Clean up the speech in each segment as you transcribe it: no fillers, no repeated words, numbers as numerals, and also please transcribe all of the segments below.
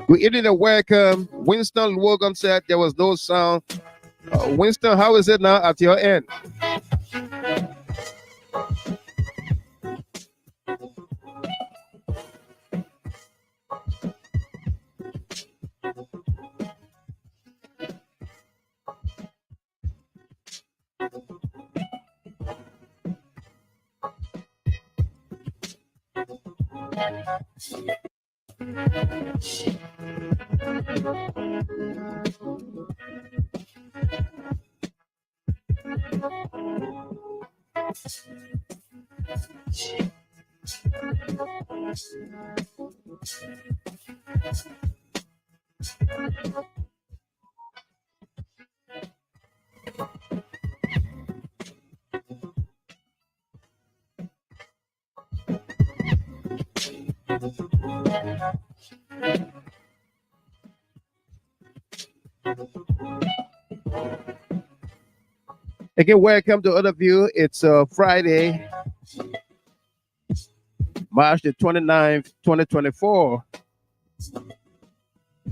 Good evening and welcome. Winston Logan said there was no sound. Winston, how is it now at your end? Again, welcome to all of you. It's Friday, March the 29th, 2024.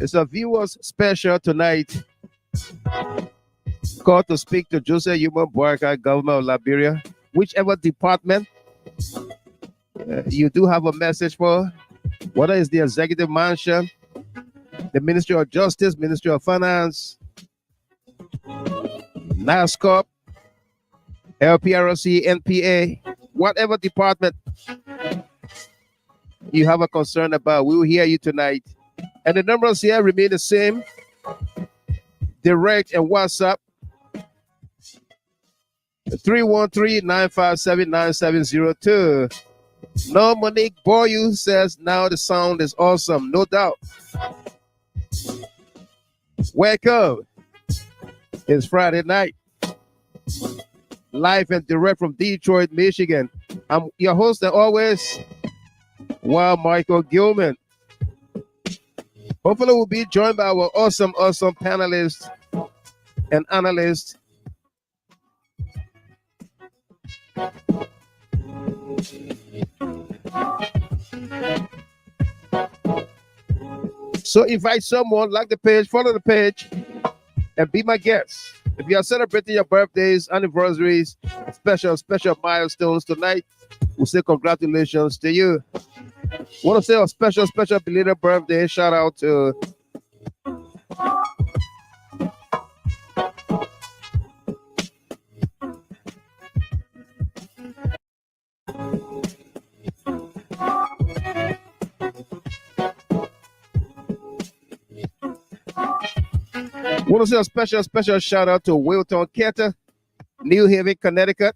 It's a viewers special tonight. Called to speak to Joseph Human Boyka, governor of Liberia. Whichever department you do have a message for, whether it's the executive mansion, the Ministry of Justice, Ministry of Finance, NASCOP, LPRC, NPA, whatever department you have a concern about, we will hear you tonight. And the numbers here remain the same. Direct and WhatsApp 313-957-9702. No, Monique Boyu says now the sound is awesome, no doubt. Welcome. It's Friday night. Live and direct from Detroit, Michigan. I'm your host and always, Michael Gilman. Hopefully we'll be joined by our awesome panelists and analysts. So invite someone, like the page, follow the page, and be my guest. If you are celebrating your birthdays, anniversaries, special milestones tonight, we'll say congratulations to you. Want to say a special belated birthday shout out to want to say a special shout out to Wilton Carter, New Haven, Connecticut.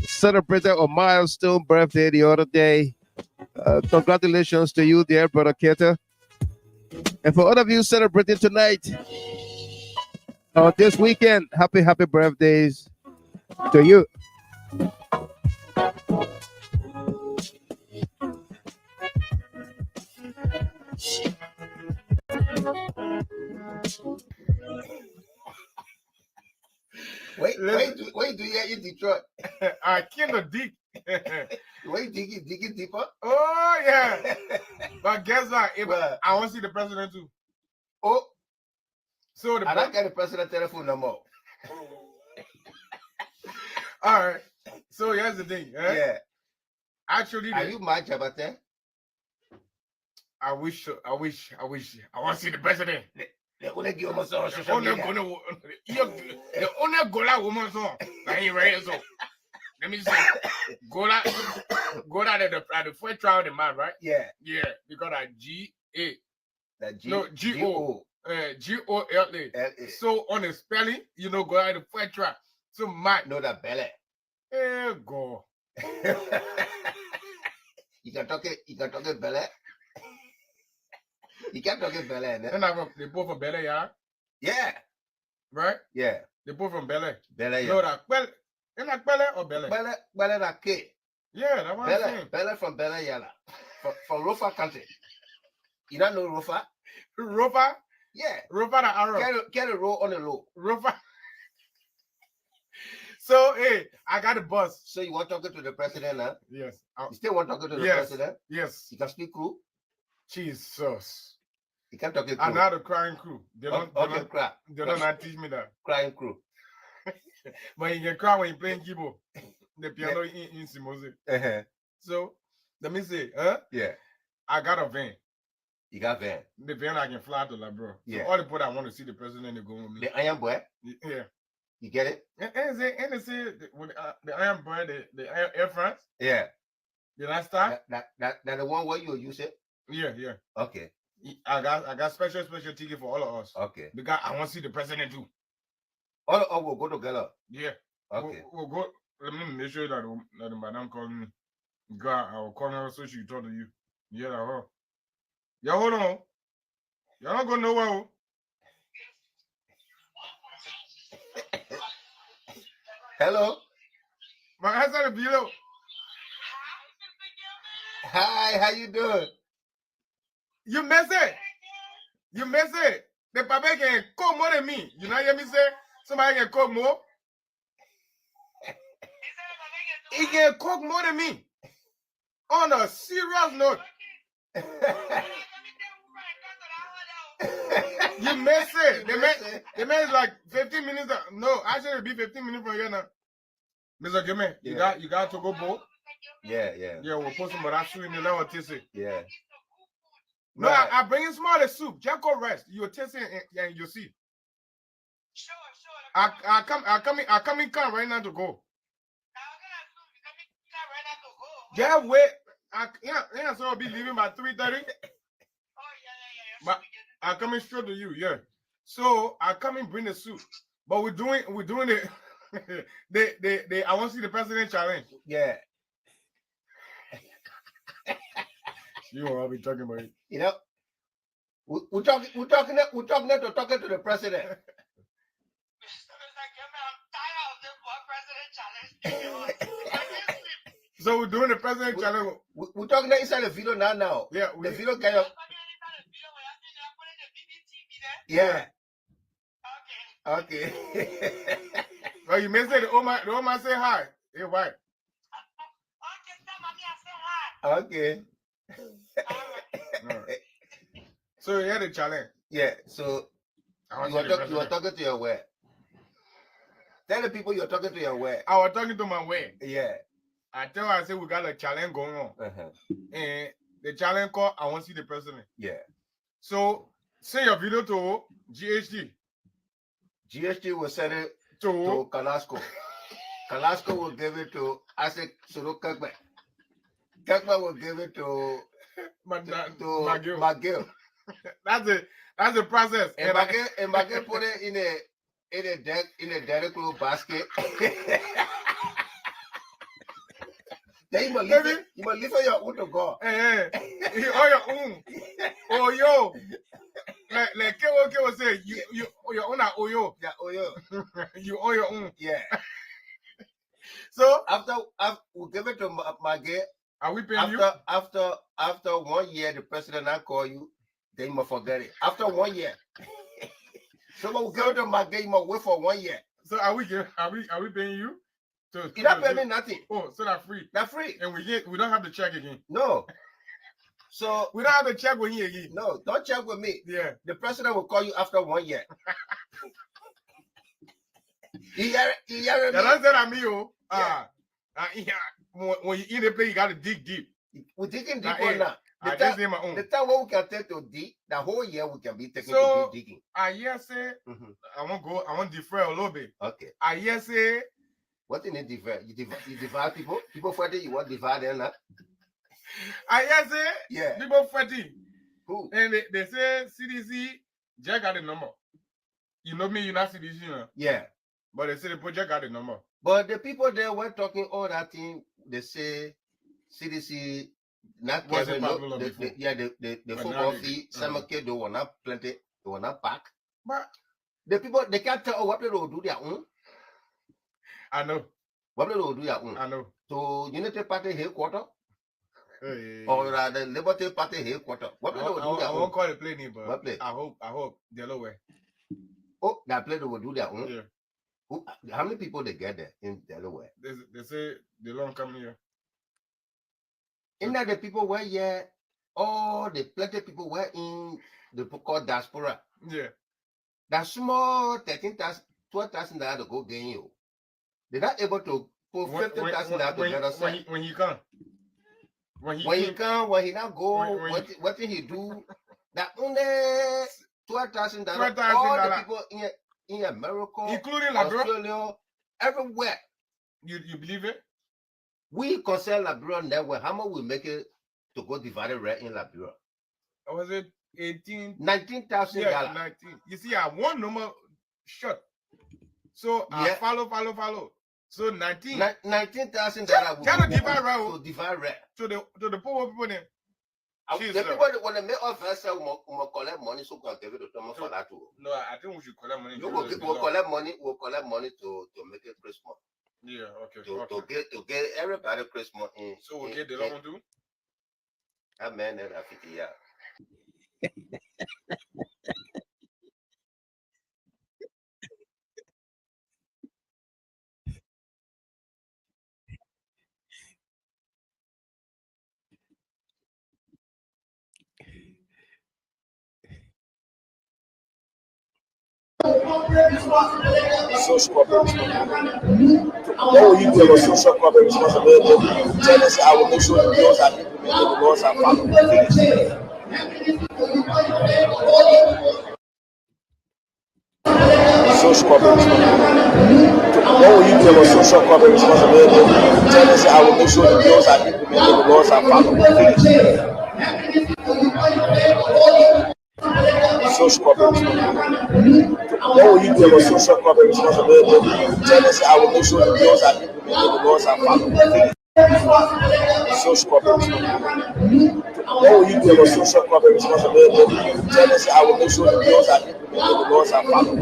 Celebrated a milestone birthday the other day. Congratulations to you, dear brother Carter. And for all of you celebrating tonight, this weekend, happy birthdays to you. Wait, do you hear in Detroit? I killed a dick. Wait, dig it deeper? Oh, yeah. But guess what? I want to see the president too. Oh. So I don't get the president telephone no more. All right. So here's the thing. Eh? Yeah. Actually, are you mad, Jabate? I wish. I want to see the president. The only girl on social media. The only girl woman song. I ain't ready so. Let me see. Go out at the first trial the man, right? Yeah. Yeah. Because that G-A. That G-O-L-A. So on the spelling, go out the first trial. So man. No, that belly. Go. You can talk it belly. You can't talk it belly. And they both from belly, yeah? Yeah. Right? Yeah. They both from belly. Belly, yeah. No, that belly. Is that belly or belly? Belly that K. Yeah, that's what I'm saying. Belly from belly, yeah. From Rofa country. You don't know Rofa? Rofa? Yeah. Rofa the arrow. Carry roll on the low. Rofa. So, hey, I got a bus. So you want to talk to the president now? Yes. You still want to talk to the president? Yes. You can speak crew? Jesus. You can't talk to crew. I'm not a crying crew. They don't cry. They don't not teach me that. Crying crew. But you can cry when you're playing keyboard. The piano in Simose. So, let me say, Yeah. I got a van. You got van. The van I can fly to Liberia. Yeah. So all the people that want to see the president, they go with me. The iron boy? Yeah. You get it? And they say the iron boy, the Air France. Yeah. Did I start? That the one where you use it? Yeah. Okay. I got special ticket for all of us. Okay. Because I want to see the president too. All of us will go together. Yeah. Okay. We'll go. Let me make sure that the madam called me. God, I will call her so she talk to you. Yeah, her. Yeah, hold on. Y'all not going nowhere. Hello. My answer is below. Hi, how you doing? You miss it. You miss it. The papa can cook more than me. You know what me say? Somebody can cook more. He can cook more than me. On a serious note. You miss it. The man is like 15 minutes. No, actually it'll be 15 minutes from here now. Mr. Gimme, you got to go boat? Yeah. Yeah, we'll put some of that soup in the level taste it. Yeah. No, right. I bring in small soup. Just go rest. You'll taste it and you'll see. Sure. I come in right now to go. Just wait. So I'll be leaving by 3:30. Oh, yeah. But I'm coming straight to you, yeah. So I come and bring the soup. But we're doing it. I want to see the president challenge. Yeah. You will all be talking about it. You know, we're talking to the president. So we're doing the president challenge. We're talking inside the video now. Yeah, the video kind of. Yeah. Okay. Well, you may say the old man say hi. Hey, why? Okay. Right. So you had a challenge. Yeah. So you were talking to your way. Tell the people you're talking to your way. I was talking to my way. Yeah. I said we got a challenge going on. And the challenge called I want to see the president. Yeah. So send your video to GHD. GHD will send it to Kalasco. Kalasco will give it to Asik Suru Kakbe. Kakbe will give it to McGill. That's the process. And McGill put it in a direct little basket. Then you must leave for your own to go. Hey, you own your own. Oh yo. Like Kewo say, you your own are oyo. Yeah, oyo. You own your own. Yeah. So after we give it to Maggie. Are we paying you? After 1 year, the president now call you, then you must forget it. After 1 year. So we give it to Maggie, you must wait for 1 year. So are we paying you? You don't pay me nothing. Oh, so that's free. That's free. And we don't have to check again. No. So we don't have to check with him again. No, don't check with me. Yeah. The president will call you after 1 year. You hear me? That's what I mean, when you eat a plate, you gotta dig deep. We're digging deep on now. I just did my own. The time when we can take to dig, the whole year we can be taking to deep digging. I say I want to defer a little bit. Okay. I say what in it defer? You divide people? People fighting, you want to divide them now? I say yeah. People fighting. Who? And they say CDC, Jack got the number. You know me, you're not CDC, you know? Yeah. But they say the project got the number. But the people there were talking all that thing. They say CDC not carry the football fee. Some kids they were not plenty. They were not pack. But the people they can't tell what they will do their own. I know. What they will do their own. I know. So Unity Party headquarters. or the Liberty Party headquarters. What I won't call it play name, but what play? I hope Delaware. Oh, that place they will do their own. Yeah. How many people they get there in Delaware? They say they don't come here. In that the people were here, all the plenty people were in the called diaspora. Yeah. That small 13,000, 12,000 to go gain you. They're not able to put 50,000 together. When he come. When he not go, what did he do? That only $12,000. All the people in America, including Australia, everywhere. You believe it? We concern Liberia network. How much we make it to go divided rent in Liberia? Was it 18? $19,000. Yeah, 19. You see, I one normal shot. So I follow. So $19,000. To divide rent. To the poor people then. The people when they make offers, we collect money so we can give it to them for that too. No, I think we should collect money. We'll collect money to make it Christmas. Yeah, okay. To get everybody Christmas in. So we'll get the long too? That man is a 50 years. Social corporate responsibility. What will you do about social corporate responsibility? Tell us, I will make sure the laws are implemented, the laws are followed. Social corporate responsibility. What will you do about social corporate responsibility? Tell us, I will make sure the laws are implemented, the laws are followed. Social corporate responsibility. What will you do about social corporate responsibility? Tell us, I will make sure the laws are implemented, the laws are followed. Social corporate responsibility. What will you do about social corporate responsibility? Tell us, I will make sure the laws are implemented, the laws are followed.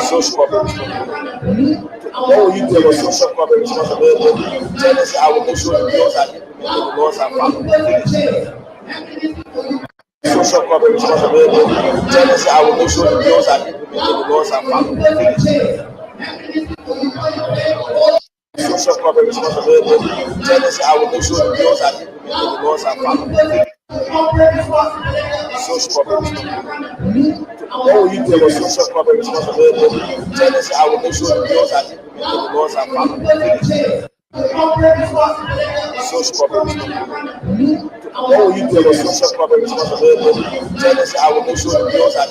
Social corporate responsibility. What will you do about social corporate responsibility? Tell us, I will make sure the laws are implemented, the laws are followed. Social corporate responsibility. Tell us, I will make sure the laws are implemented, the laws are followed. Social corporate responsibility. Tell us, I will make sure the laws are implemented, the laws are followed. Social corporate responsibility. What will you do about social corporate responsibility? Tell us, I will make sure the laws are implemented, the laws are followed. Social corporate responsibility. What will you do about social corporate responsibility? Tell us, I will make sure the laws are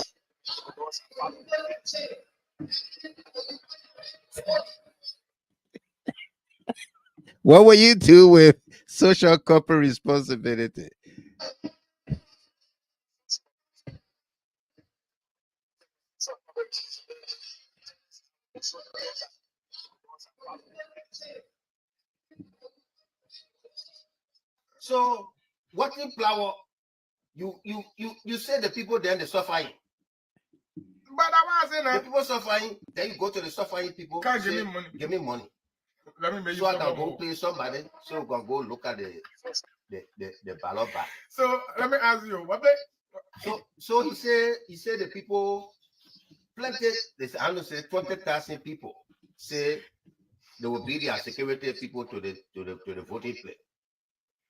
What will you do with social corporate responsibility? So what in flower you say the people then they suffering. But I was saying the people suffering, then you go to the suffering people. Can't say, give me money. Let me make so I can go pay somebody, so we can go look at the ballot back. So let me ask you, what so he said the people plenty. I don't say 20,000 people say they will be their security people to the voting place.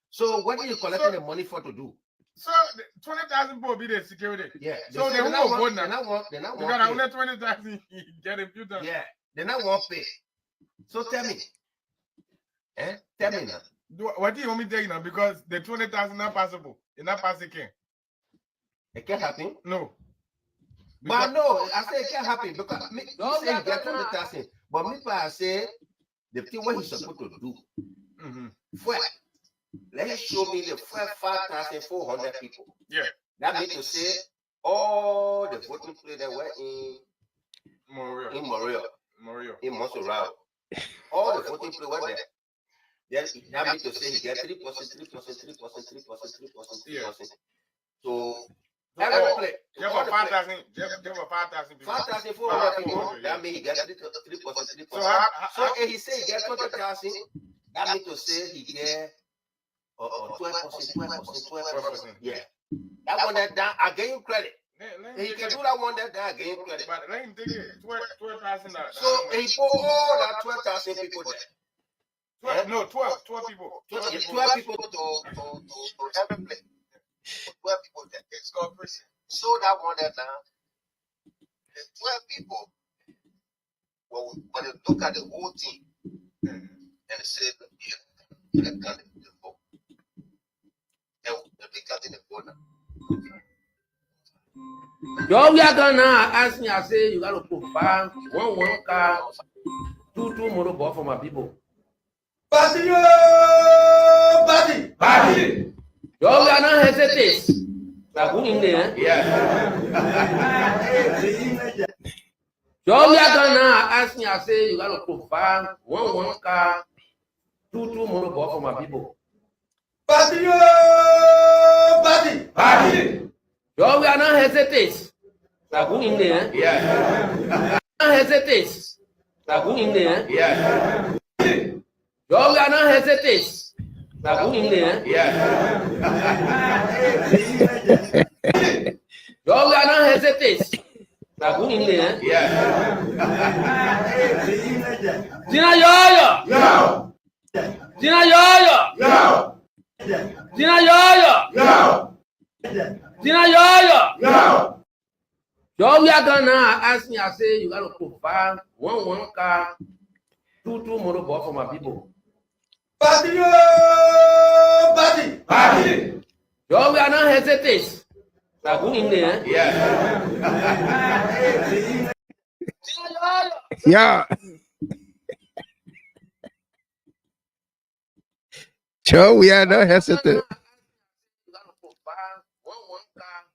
So what are you collecting the money for to do? So 20,000 people will be the security. Yeah. So they won't vote now. They're not because only 20,000 get a few times. Yeah. They not want pay. So tell me. Tell me now. What do you want me to take now? Because the 20,000 not possible. It's not possible. It can't happen? No. But no, I say it can't happen because me say you get 20,000. But me I say the thing what he's supposed to do. Let's show me the 5,400 people. Yeah. That means to say all the voting place that were in Montreal. In Montreal. All the voting place were there. Then that means to say he get 3%. So every place. Just for 5,000 people. 5,400 people. That means he get 3%. So he say he get 20,000. That means to say he get 12%. Yeah. That one that down, I gave you credit. He can do that one that down, I gave you credit. But let him take it. $12,000. So he put all that 12,000 people there. 12 people. 12 people to every place. 12 people there. It's called prison. So that one that down, the 12 people, well, when they look at the whole team, and they say, the gun in the boat. The big gun in the boat now. Yo, we are gonna ask me, I say, you gotta provide one car, two motor for my people. Party! Yo, we are not hesitate. Like who in there? Yeah. Yo, we are gonna ask me, I say, you gotta provide one car, two motor for my people. Party! Yo, we are not hesitate. Like who in there? Yeah. Not hesitate. Like who in there? Yeah. Yo, we are not hesitate. Like who in there? Yeah. Yo, we are not hesitate. Like who in there? Yeah. Tina Yoyo! Yo! Tina Yoyo! Yo! Tina Yoyo! Yo! Tina Yoyo! Yo! Yo, we are gonna ask me, I say, you gotta provide one car, two motor for my people. Party! Yo, we are not hesitate. Like who in there? Yeah. Yeah. Joe, we are not hesitant. You gotta provide one car,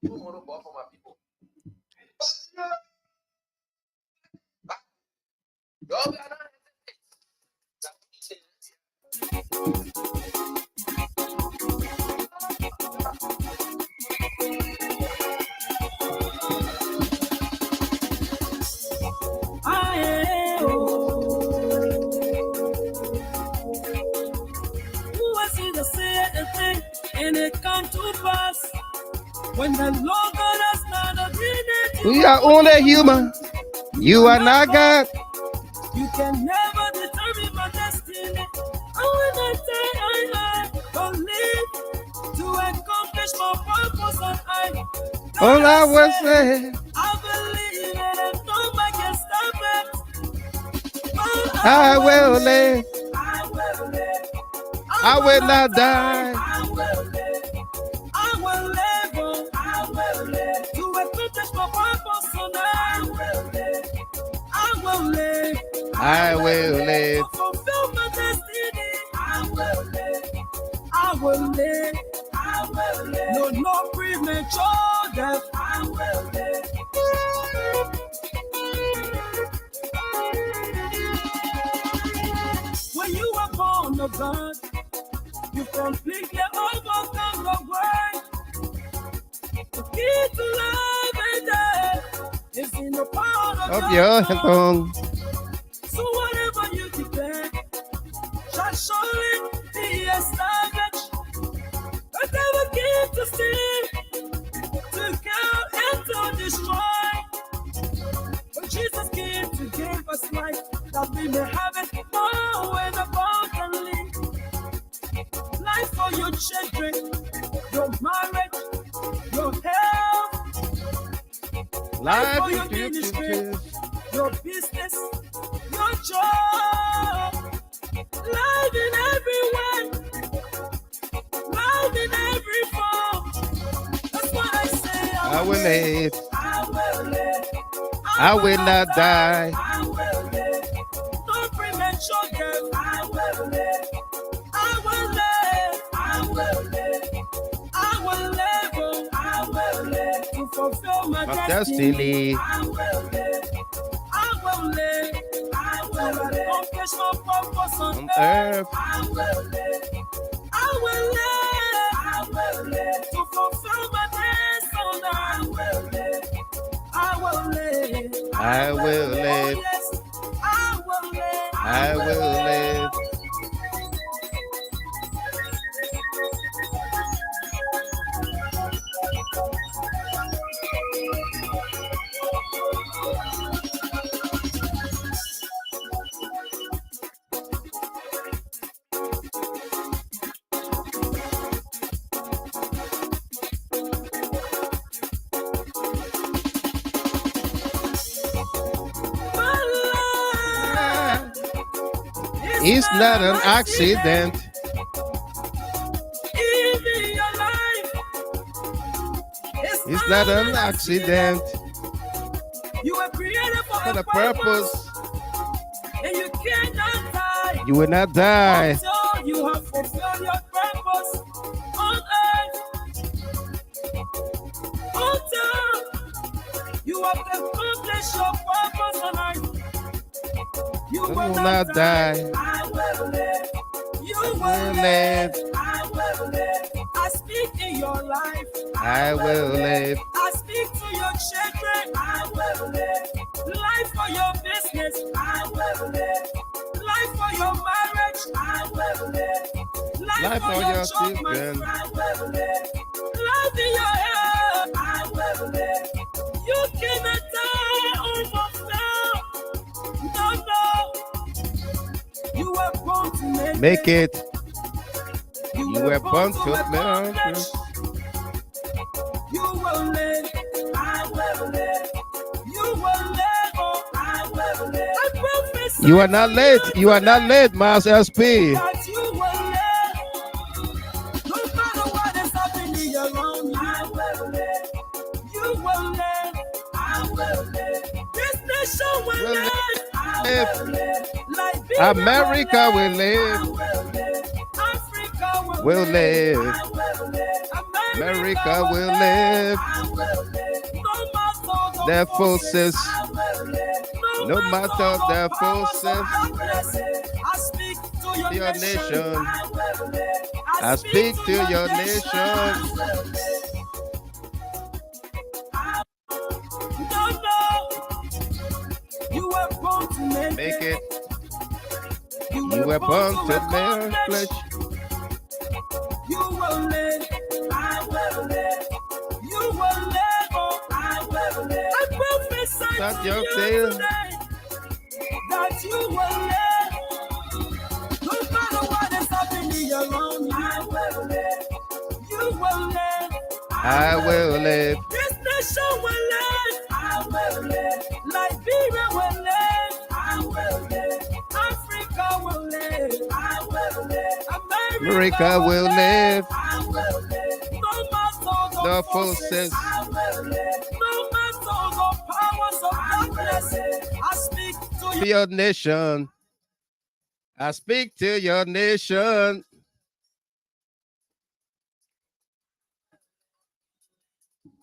two motor for my people. Yo, we are not and it come to pass when the Lord God has not agreed. We are only human. You are not God. You can never determine my destiny. And when I say I believe to accomplish my purpose on earth, All I will say, I believe it and nobody can stop it. Oh, I will live. I will live. I will not die. I will live. I will live. Oh, I will live. To accomplish my purpose on earth, I will live. I will live. To fulfill my destiny, I will live. I will live. I will live. No premature death. I will live. When you are born of God, you completely overcome the world. The key to life and death is in the power Of of your tongue. tongue. So whatever you declare shall surely be established. The devil came to steal, to kill, and to destroy. But Jesus came to give us life, that we may have it more and abundantly. Life for your children, your marriage, your health, Life for your is your ministry, future. your business, your job, life in everyone, life in every form. That's why I say I will live. I will live. I will not die. I will live. No premature death. I will live. I will live. I will live. I will live. Oh, I will live to fulfill my My destiny. destiny. I will live. I will live. I will accomplish my purpose on On earth. earth. I will live. I will live. I will live to fulfill my destiny. I will live. I will live. I will live. Oh, yes. I will live. I will live. It's not an accident. Even your life. It's not an accident. You were created for For a the purpose. purpose, And you cannot die. you will not die. Until you have fulfilled your purpose on earth. Until you have accomplished your purpose on earth. You You will not die. I will live. You will will live. live. I will live. I speak in your life. I will live. I speak to your children. I will live. Life for your business. I will live. Life for your marriage. I will live. Life for your children. children. I will live. Life in your health. I will live. You cannot die overflow. No. You were born to Make it. You You were born to accomplish. accomplish. You will live. I will live. You will live. Oh, I will live. I prophesy You are not to late. you You are not late, Miles SP. that you will live. No matter what is happening around you, I will live. You will live. I will live. This nation will Will live. I live. will live. Liberia America will live. I will live. Africa Will live. I will live. America will live. I will live. No matter Their the forces. I will live. No matter their forces. I speak to your, Your nation. nation. I will live. I speak to your nation. I will live. No. You were born to Make it. You You were born to accomplish. bear flesh. You will live. I will live. You will live. Oh, I will live. I prophesy Start to your you tale. today that you will live. No matter what is happening around you, I will live. You will live. I will live. This nation will live. I will live. Liberia will live. I will live. Africa will live. I will live. America will live. I will live. No matter The the forces. forces. I will live. No matter the powers of darkness. I speak to To you. your nation. I speak to your nation.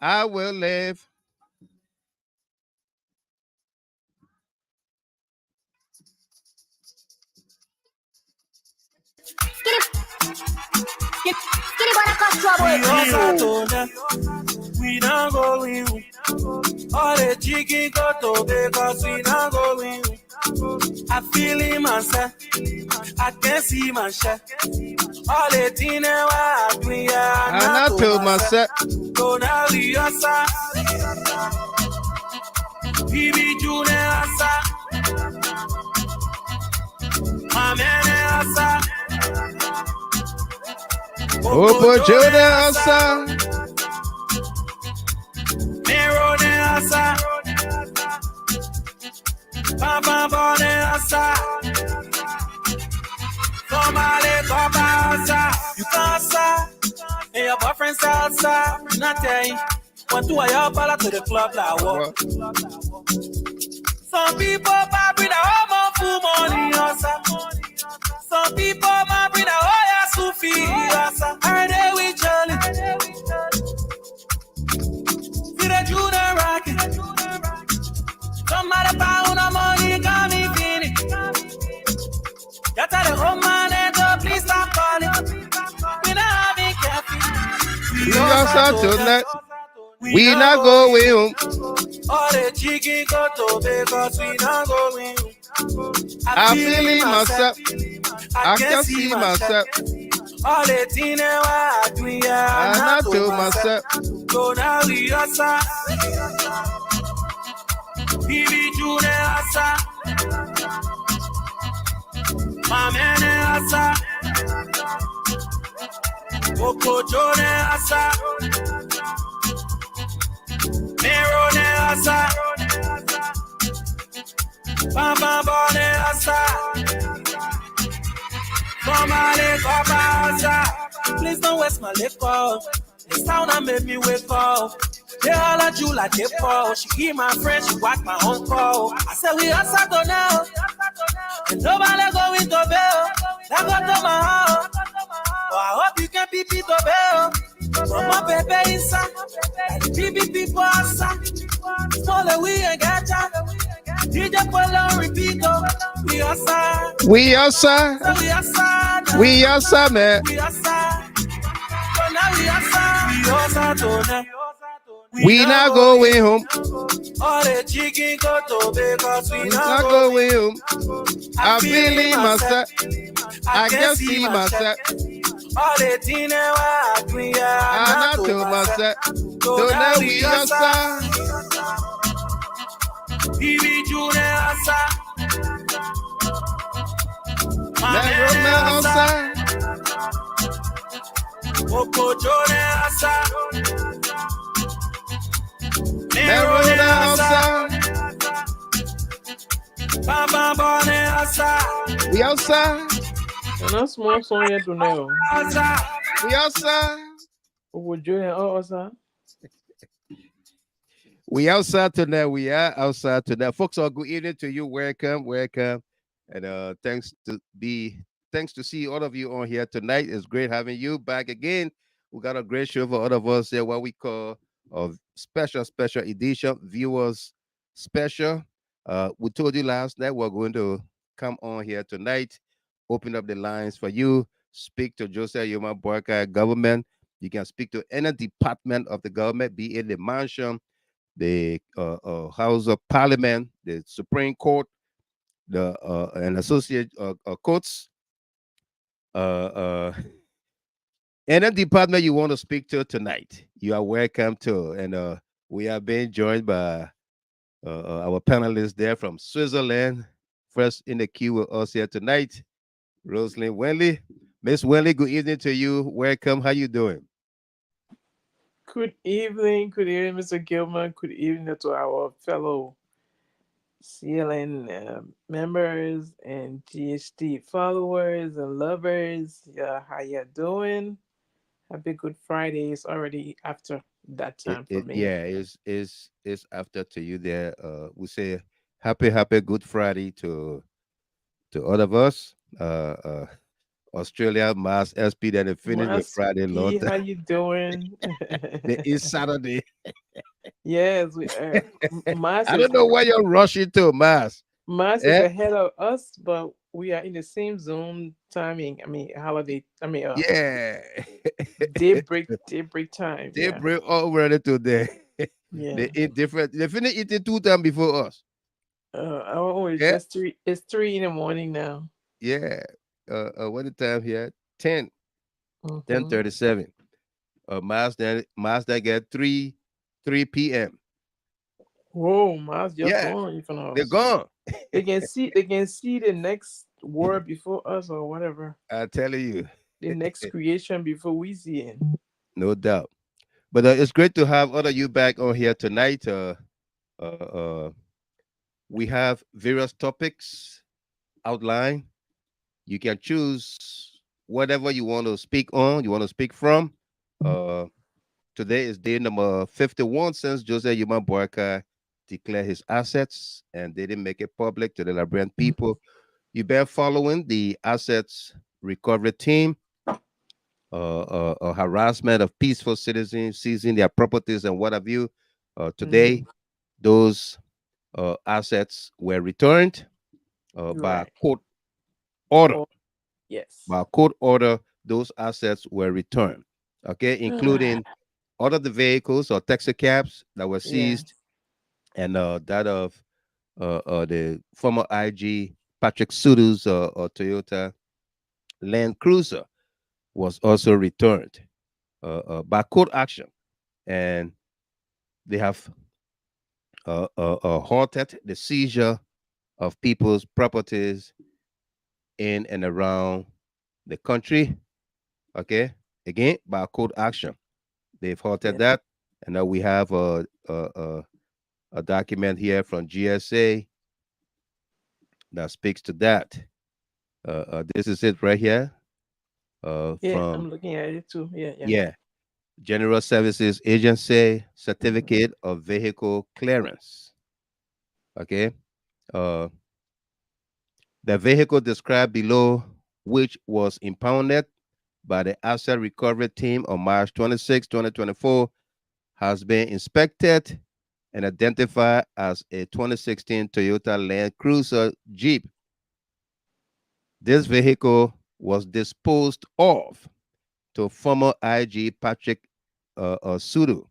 I will live. We also told we not going. All the chicken got to because we not going. I feel in myself. I can see myself. All the things I do, yeah. And I told myself, Don't have the answer. Bibi June answer. My man answer. Opo Jode Asa. Mero ne asa. Papa bone asa. Somebody come asa. You can't asa. And your boyfriend's outside. Nothing. Want to a y'all ball to the club like what? Some people might bring a home full money asa. Some people might bring a Oya Sufi asa. Are they with Charlie? See the Judah rocket. Somebody pound of money, got me feeling. You tell the home man, please stop calling. We not having caffeine. We also tonight. We not going home. All the chicken got to because we not going home. I feel in myself. I can see myself. All the things I do, yeah. And I told myself, Go now, we asa. Bibi June asa. My man asa. Oko Jone asa. Mero ne asa. Papa bone asa. my liquor boss. Please don't waste my liquor. This sound that made me wake up. They all at you like they fall. She give my friend, she watch my uncle. I said we are settled now. And nobody going to bail. That got to my heart. Oh, I hope you can be to bail. Mama baby inside. Like people outside. Smaller we ain't got time. DJ Polo repeat. We outside. We outside. We outside. We outside, man. We outside. We outside. We not going home. All the chicken go to because we We not not going. going home. I'm feeling myself. I can see myself. All the dinner I agree, I not to myself. So now we outside. Bibi June outside. Let romance outside. Oko Jone outside. Let romance outside. Bamba Bone outside. We outside. And that's small song yet to know. Outside. We outside. Would you also? We outside tonight. We are outside tonight. Folks, good evening to you. Welcome, welcome. And thanks to see all of you on here tonight. It's great having you back again. We got a great show for all of us here, what we call a special edition, viewers special. We told you last night we're going to come on here tonight, open up the lines for you, speak to Joseph Yuma Barker government. You can speak to any department of the government, be it the mansion, the House of Parliament, the Supreme Court, the and associate courts, any department you want to speak to tonight, you are welcome to. And we are being joined by our panelists there from Switzerland. First in the queue with us here tonight, Rosalind Wenley. Miss Wenley, good evening to you. Welcome. How you doing? Good evening, Mr. Gilman. Good evening to our fellow CLN members and GHT followers and lovers. Yeah, how you doing? Happy Good Friday. It's already after that time for me. Yeah, it's after to you there. We say happy Good Friday to all of us. Australia, Mars, SP, then it finished with Friday. Lord, how you doing? it's Saturday. Yes, we are. Mars I don't know where you're rushing to, Mars. Mars is ahead of us, but we are in the same zone timing. I mean, holiday. I mean, yeah, daybreak time. Daybreak already today. Yeah, they eat different. They finish eating 2 times before us. it's 3. It's 3 in the morning now. Yeah. What the time here? 10. Mhm. 10:37. Mars that get 3 p.m. Whoa, Mars just gone in front of us. They're gone. They can see the next word before us or whatever. I'm telling you. The next creation before we see it. No doubt. But it's great to have all of you back on here tonight. We have various topics outlined. You can choose whatever you want to speak on, you want to speak from. Today is day number 51 since Joseph Yuma Barker declared his assets and they didn't make it public to the Liberian people. You've been following the assets recovery team, harassment of peaceful citizens, seizing their properties and what have you. Today, those assets were returned by court order. Yes. By court order, those assets were returned. Okay, including all of the vehicles or taxi cabs that were seized, and that of the former IG Patrick Sudu's Toyota Land Cruiser was also returned by court action, and they have halted the seizure of people's properties in and around the country. Okay, again by court action, they've halted that, and now we have a document here from GSA that speaks to that. This is it right here. Yeah, from I'm looking at it too. Yeah, yeah. yeah, General Services Agency certificate of vehicle clearance. Okay. Uh, the vehicle described below, which was impounded by the asset recovery team on March 26, 2024, has been inspected and identified as a 2016 Toyota Land Cruiser Jeep. This vehicle was disposed of to former IG Patrick Sudu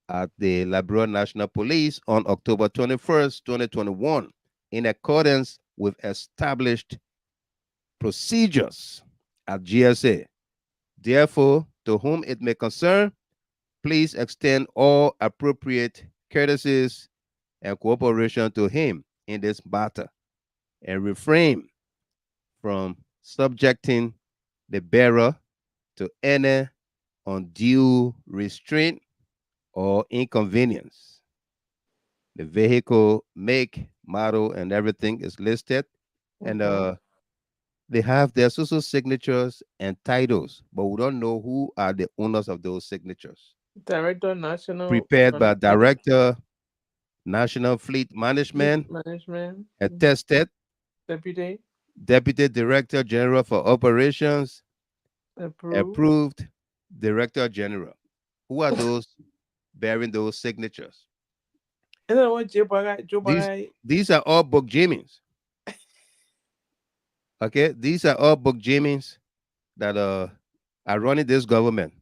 at the Liberia National Police on October 21st, 2021, in accordance with established procedures at GSA. Therefore, to whom it may concern, please extend all appropriate courtesies and cooperation to him in this matter and refrain from subjecting the bearer to any undue restraint or inconvenience. The vehicle make, model, and everything is listed, and they have their social signatures and titles, but we don't know who are the owners of those signatures. Director National Prepared by Director, National Fleet Management, Management, attested, Deputy, Deputy Director General for Operations, approved Director General. Who are those bearing those signatures? And then what Joe These are all book Jimmys. Okay, these are all book Jimmys that are running this government.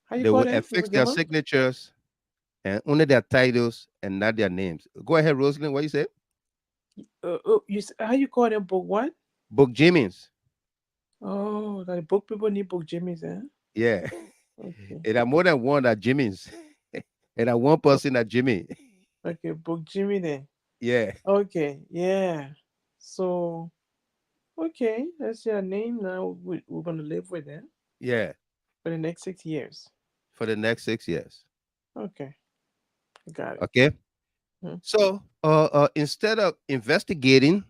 How you They call will them? affix their signatures and only their titles and not their names. Go ahead, Rosalind. What you say? How you call them? Book what? Book Jimmys. Oh, like book people need book Jimmys, eh? Yeah. Okay. And there are more than one at Jimmy's. And there one person at Jimmy. Okay, book Jimmy then. Yeah. Okay, yeah. So, okay, that's your name now. We're going to live with it Yeah. for the next 6 years. For the next 6 years. Okay, got it. Okay. So, instead of investigating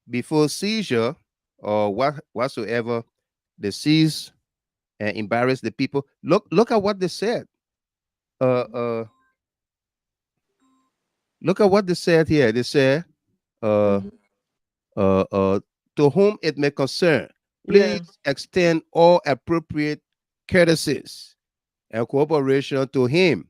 before seizure or whatsoever, they seize and embarrass the people. Look at what they said. Look at what they said here. They said, to whom it may concern, please extend all appropriate courtesies and cooperation to him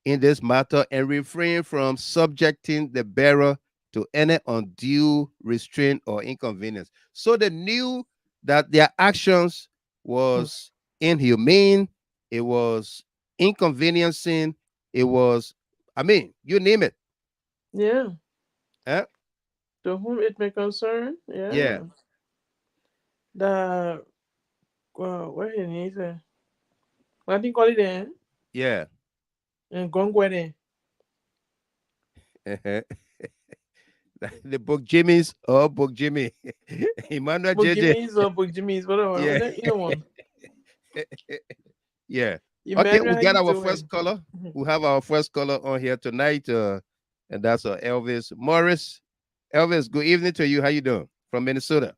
in this matter and refrain from subjecting the bearer to any undue restraint or inconvenience. So they knew that their actions was inhumane, it was inconveniencing, it was, I mean, you name it. Yeah. Huh? To whom it may concern, Yeah. The what it is, what do you call it then? Yeah. And Gongwere. The book Jimmy's or book Jimmy. Emmanuel Book JJ. Jimmy's or book Jimmy's, whatever. Yeah. Either one. Yeah. Emmanuel, Okay, we got how you our doing? first caller. We have our first caller on here tonight, and that's Elvis Morris. Elvis, good evening to you. How you doing? From Minnesota.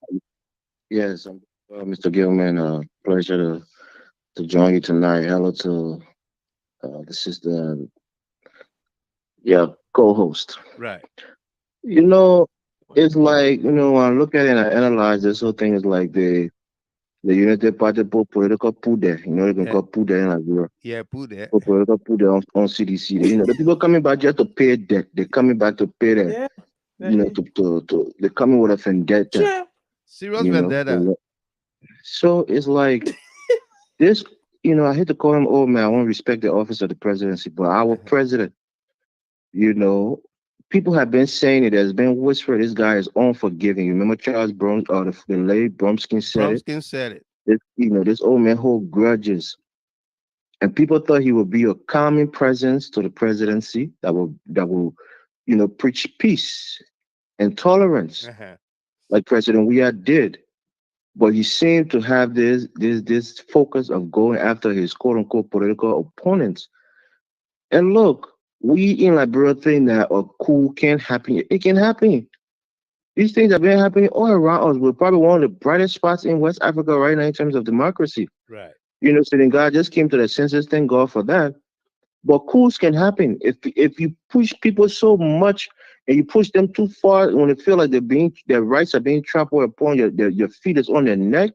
Yes, Mr. Gilman. Pleasure to join you tonight. Hello to the sister, co-host. Right. You know, it's like, when I look at it and I analyze this whole thing, is like the United Party political put there. They can call put there in Liberia. Yeah, put there. Political put there on CDC. The people coming back just to pay debt. They're coming back to pay that. Yeah. They're coming with a vendetta. Yeah. Serious vendetta. So it's like this. I hate to call him old man. I want to respect the office of the presidency, but our president, people have been saying it. There's been whisper. This guy is unforgiving. You remember Charles Brom, the late Bromskin said it. Bromskin said it. This old man hold grudges, and people thought he would be a calming presence to the presidency that will preach peace and tolerance, like President Weah did. But he seemed to have this focus of going after his quote unquote political opponents. And look, we in Liberia think that a coup can happen. It can happen. These things have been happening all around us. We're probably one of the brightest spots in West Africa right now in terms of democracy. Right. You know, Senegal just came to the census. Thank God for that. But coups can happen if you push people so much and you push them too far when they feel like their rights are being trampled upon, your feet is on their neck.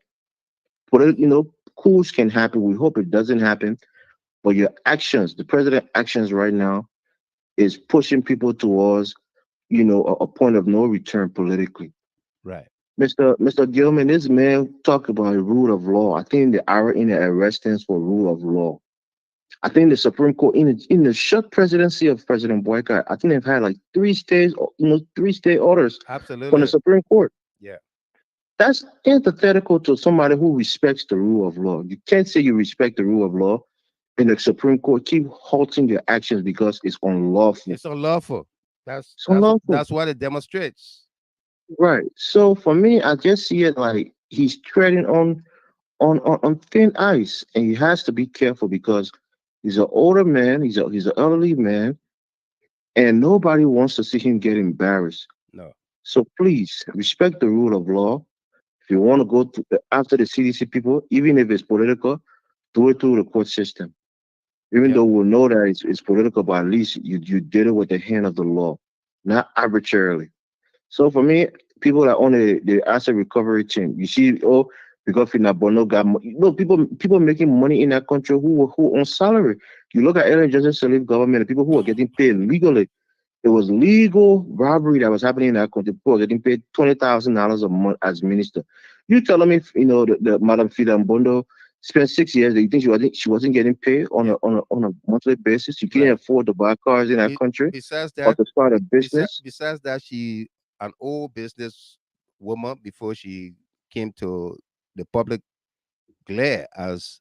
But you know, coups can happen. We hope it doesn't happen. But your actions, the president's actions right now, is pushing people towards, you know, a point of no return politically. Right. Mr. Gilman, this man talked about a rule of law. I think the irony in the arrest stands for rule of law. I think the Supreme Court, in the short presidency of President Boycott, I think they've had like 3 stays, you know, 3 state orders Absolutely. from the Supreme Court. Yeah. That's antithetical to somebody who respects the rule of law. You can't say you respect the rule of law and the Supreme Court keep halting your actions because it's unlawful. It's unlawful. That's unlawful. That's what it demonstrates. Right. So for me, I just see it like he's treading on thin ice, and he has to be careful because he's an older man, he's an elderly man, and nobody wants to see him get embarrassed. No. So please respect the rule of law. If you want to go after the CDC people, even if it's political, do it through the court system. Even though we'll know that it's political, but at least you did it with the hand of the law, not arbitrarily. So for me, people that own the asset recovery team, you see, because Bono got people making money in that country who on salary. You look at Ellen Johnson Sirleaf government, the people who are getting paid legally. It was legal robbery that was happening in that country. People were getting paid $20,000 a month as minister. You telling me, you know, the Madam Fida Mbondo spent 6 years. Do you think she wasn't getting paid on a monthly basis? You can't afford to buy cars in that country. Besides or that, to start a business. Besides that, she an old business woman before she came to the public glare as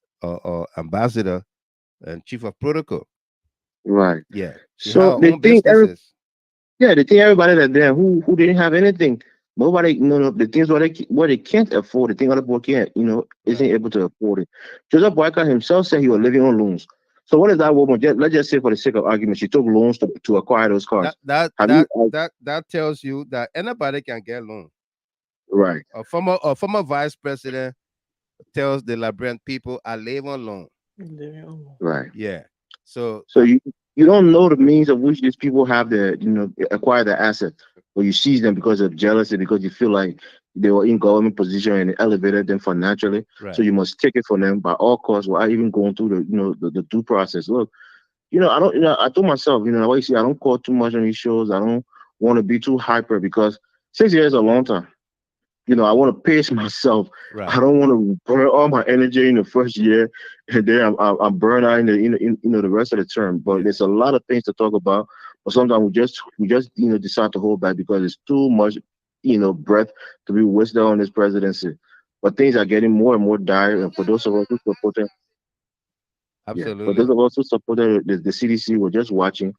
ambassador and chief of protocol. Right. Yeah. So they think everybody that there who didn't have anything. Nobody, the things what they can't afford, the thing other people can't, isn't able to afford it. Joseph Boyka himself said he was living on loans. So what is that woman? Let's just say for the sake of argument, she took loans to acquire those cars. That tells you that anybody can get loan. Right. A former vice president tells the Liberian people, I live on loan. Right. Yeah. So you don't know the means of which these people have to, acquire the asset, or you seize them because of jealousy, because you feel like they were in government position and it elevated them financially. Right. So you must take it from them by all costs without even going through the due process. Look, I told myself, what you see, I don't call too much on these shows. I don't want to be too hyper because 6 years is a long time. I want to pace myself. Right. I don't want to burn all my energy in the first year, and then I'm burned out in the rest of the term. But there's a lot of things to talk about. But sometimes we just decide to hold back because it's too much breath to be wasted on this presidency. But things are getting more and more dire. And for those of us who supported, for those of us who supported the CDC, we're just watching.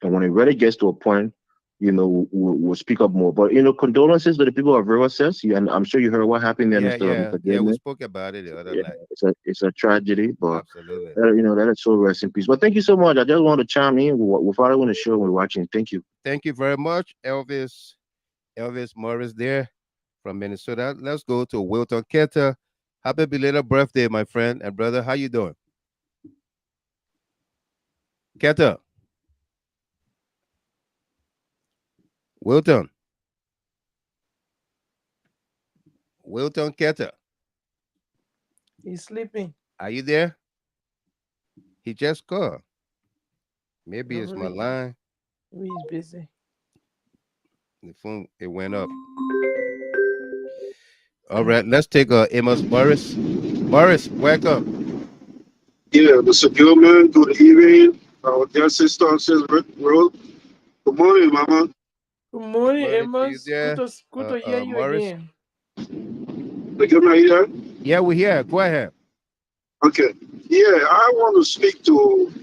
And when it really gets to a point, we'll speak up more. But condolences to the people of River Cess. And I'm sure you heard what happened there, Mr. Yeah, we spoke about it the other night. It's a tragedy, but absolutely, let us so rest in peace. But thank you so much. I just want to chime in. We're following the show. We're watching. Thank you. Thank you very much, Elvis Morris there from Minnesota. Let's go to Wilton Keta. Happy belated birthday, my friend and brother. How you doing, Keta? Wilton Keta. He's sleeping. Are you there? He just called. Maybe it's my line. He's busy. The phone, it went up. All right, let's take Amos Morris. Morris, welcome. Yeah, Mr. Gilman, good evening. Our dear sister says, Good morning, Mama. Good morning, Amos. Good to hear you Morris. again. Are you there? Yeah, we're here. Go ahead. Okay. Yeah, I want to speak to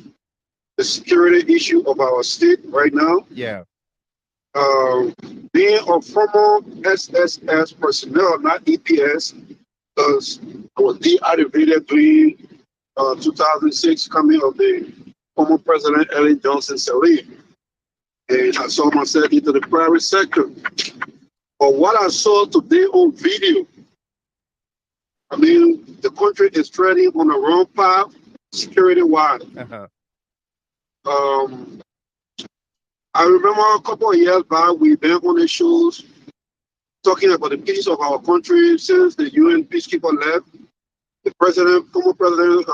the security issue of our state right now. Yeah. Being a former SSS personnel, not EPS, because I was deactivated during 2006 coming of the former President Ellen Johnson Sirleaf. And I saw myself into the private sector. But what I saw today on video, I mean, the country is treading on the wrong path, security-wise. I remember a couple of years back, we've been on the shows talking about the peace of our country since the UN peacekeeper left. The president, former president,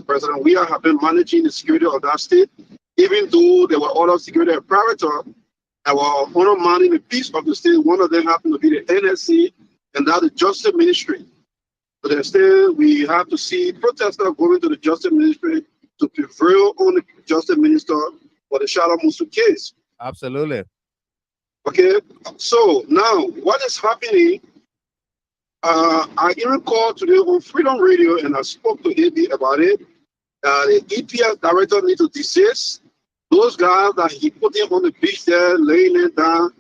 President Weah have been managing the security of that state, even though there were other security apparatus that were undermining the peace of the state. One of them happened to be the NSC, and that the Justice Ministry. To the extent we have to see protesters going to the Justice Ministry to prevail on the Justice Minister for the Shadow Musu case. Absolutely. Okay, so now what is happening? I even called today on Freedom Radio and I spoke to AB about it. The EPS director needs to desist. Those guys that he put them on the beach there, laying them down,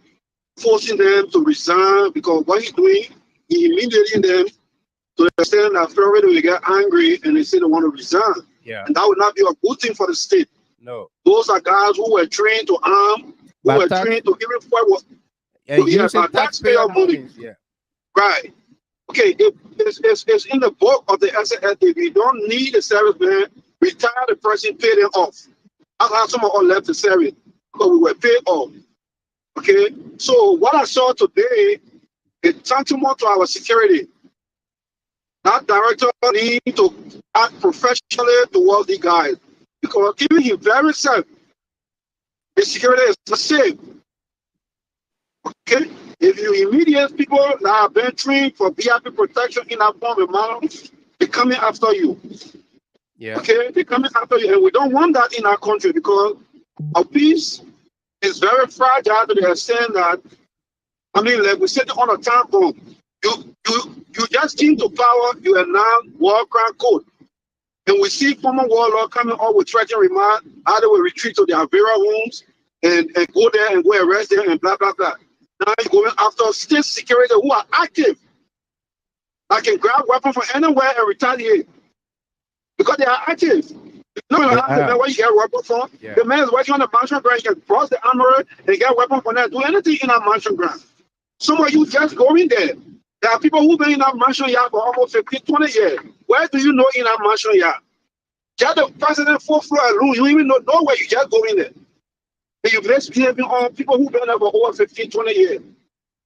forcing them to resign, because what he's doing, he humiliating them to the extent that Florida will get angry and they say they want to resign. Yeah. And that would not be a good thing for the state. No. Those are guys who were trained to arm, who were trained to even fight. Taxpayer money. Yeah. Right. Okay, it's in the book of the SAS. If you don't need a serviceman, retire the person, pay them off. That's how some of us left the service, because we were paid off. Okay, so what I saw today is tantamount to our security. That director needs to act professionally towards the guys, because even he very said the security is not safe. Okay. If you immediate people that have been trained for VIP protection in that form of manner, they're coming after you. Yeah. Okay, they're coming after you, and we don't want that in our country, because our peace is very fragile to the extent that, I mean, like we said on a time bomb, you just came to power, you are now war crime code. And we see former warlords coming up with threatening remarks, how they will retreat to their Vera homes and go there and go arrest them and blah, blah, blah. Now you're going after state security who are active. I can grab weapons from anywhere and retaliate, because they are active. You know the man where you get a weapon from? Yeah. The man is working on the mansion ground, he can cross the armory and get a weapon from there, do anything in that mansion ground. Some of you just go in there. There are people who've been in that mansion yard for almost 15, 20 years. Where do you know in that mansion yard? Just the president 4th floor alone, you don't even know nowhere, you just go in there. And you misbehaving on people who've been there for over 15, 20 years.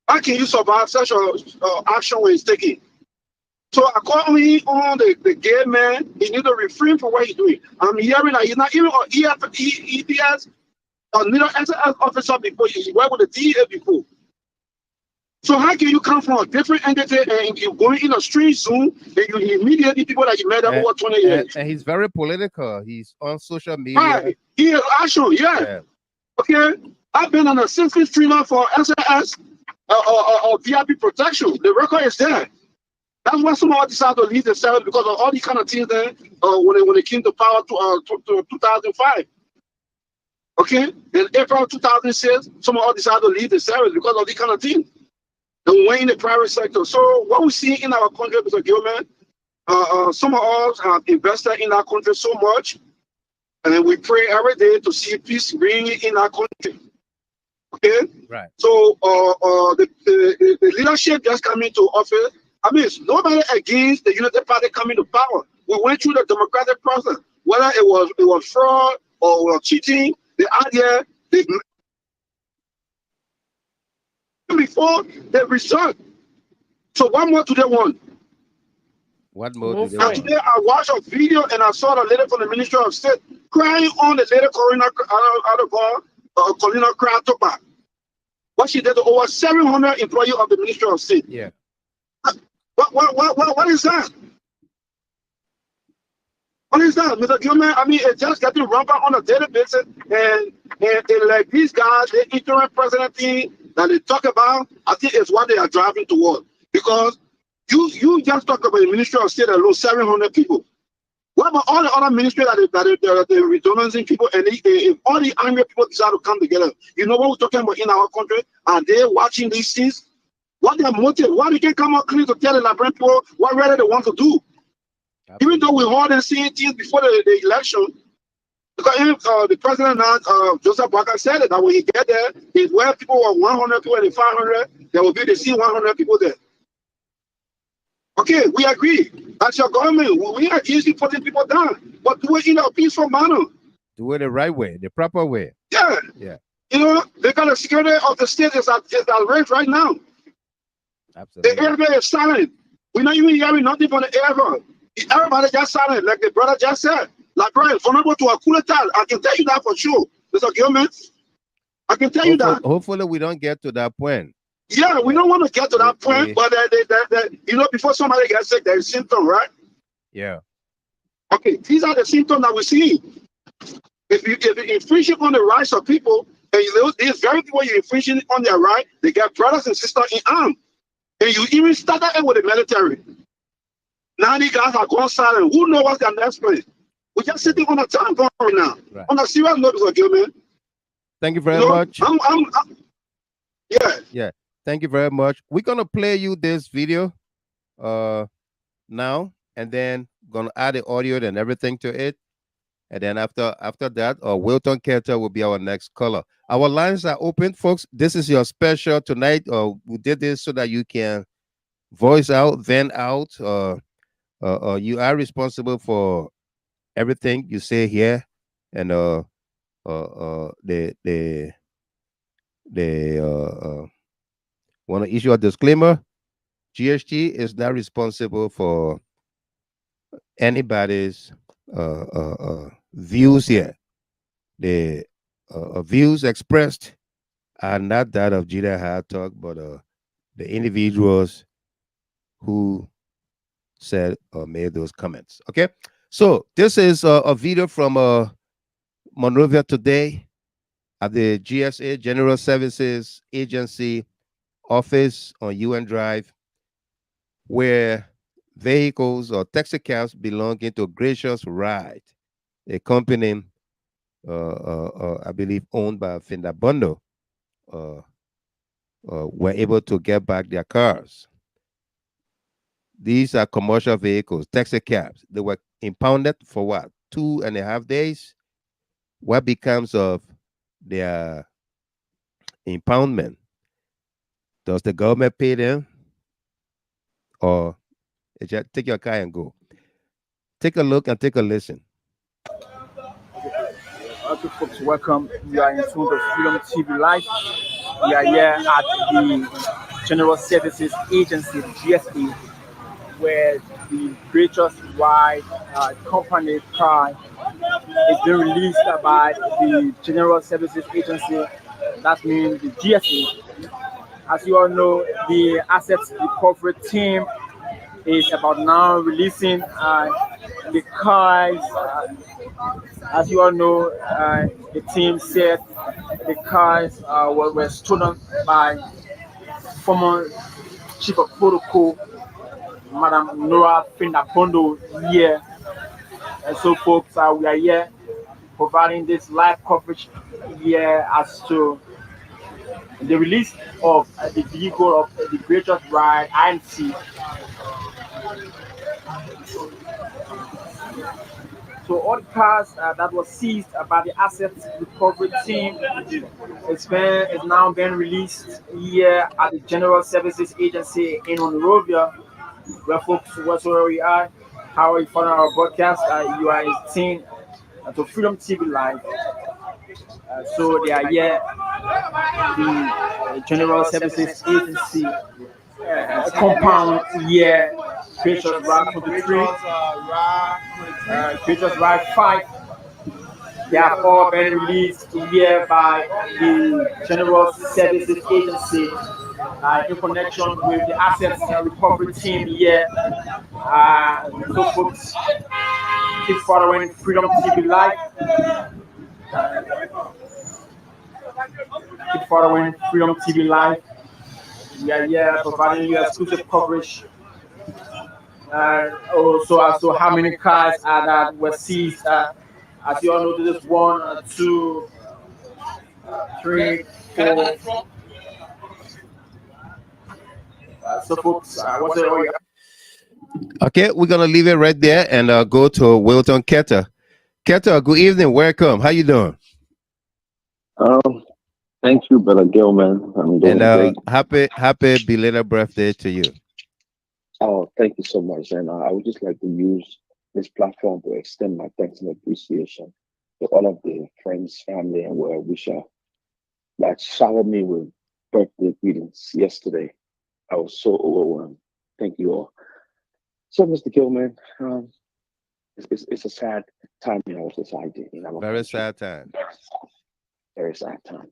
How can you survive such a action when it's taken? So according on the gay man, he need to refrain from what he's doing. I'm hearing that he's not even on EPS or neither SAS officer before. He worked with the DA before. So how can you come from a different entity and you're going in a strange zone and you immediately people that you met up over 20 years? And he's very political. He's on social media. Right. He is actually, yeah. Okay, I've been on a system streamer for SAS or VIP protection. The record is there. That's why someone decided to leave the service, because of all these kind of things there when they came to power to 2005. Okay, in April 2006, someone decided to leave the service because of these kind of things. And we're in the private sector. So what we see in our country, Mr. Gilman, some of us have invested in our country so much. And then we pray every day to see peace bring in our country. Okay? Right. So the leadership just coming to office. I mean, it's nobody against the United Party coming to power. We went through the democratic process. Whether it was fraud or cheating, the idea before the result. So what more do they want? What more do they want? Today I watched a video and I saw the lady from the Ministry of State crying on the lady Colina Kratopa. What she did to over 700 employees of the Ministry of State. Yeah. What is that? What is that, Mr. Gilman? I mean, it's just getting rampant on a daily basis, and like these guys, the interim president thing that they talk about, I think it's what they are driving toward. Because you just talk about the Ministry of State alone, 700 people. What about all the other ministries that they're redundancy people, and if all the angry people decide to come together? You know what we're talking about in our country? Are they watching these things? What their motive? Why they can come out clean to tell the Liberian people what really they want to do? Absolutely. Even though we heard and seeing things before the election, Because the president now, Joseph Barker said it, that when he get there, where people were 100 people and 500, there will be the same 100 people there. Okay, we agree. That's your government. We are easily putting people down, but do it in a peaceful manner. Do it the right way, the proper way. Yeah. Yeah. You know, the kind of security of the state is at risk right now. Absolutely. The airway is silent. We're not even hearing nothing from the airway. Everybody just silent, like the brother just said. Like, right, vulnerable to a coup d'etat. I can tell you that for sure. Mr. Gilman, I can tell you that. Hopefully, we don't get to that point. Yeah, we don't want to get to that point, but you know, before somebody gets sick, there is symptom, right? Yeah. Okay, these are the symptoms that we see. If you're infringing on the rights of people, and these very people you're infringing on their right, they get brothers and sisters in arms. And you even started it with the military. Now these guys are gone silent. Who knows what's their next place? We're just sitting on a time bomb right now. Right. On a serious note, Mr. Gilman. Thank you very much. Yeah. Yeah. Thank you very much. We're gonna play you this video now, and then gonna add the audio and everything to it. And then after that, Wilton Carter will be our next caller. Our lines are open, folks. This is your special tonight. We did this so that you can voice out, vent out. You are responsible for everything you say here, and they want to issue a disclaimer. GHT is not responsible for anybody's views here. The views expressed are not that of Jida Hard Talk, but the individuals who said or made those comments. Okay, so this is a video from Monrovia today at the GSA, General Services Agency office on UN Drive, where vehicles or taxi cabs belonging to Gracious Ride, a company, I believe, owned by Finda Bondo, were able to get back their cars. These are commercial vehicles, taxi cabs. They were impounded for what, 2.5 days? What becomes of their impoundment? Does the government pay them, or just take your car and go? Take a look and take a listen. Okay, folks, welcome. We are in front of Freedom TV Live. We are here at the General Services Agency, the GSA, where the Gracious Ride company car is being released by the General Services Agency. That means the GSA. As you all know, the assets recovery team is about now releasing the cars. As you all know, the team said the cars were stolen by former Chief of Protocol, Madam Nora Findapondo here. And so, folks, we are here providing this live coverage here as to the release of the vehicle of the Gracious Ride INC. So all the cars that were seized by the assets recovery team is now being released here at the General Services Agency in Monrovia, where folks, where we are, how are you following our broadcast? You are tuned to Freedom TV Live. So they are here, the General Services Agency compound here, Gracious Ride 23, Gracious Ride 5. They have all been released here by the General Services Agency in connection with the assets recovery team here. So folks, keep following Freedom TV Live. Keep following Freedom TV Live. We are here providing you exclusive coverage. Also, as to how many cars that were seized. As you all know, this is 1, 2, 3, 4. So, folks, what's it? Okay, we're gonna leave it right there and go to Wilton Carter. Keta, good evening. Welcome. How you doing? Thank you, Brother Gilman. I'm doing And great. happy belated birthday to you. Oh, thank you so much. And I would just like to use this platform to extend my thanks and appreciation to all of the friends, family, and well wisher that showered me with birthday greetings yesterday. I was so overwhelmed. Thank you all. So, Mr. Gilman, it's a sad time in our society, in our Very country. sad time. Very sad time.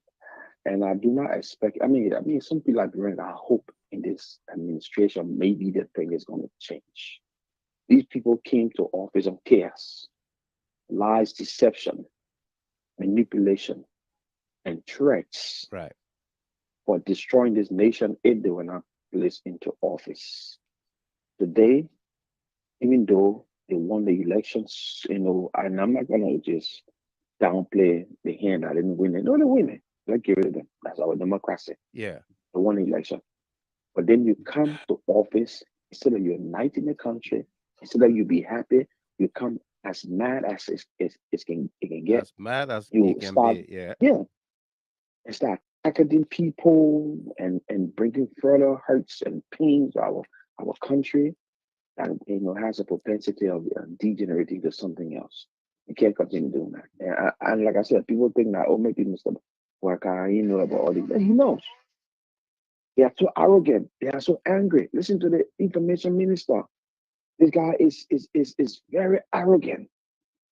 And I do not expect, I mean, some people are doing, I hope in this administration, maybe the thing is going to change. These people came to office on chaos, lies, deception, manipulation, and threats Right. for destroying this nation if they were not placed into office. Today, even though they won the elections, and I'm not going to just downplay the hand that didn't win it. No, they win it. Let's give it to them. That's our democracy. Yeah. They won the election. But then you come to office, instead of uniting the country, instead of you be happy, you come as mad as it can get. As mad as You it can start, be. Yeah. and start attacking people and bringing further hurts and pains to our country that has a propensity of degenerating to something else. You can't continue doing that. And like I said, people think that, maybe Mr. Worker, he know about all this. He knows. They are so arrogant. They are so angry. Listen to the information minister. This guy is very arrogant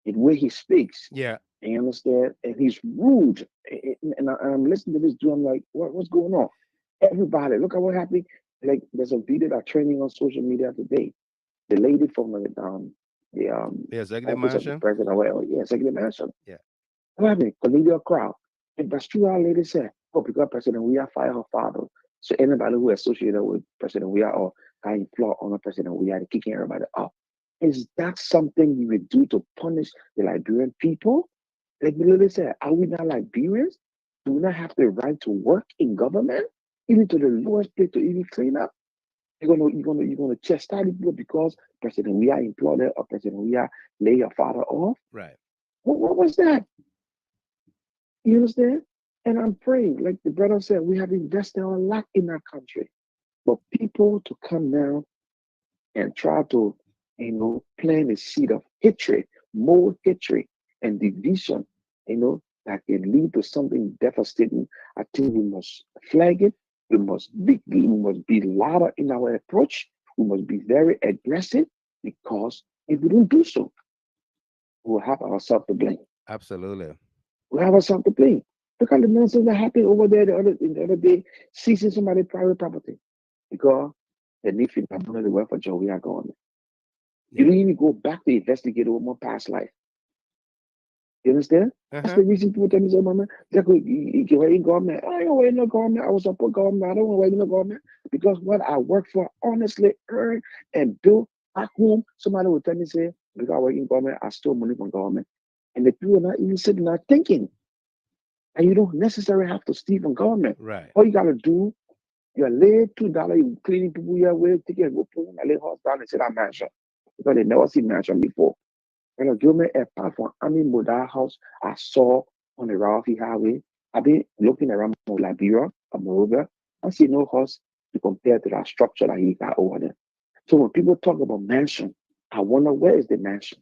in the way he speaks. Yeah. You understand? And he's rude. And I'm listening to this dude. I'm like, what's going on? Everybody, look at what happened. Like, there's a video that's trending on social media today. The lady from the executive office of the mansion. president. Well, yeah, executive mansion. Yeah. What happened? Cornelia crowd. And that's true. Our lady said, because President we are fired her father. So anybody who associated with President we are or I implore on a President we are kicking everybody out. Is that something you would do to punish the Liberian people? Like the lady said, are we not Liberians? Do we not have the right to work in government? Even to the lowest place to even clean up? You're gonna chastise people because President we are employed or President we are lay your father off? Right. What was that? You understand? And I'm praying, like the brother said, we have invested a lot in our country. But people to come now and try to, plant a seed of hatred, more hatred and division, that can lead to something devastating. I think we must flag it. We must be louder in our approach. We must be very aggressive, because if we don't do so, we'll have ourselves to blame. Absolutely. We have ourselves to blame. Look at the nonsense that happened over there the other day, seizing somebody's private property because they need to do the work for Joe. We are going. You don't even go back to investigate over my past life. You understand? That's the reason people tell me, say, Mama, you can wait in government. I don't wait in no government. I was support government. I don't want to wait in no government because what I work for, honestly earn and build back home. Somebody will tell me, say, because I work in government, I stole money from government. And the people are not even sitting there thinking. And you don't necessarily have to steal from government. Right. All you got to do, you lay $2, you cleaning people here, wait, take it, go put a little house down and sit that mansion. Because they never seen mansion before. And I'll give me a part from Ami Moda house I saw on the Ralphie Highway. I've been looking around Liberia, Monrovia. I see no house to compare to that structure that he got over there. So when people talk about mansion, I wonder where is the mansion?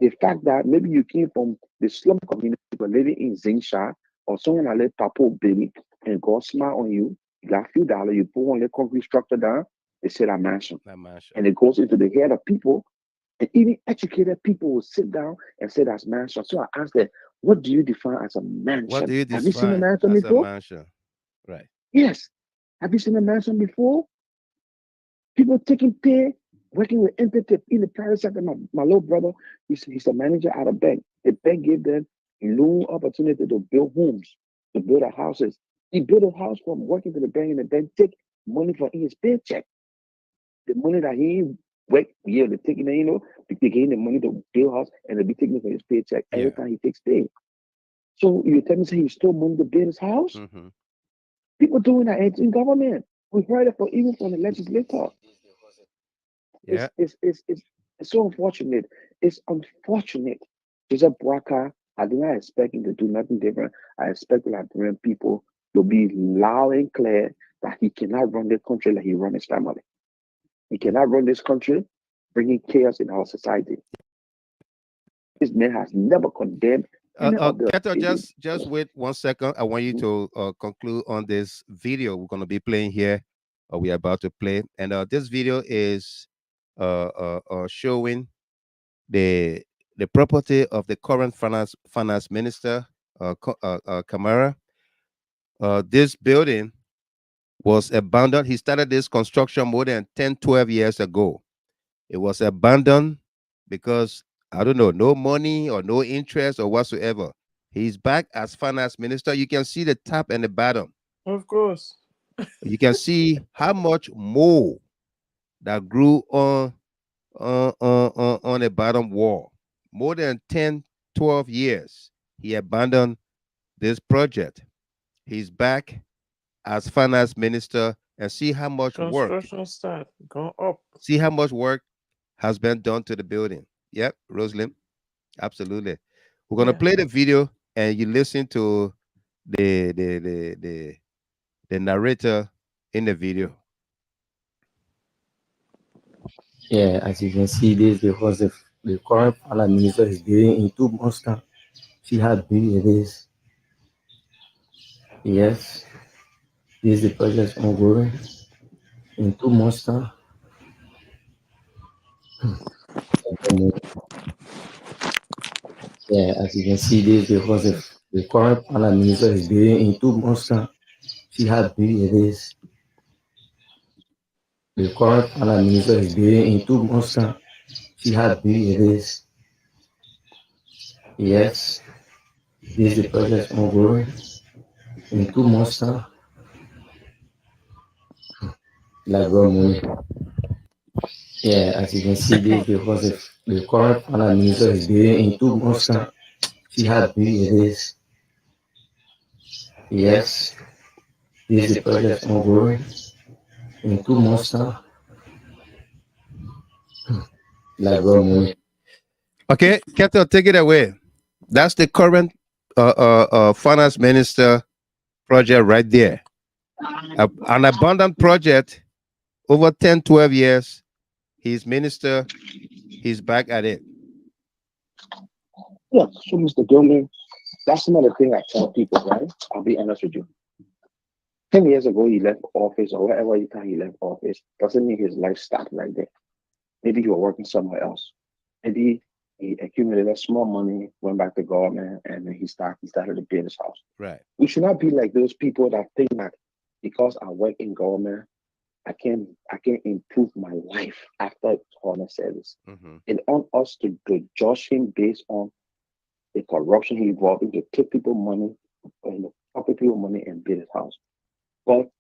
The fact that maybe you came from the slum community but living in Zingsha, or someone that let Papo baby and God smile on you, you got a few dollars, you put one little concrete structure down, they say that mansion. And it goes into the head of people, and even educated people will sit down and say that's mansion. So I asked them, what do you define as a mansion? What do you define Have you seen a mansion as before? a mansion? Right. Yes. Have you seen a mansion before? People taking pay, working with entity in the private sector. My little brother, he's a manager at a bank. The bank gave them loan opportunity to build homes, to build houses. He built a house from working for the bank, and the bank take money from his paycheck. The money that he worked, they're taking, they getting the money to build a house, and they'll be taking it from his paycheck every time he takes pay. So you tell me, say he stole money to build his house? People doing that in government. We heard it even from the legislator. Yeah. It's so unfortunate. It's unfortunate Joseph Boakai, I did not expect him to do nothing different. I expect the Liberian people to be loud and clear that he cannot run the country like he run his family. He cannot run this country bringing chaos in our society. This man has never condemned any of the Keto, just wait 1 second. I want you to conclude on this video we're going to be playing here. We are about to play, and this video is showing the property of the current finance minister, Kamara. This building was abandoned. He started this construction more than 10, 12 years ago. It was abandoned because, I don't know, no money or no interest or whatsoever. He's back as finance minister. You can see the top and the bottom. Of course. You can see how much more that grew on the bottom wall. More than 10, 12 years, he abandoned this project. He's back as finance minister, and see how much work. Construction start, go up. See how much work has been done to the building. Yep, Rosalind, absolutely. We're gonna play the video, and you listen to the narrator in the video. Yeah, as you can see, this because the current finance minister is building in 2 months' time. See how big it is. Yes, this is the project ongoing in 2 months' time. Yeah, as you can see, this because the current finance minister is building in 2 months' time. See how big it is. The current finance minister is building in 2 months' time. See how big it is. Yes, this is the project ongoing in 2 months' time. Like money. Yeah, as you can see, this because the current finance minister is building in 2 months' time. See how big it is. Yes, this is the project ongoing in 2 months' time. Like money. Okay, Keto, take it away. That's the current finance minister project right there. An abundant project over 10, 12 years. He's minister. He's back at it. Yeah, so Mr. Gilman, that's another thing I tell people, right? I'll be honest with you. 10 years ago, he left office, or whatever time he left office, doesn't mean his life stopped right there. Maybe he was working somewhere else. Maybe he accumulated small money, went back to government, and then he started to build his house. Right. We should not be like those people that think that because I work in government, I can improve my life after government service. It's on us to judge him based on the corruption he involved in, to take people money, profit people money, and build his house. But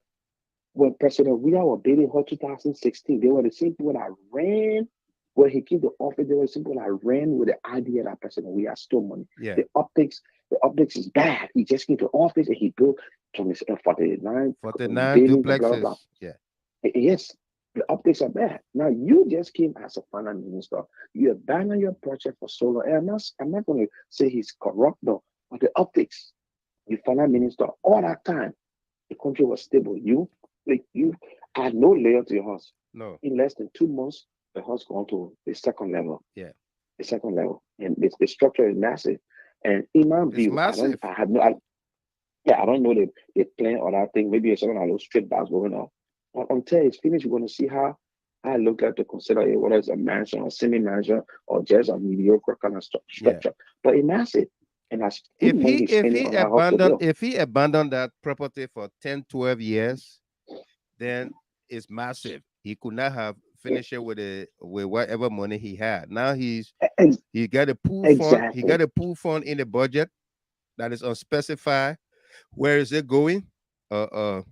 when President Weah was building her 2016, they were the same people that ran when he came to office. They were the same people that ran with the idea that President Weah stole money. Yeah. The optics is bad. He just came to office and he built 49 duplexes. Blah, blah, blah. Yeah. Yes, the optics are bad. Now you just came as a finance minister. You abandoned your project for so long. And I'm not going to say he's corrupt, though, but the optics, you finance minister, all that time, the country was stable. You had no layer to your house. No. In less than 2 months, the house gone to the second level. Yeah. The second level, and the structure is massive. And in my view, massive. I don't know the plan or that thing. Maybe it's something like those strip bars going on. But until it's finished, you're going to see how I look at to consider it, whether it's a mansion or semi-mansion or just a mediocre kind of structure. Yeah. But it's massive. And if he abandoned that property for 10, 12 years, then it's massive. He could not have finished it with whatever money he had. Now he got a pool fund. He got a pool fund in the budget that is unspecified. Where is it going? It's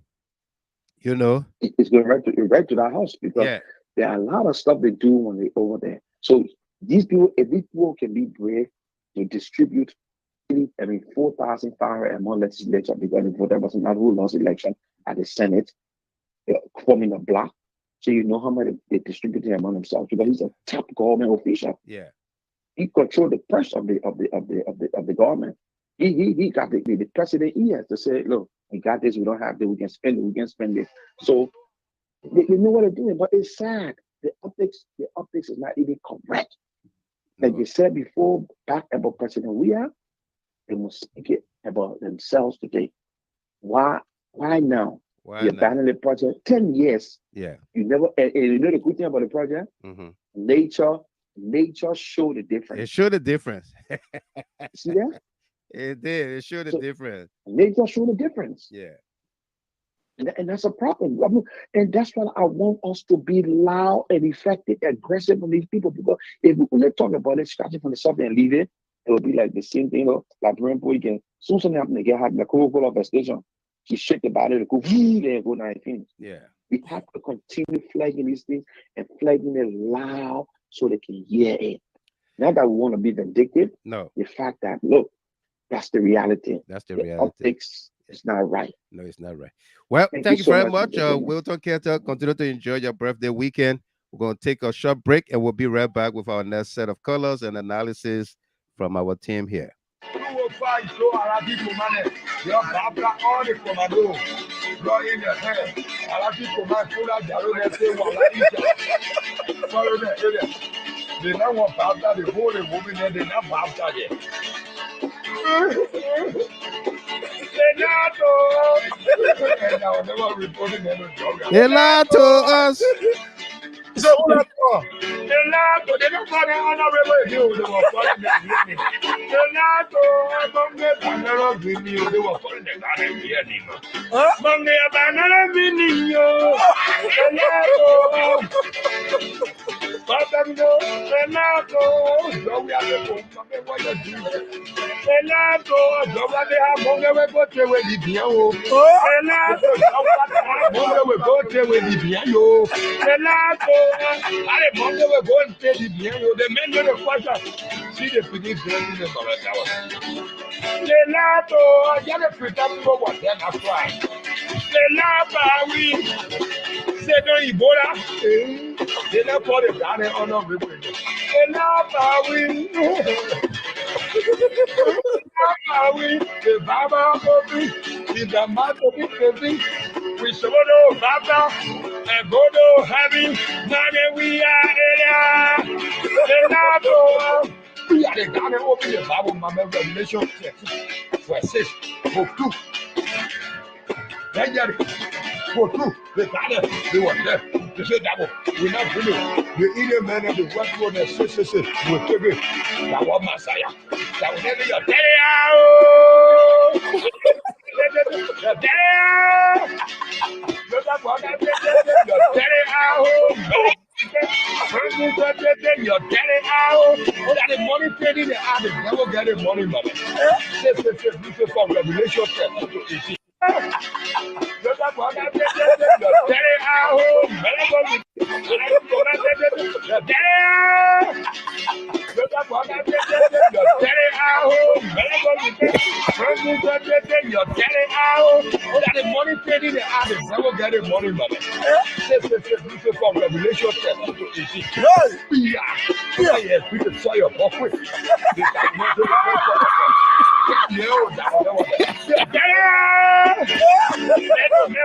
going right to that house, because there are a lot of stuff they do when they're over there. So if these people can be brave to distribute 4,500 among legislature, because the voter was not who lost the election at the Senate, forming a block. So you know how much they distributed among themselves, because he's a top government official. Yeah. He controlled the purse of the government. He got the president ears to say, look, we got this, we don't have this, we can spend it. So they know what they're doing, but it's sad. The optics is not even correct. Like you said before, back about President Weah, they must speak it about themselves today. Why now? You abandoned the project 10 years. Yeah. You never, and you know the good thing about the project? Nature showed the difference. It showed the difference. See that? It did. It showed the difference. Nature showed the difference. Yeah. And that's a problem. I mean, and that's why I want us to be loud and effective, aggressive on these people. Because if we only talk about it, starting from the subject and leave it, it will be like the same thing. Like Brempo again. Soon something happened to get had the Coca-Cola of a station. He shake the body to go, and go 19. Yeah. We have to continue flagging these things and flagging it loud so they can hear it. Not that we want to be vindictive. No. The fact that, look, that's the reality. That's the reality. optics. It's not right. No, it's not right. Well, thank you so very much. Wilton Carter, continue to enjoy your birthday weekend. We're going to take a short break and we'll be right back with our next set of colors and analysis from our team here. They now want after the whole woman and they not after it. And I will never report it any longer. They lied to us. So they don't find it honorable hill. They were following the beginning. They lied to us. Banana video. They were following the beginning. Monday banana video. They lied to us. Renato, they not put it down on a river. And now, the Baba Kobi, the Mato Kobi, we should know Baba and Bodo Heavy, Nane we are we are the Ghana open the Bible, Mamma Revelation for 6 for 2. For 2, the Ghana, they were there. They said that we're not brilliant. The Indian man of the West Road and sisters will take it. That was Messiah. That will never your daddy out. Your daddy out. Your daddy out. Your daddy out. Oh, that is money trading the army. Never get the money, man. This is for Revelation.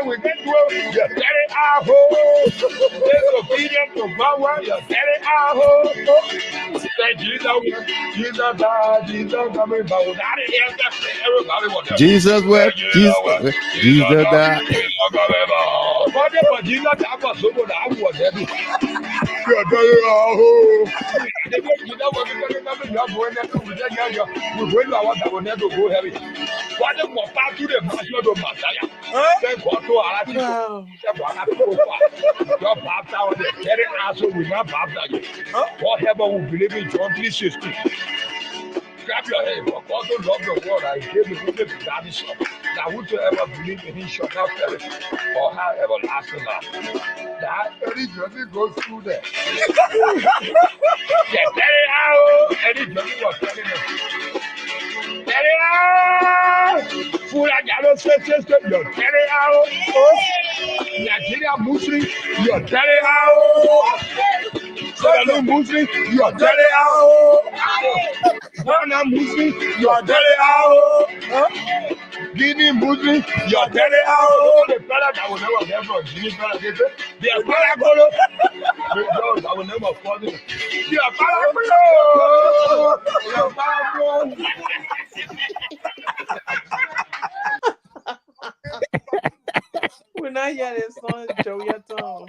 We get to your daddy our home. Obedient to power, your daddy our home. Say Jesus died, Jesus coming back. Everybody was there. Jesus wept, Jesus died. But Jesus died for someone I was there. Your daddy our home. You know what we're going to we will never go heavy. What the more part to the master of Messiah? Then what to our your baptized the very answer will not baptize you. Whatever we believe in John 3:16. Grab your head, for God to love the world and gave the people to that is that whosoever believe in him shall not perish or have everlasting life. That any journey goes through there. Yeah, very how any journey was telling them. Very how full of yellow stretches, you're very how Nigeria Muslim, you're very how Senegalese Muslim, you are telling how. Ghana Muslim, you are telling how. Guinea Muslim, you are telling how. The fella that will never get from Guinea fella, they say, they are paragolo. I will never fall in. They are paragolo. They are paragolo. When I hear this song, Joey Tom.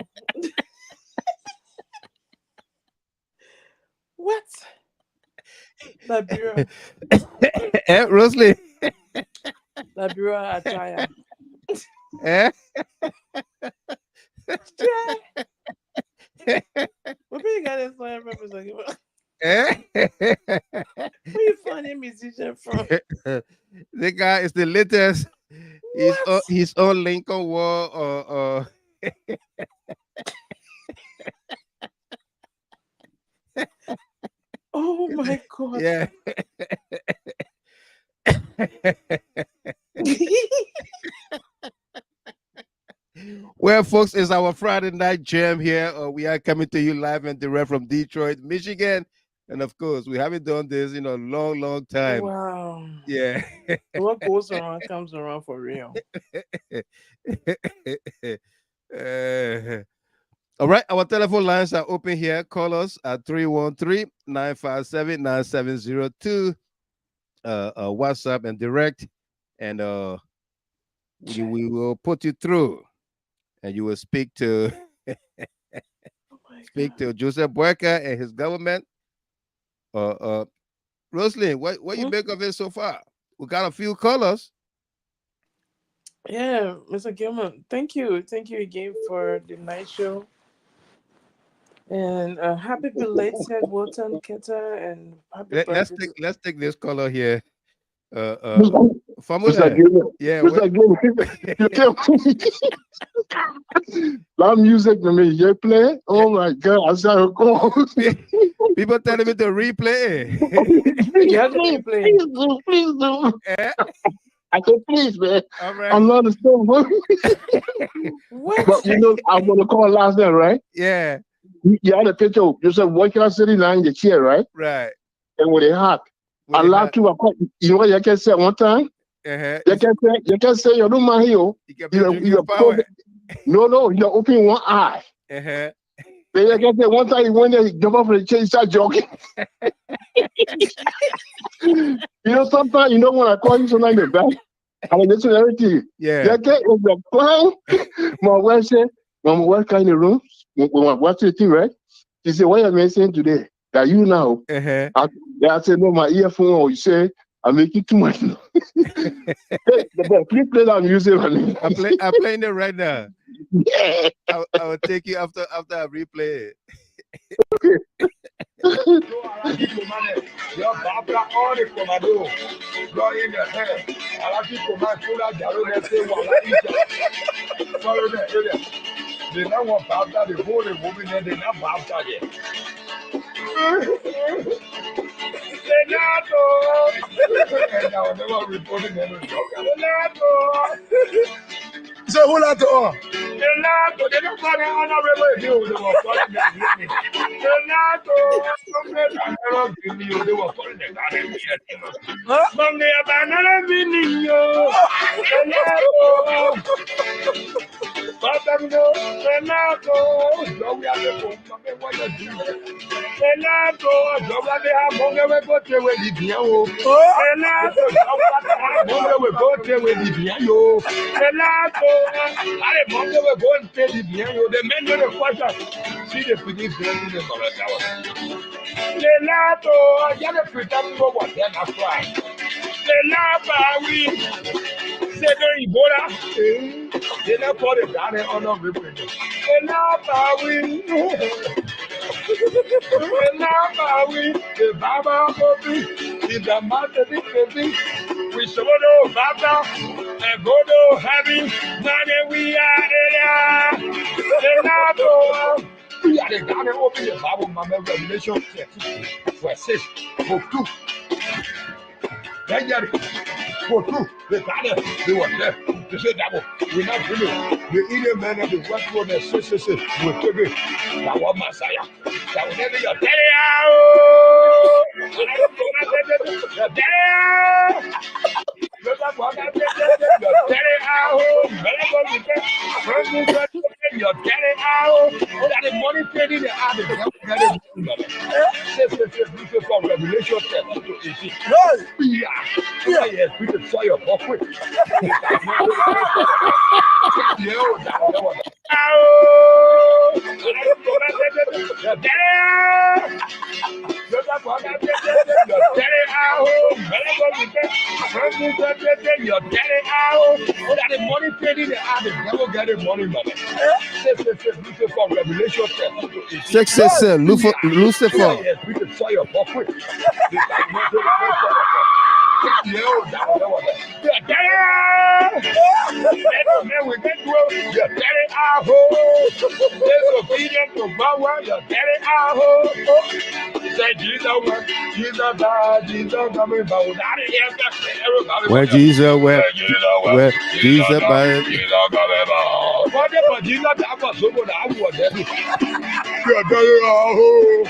What? Liberia. Rosalie. Liberia attire. What you got this song representing? Where you find a musician from? The guy is the latest. His own Lincoln Wall. Oh my God! Yeah. Well, folks, it's our Friday night jam here. We are coming to you live and direct from Detroit, Michigan. And of course, we haven't done this in a long, long time. Wow. Yeah. What goes around comes around for real. All right, our telephone lines are open here. Call us at 313-957-9702. WhatsApp and direct, and we will put you through, and you will speak to to Joseph Boyka and his government. Roslyn, what you make of it so far? We got a few callers. Yeah, Mr. Gilman, thank you again for the night show, and happy belated Wilton Keta, and happy birthday. Let's take this caller here. Mr. Gilman, yeah, Mr. Gilman, you can't that music to me, you play? Oh my God, I said, call. People telling me to replay. You have to replay. Please do. I said, please, man. All right. I'm not a song. What? But you know, I want to call last night, right? Yeah. You had a picture of yourself working out sitting down in the chair, right? Right. And with a hat. I laughed you. You know what you can say one time? You can say you don't mind you. You power. No, you're opening one eye. Then you can say one time you went there, you jump off the chair, you start joking. You know, sometimes you know when I call you sometimes in the back, I mean, listen to everything. Yeah. You can if you're crying, my wife said, when my wife came in the room, when I watched the thing, right? She said, what are you saying today? That you now? I said, no, my earphone, or you say, I'm making too much. Hey, please play that music. I'm playing it right now. Yeah. I will take you after I replay it. Your Barbara all the commando go in the head. I like to command to that Jaro they say follow the area. They don't want Barbara, the whole woman there, they not Barbara yet. Senato! And I will never report it never. Senato! So who let to all? Senato, they don't want to honorable you. They were calling them. Senato! They were calling them. Monday, a banana video. Senato! Senato! Senato! Don't we have the phone? What you do? Senato! Don't we have money? We go to where the piano. Senato! Don't we go to where the piano? Senato! I money we go and pay the piano. The men do the question. See the police going to the tower. Senato! I got to pretend to what they're not crying. Senato! We say no Ebola. They not call it down and on the river. Senato! We the Baba Bobby, the Master Baby, we should go Baba and go to heaven. Now we are we are the God that open the Bible, Mama Revelation 6, for 2. Then you for 2, the God, they were there. They say that we're not bringing the Indian man of the West Road and say, we're taking that one Messiah. That will never your daddy your daddy out. Oh, that the money paid in the hand, the devil get it. This from Revelation 10:18. Yes, we can saw your pocket. Your daddy out. Oh, that the money paid in the hand, the devil get it money, man. This from Revelation 10:18. 666 Lucifer. Yes, we can saw your pocket. Man, we get to your daddy out. Disobedient to power, your daddy out. Say Jesus, Jesus died, Jesus coming back. Where Jesus went, where Jesus died. Whatever Jesus died for someone, I was there. Your daddy out.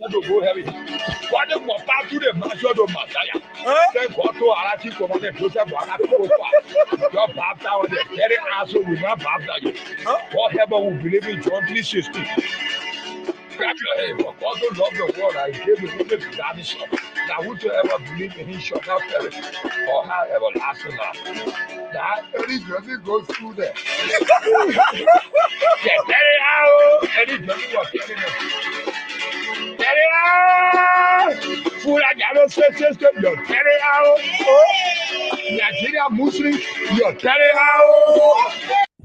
What the more back to the master of Messiah? Then go to Arachi commanded Joseph your baptized with the very answer will not baptize you. Whatever will believe in John 3:16. Grab your head, for God to love the world and gave the people to damage him. Now whosoever believe in him shall not perish or have everlasting life. That any journey goes through there. Yeah, very out. Any journey was telling them. Very out. Full of yellow says you're carry out. Nigeria Muslim, you're carry out.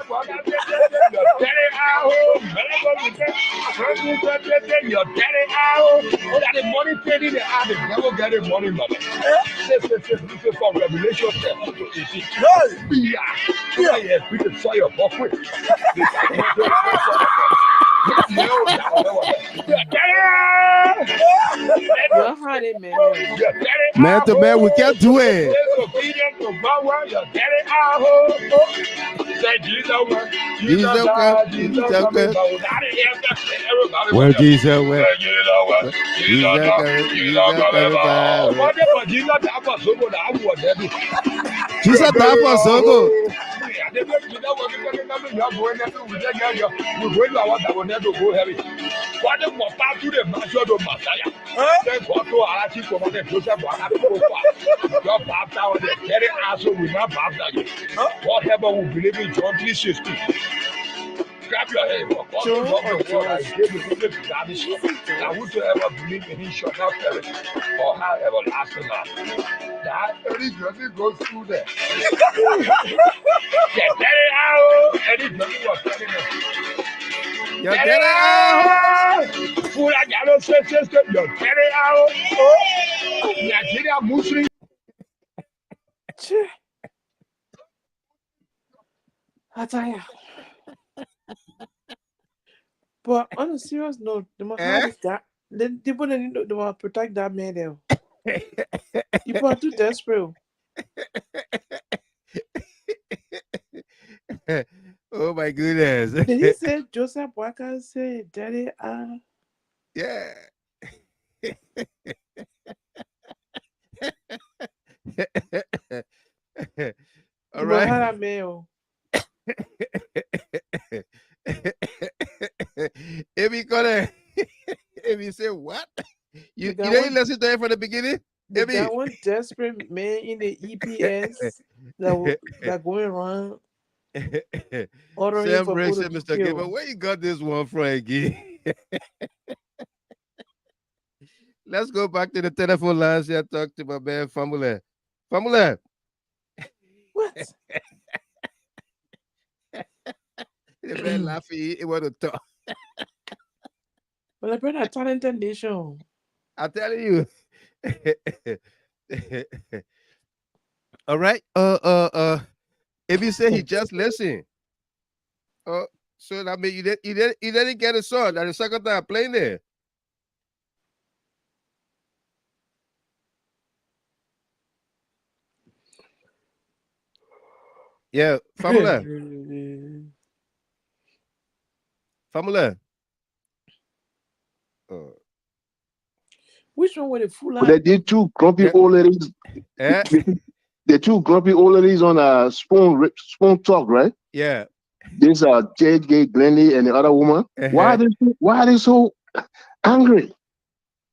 You're carry out. You're carry out. Oh, that the money paid in the hand, the devil get the money, man. This is from Revelation 10:18. Yes, we can saw your pocket. You're hiding, man. Man to man, we can't do it. Jesus come, Jesus come. Where Jesus went, Jesus come, Jesus died for Zogo. What the more back to the master of Messiah? Then go to Arachi commanded Joseph your baptized with the very answer will not baptize you. Whatever will believe in John 3:16. Grab your head, for God to love the world and gave the people to damage him. Now whosoever believe in him shall not perish or have everlasting life. That any journey goes through there. Get very out. Any journey was telling them. You're getting out. Full of yellow says you're getting out. Nigeria Muslim. I tell you. But on a serious note, they must have this guy. They want to protect that man there. People are too desperate. Oh my goodness. Did he say Joseph Walker said daddy Yeah. All right. If you say what? You didn't listen to it from the beginning? That one desperate man in the EPS that going around ordering for people to Mr. Gilbert, where you got this one from again? Let's go back to the telephone lines here. Talk to my man Famula. Famula. What? The man laughing. He want to talk. Well, I brought a talented nation. I'm telling you. All right. If you say he just listened, so that means you didn't get a song. That's the second time playing there. Yeah, Famula. Famula. Which one were the full But they did two grumpy old ladies. Yeah. The two grumpy old ladies on a spoon talk, right? Yeah. This J.G. Glennie and the other woman. Why are they so angry?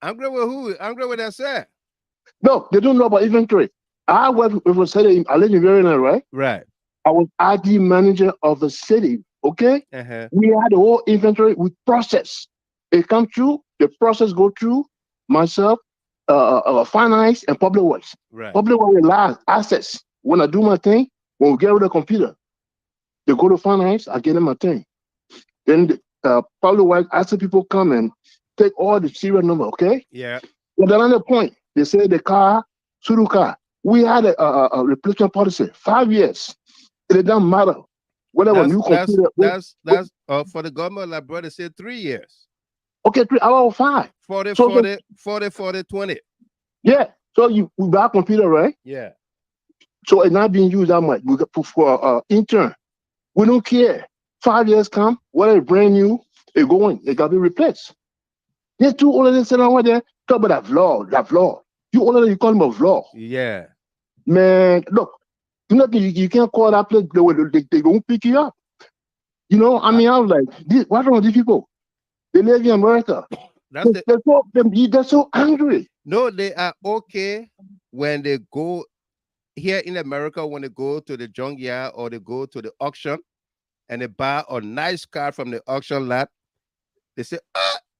Angry with who? Angry with that? No, they don't know about inventory. I work with a city. I live in Maryland, right? Right. I was ID manager of the city. Okay. We had the whole inventory with process. It come through. The process go through myself, finance and public works. Right. Public works will access. When I do my thing, when we get rid of the computer, they go to finance. I get them my thing. Then public works ask people come and take all the serial number. Okay. Yeah. At another point, they say the car, Suru car. We had a replacement policy, 5 years. It doesn't matter. Whatever new computer. That's for the government of Liberia, they say 3 years. Okay, 3 out of 5. 40, 20. Yeah. So we buy a computer, right? Yeah. So it's not being used that much. We got for intern. We don't care. 5 years come, whether it's brand new, it going, it gotta be replaced. There's two older than sitting over there, talk about that vlog. You older than you call them a vlog. Yeah. Man, look, you can't call that place, they won't pick you up. You know, I mean, I was like, what's wrong with these people? They live in America. They're so angry. No, they are okay when they go here in America, when they go to the junkyard or they go to the auction and they buy a nice car from the auction lot. They say,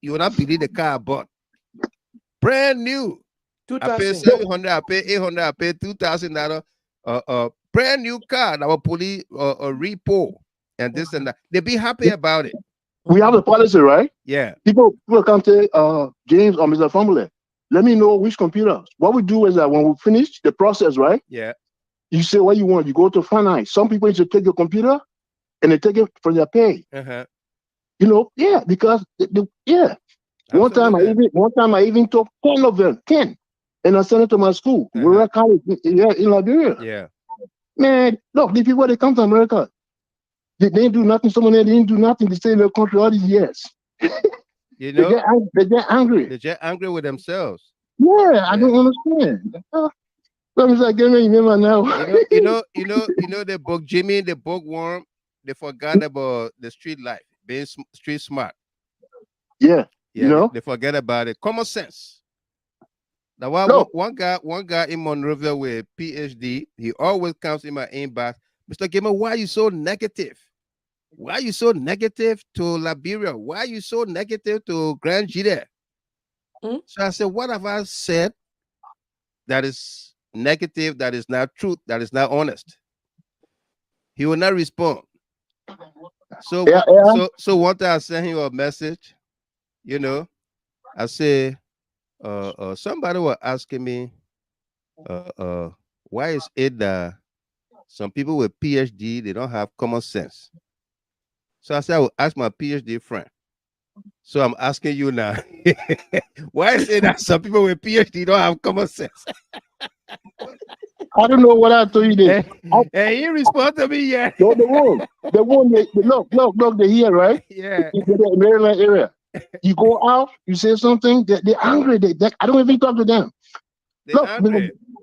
you will not believe the car I bought. Brand new. I pay $700, I pay $800, I pay $2,000. Brand new car that will police a repo and this and that. They be happy about it. We have a policy, right? Yeah. People come to James or Mr. Family. Let me know which computer. What we do is that when we finish the process, right? Yeah. You say what you want. You go to finance. Some people need to take your computer and they take it from their pay. You know, yeah, because yeah. One time I even took 10 of them, 10, and I sent it to my school. We're college in Liberia. Yeah. Man, look, the people they come to America, they didn't do nothing. Someone they didn't do nothing to stay in their country all these years. You know, they get angry. They get angry with themselves. Yeah, I don't understand. Let me say, give me remember now. You know, the book Jimmy, the bookworm. They forgot about the street life, being street smart. Yeah, you know, they forget about it. Common sense. Now, one guy in Monrovia with PhD, he always comes in my inbox. Mr. Gamer, why are you so negative? Why are you so negative to Liberia? Why are you so negative to Grand Gide? So I said, what have I said that is negative, that is not truth, that is not honest? He will not respond. So one time I sent him a message, you know, I say, somebody was asking me, why is it that some people with PhD, they don't have common sense? So I said, I will ask my PhD friend. So I'm asking you now, why is it that some people with PhD don't have common sense? I don't know what I told you there. Hey, he responded to me, yeah. No, the one, look, they're here, right? Yeah. In the Maryland area. You go out, you say something, they're angry. I don't even talk to them. Look,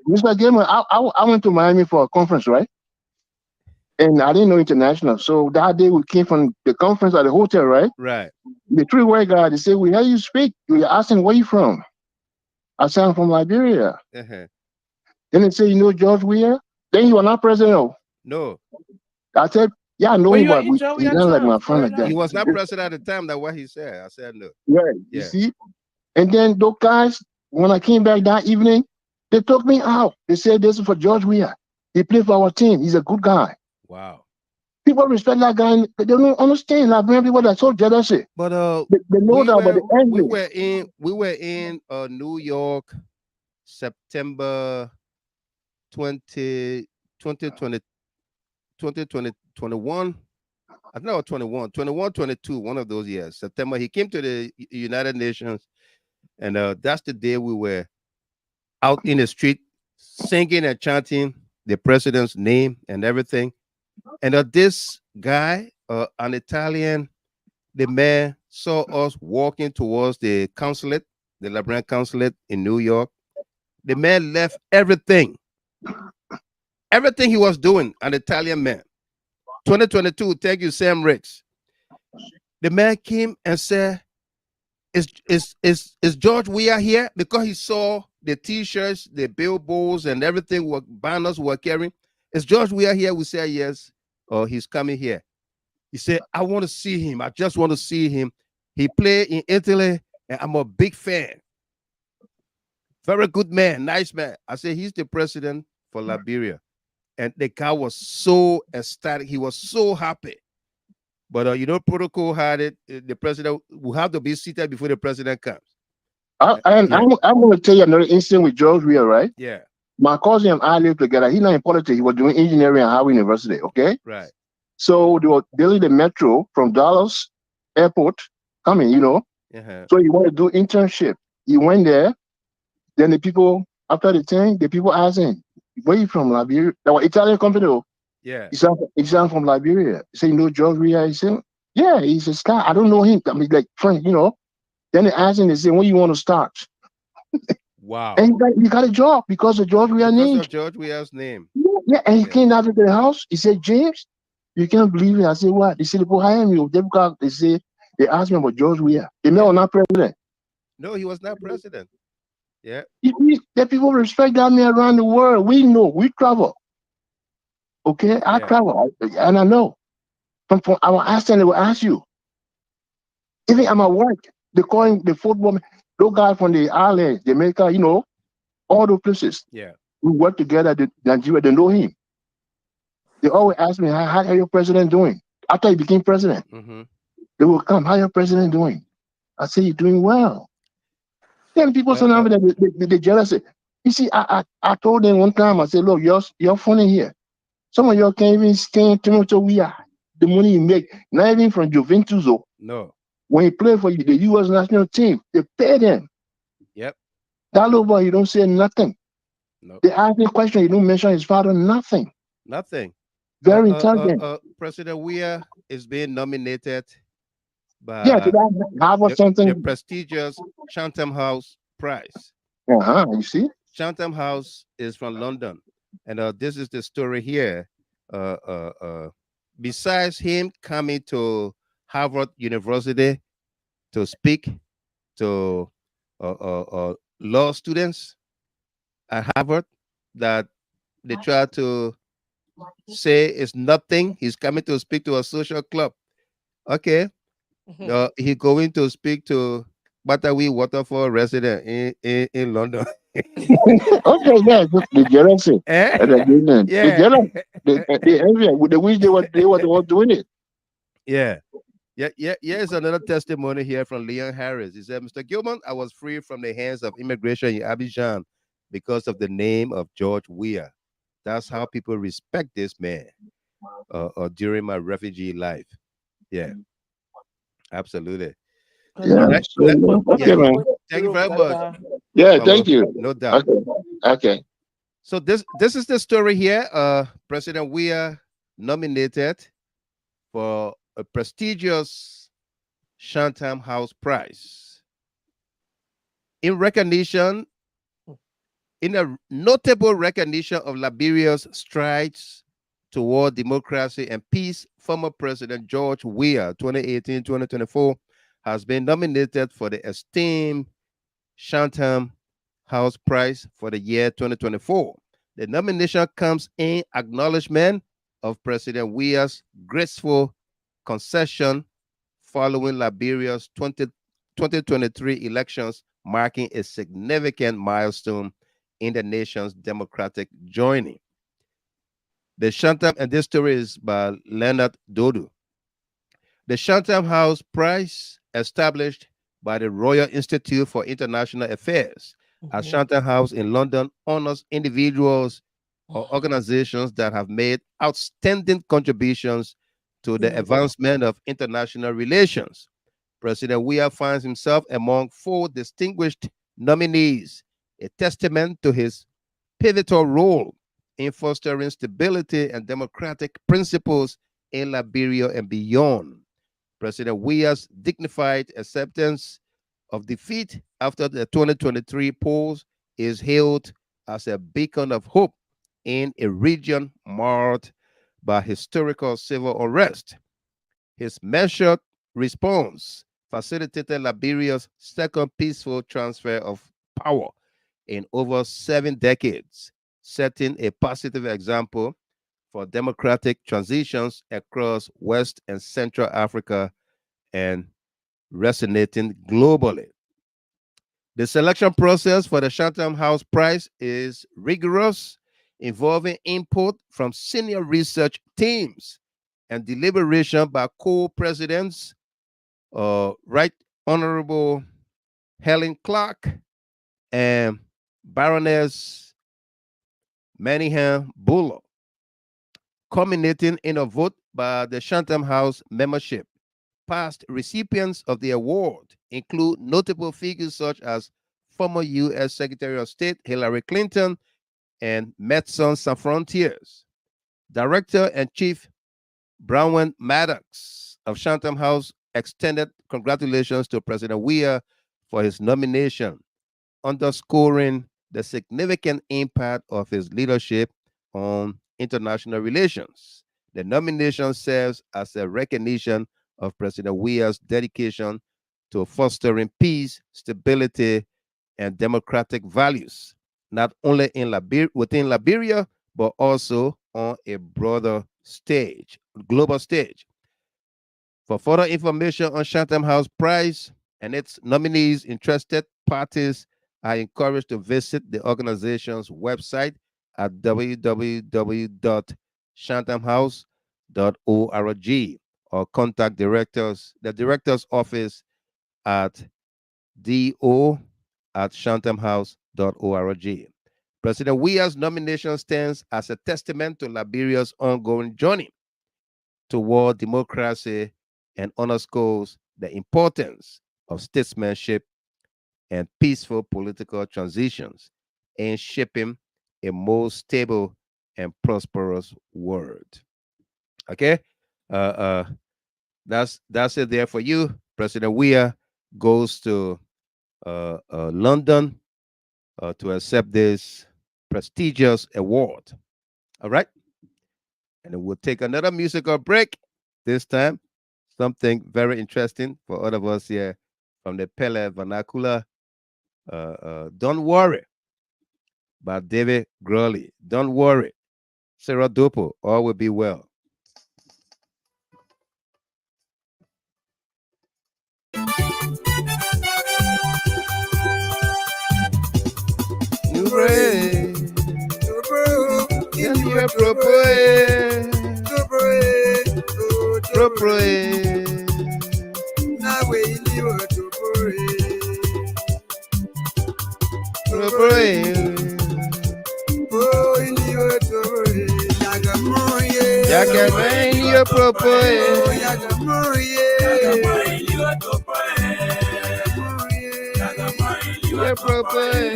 Mr. Gamer, I went to Miami for a conference, right? And I didn't know international. So that day we came from the conference at the hotel, right? Right. The three white guys, they say, we hear you speak. You're asking, where you from? I said, I'm from Liberia. Then they say, you know George Weah? Then you are not president. No. I said, yeah, I know him, but he's not like my friend like that. He was not president at the time, that's what he said. I said no. Right. You see? And then those guys, when I came back that evening, they took me out. They said, this is for George Weah. He played for our team. He's a good guy. Wow. People respect that guy. They don't understand. Liberian people are so jealous. But they know that, but they're angry. We were in New York, September 2020, 2021. I think it was 21, 22, one of those years. September, he came to the United Nations, and that's the day we were out in the street singing and chanting the president's name and everything. And this guy, an Italian, the man saw us walking towards the consulate, the Liberian consulate in New York. The man left everything he was doing, an Italian man. 2022, thank you, Sam Ricks. The man came and said, is George Weah here? Because he saw the t-shirts, the billboards, and everything, what banners were carrying. Is George Weah here? We said yes. Oh, he's coming here. He said, I want to see him. I just want to see him. He played in Italy, and I'm a big fan. Very good man, nice man. I said, he's the president for Liberia. And the guy was so ecstatic. He was so happy. But you know, protocol had it. The president will have to be seated before the president comes. I'm going to tell you another incident with George Weah, right? Yeah. My cousin and I lived together. He's not in politics. He was doing engineering at Howard University, okay? Right. So they were building the metro from Dallas Airport coming, you know. So he wanted to do internship. He went there. Then the people, after the thing, the people asked him, where you from, Liberia? That was Italian company, though. Yeah. He said, I'm from Liberia. He said, you know George Weah? He said, yeah, he's a star. I don't know him. I mean, like, friend, you know. Then they asked him, they said, when you want to start? Wow. And he got a job because of George Weah's name. Because of George Weah's name. Yeah, and he came down to the house. He said, James, you can't believe it. I said, what? They said, they hire me. They say, they asked me about George Weah. The man was not president. No, he was not president. Yeah. The people respect that man around the world. We know. We travel. Okay? I travel. And I know. From our accent, they will ask you. Even at my work, they call him the football, those guys from the island, Jamaica, you know, all those places. Yeah. We work together in Nigeria, they know him. They always ask me, how your president doing? After he became president, they will come, how your president doing? I say, you're doing well. Then people sometimes they jealous. You see, I told them one time, I said, look, you're funny here. Some of y'all can't even stand Tenure Weah. The money you make, not even from Juventus. No. When he played for the U.S. national team, they paid him. Yep. That little boy, he don't say nothing. No. They ask him a question, he don't mention his father, nothing. Nothing. Very intelligent. President Weah is being nominated by the prestigious Chatham House Prize. You see? Chatham House is from London. And this is the story here. Besides him coming to Harvard University to speak to law students at Harvard, that they try to say it's nothing. He's coming to speak to a social club. Okay. He's going to speak to Batawi Waterfall resident in London. Okay, yeah, the jealousy. They wish they were the ones doing it. Yeah. Here's another testimony here from Leon Harris. He said, Mr. Gilman, I was free from the hands of immigration in Abidjan because of the name of George Weah. That's how people respect this man during my refugee life. Yeah, absolutely. Yeah. Right. Okay, man. Thank you very much. Yeah, thank you. No doubt. Okay. So this is the story here. President Weah nominated for a prestigious Chatham House Prize in a notable recognition of Liberia's strides toward democracy and peace. Former President George Weah, 2018-2024, has been nominated for the esteemed Chatham House Prize for the year 2024. The nomination comes in acknowledgement of President Weah's graceful concession following Liberia's 2023 elections, marking a significant milestone in the nation's democratic journey. The Chatham, and this story is by Leonard Dodu. The Chatham House Prize, established by the Royal Institute for International Affairs at Chatham House in London, honors individuals or organizations that have made outstanding contributions to the advancement of international relations. President Weah finds himself among 4 distinguished nominees, a testament to his pivotal role in fostering stability and democratic principles in Liberia and beyond. President Weah's dignified acceptance of defeat after the 2023 polls is hailed as a beacon of hope in a region marred by historical civil unrest. His measured response facilitated Liberia's second peaceful transfer of power in over 7 decades, setting a positive example for democratic transitions across West and Central Africa and resonating globally. The selection process for the Chatham House Prize is rigorous, involving input from senior research teams and deliberation by co-presidents, Right Honorable Helen Clark and Baroness Manningham Buller, culminating in a vote by the Chatham House membership. Past recipients of the award include notable figures such as former U.S. Secretary of State Hillary Clinton and Médecins Sans Frontières. Director and Chief Brownwen Maddox of Chatham House extended congratulations to President Weah for his nomination, underscoring the significant impact of his leadership on international relations. The nomination serves as a recognition of President Weah's dedication to fostering peace, stability, and democratic values, not only in within Liberia, but also on a broader stage, global stage. For further information on Chatham House Prize and its nominees, interested parties are encouraged to visit the organization's website at www.chathamhouse.org or contact the director's office at do@chathamhouse.org. President Weah's nomination stands as a testament to Liberia's ongoing journey toward democracy and underscores the importance of statesmanship and peaceful political transitions in shaping a more stable and prosperous world. Okay, that's it there for you. President Weah goes to London to accept this prestigious award. All right, and then we'll take another musical break. This time, something very interesting for all of us here from the Pele vernacular. Don't Worry by David Grawley. Don't worry, Sarah Dopo, all will be well. You pray, you pray, now we live to pray. Oh, in you to pray, Yagamoye, you pray, Yagamoye, you pray,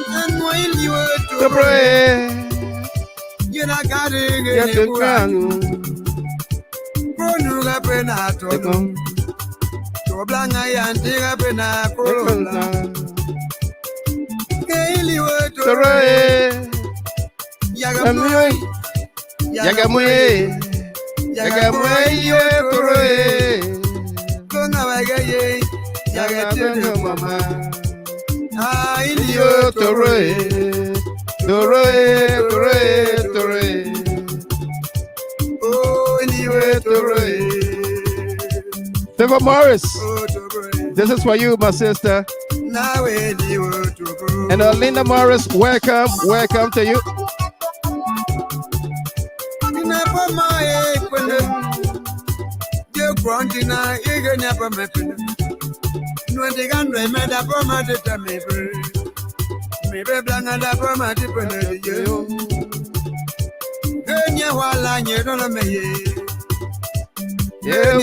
and while you to pray, you're not getting it. Bonuga penato, to blanga yantiga penacola. Gaily word to pray, Yagamoye, you to pray. Gonawagaye, Yagatin, Mama. Ah, you to pray, to pray. Favor Morris, this is for you, my sister. And Linda Morris, welcome to you. Yeah,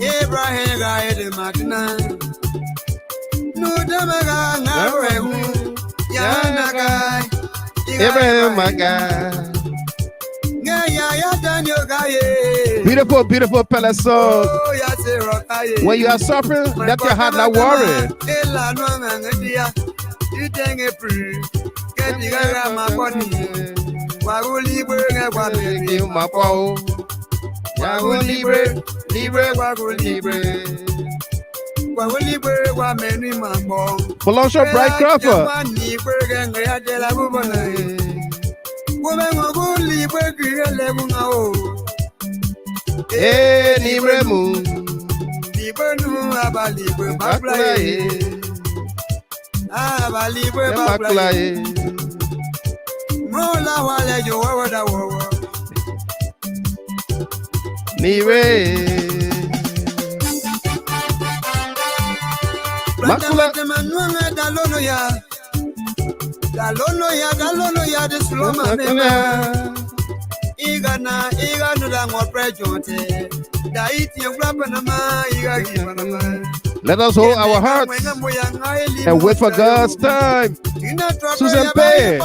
Abraham guy the magna. No demaga ngarehu. Yana guy. Abraham, my guy. Beautiful, beautiful Pele song. When you are suffering, let your heart not worry. Polosho Bright Crawford. Eh, Nibremu. Libenu abalibe baklaye. Abalibe baklaye. Mola wale jo wawada wawa. Niwe. Makula temanwa dalono ya. Dalono ya de sloma mena. Igana da mo prejonte. Da iti na ma igana. Let us hold our hearts and wait for God's time. Susan Pay.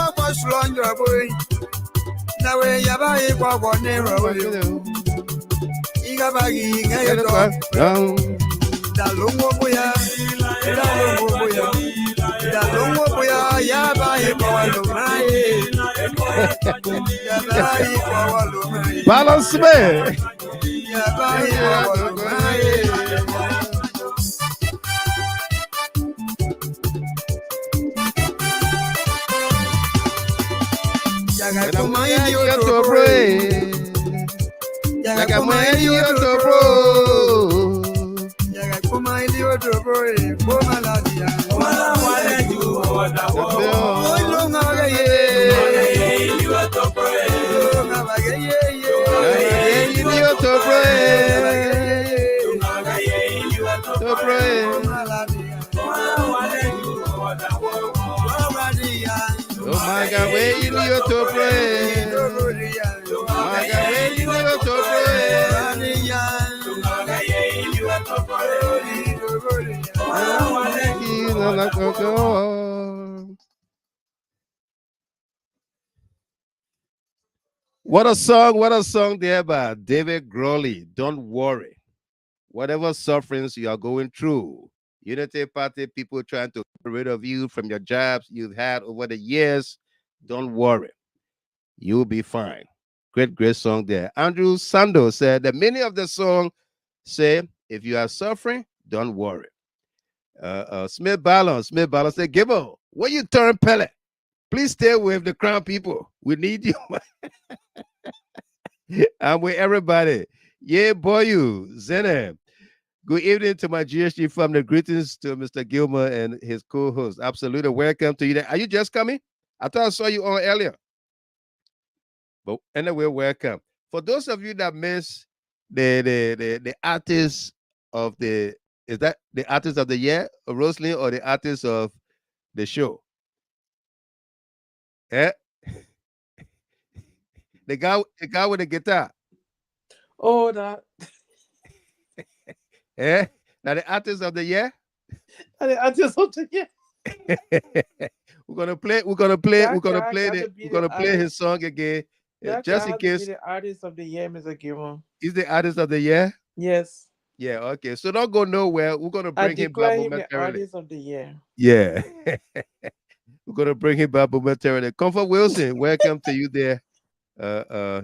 Balance me. What a song there by David Growley. Don't worry. Whatever sufferings you are going through, Unity Party people trying to get rid of you from your jobs you've had over the years, don't worry. You'll be fine. Great song there. Andrew Sando said that many of the songs say, if you are suffering, don't worry. Smith Ballon said, Gibbo, when you turn pellet, please stay with the crown people. We need you. I'm with everybody. Yeah, boy, you. Zeneb. Good evening to my GSG family. Greetings to Mr. Gilmer and his co-host. Absolutely. Welcome to you. Are you just coming? I thought I saw you on earlier. But anyway, welcome. For those of you that miss the artist of the, is that the artist of the year, Rosalind, or the artist of the show? Eh? The guy with the guitar. Oh, that. Eh? Now the artist of the year. And the artist of the year. We're gonna play his song again. Just in case. The artist of the year, Mr. Gilmore. He's the artist of the year? Yes. Yeah, okay. So don't go nowhere. We're gonna bring him back momentarily. The artist of the year. Yeah. We're gonna bring him back momentarily. Comfort Wilson, welcome to you there.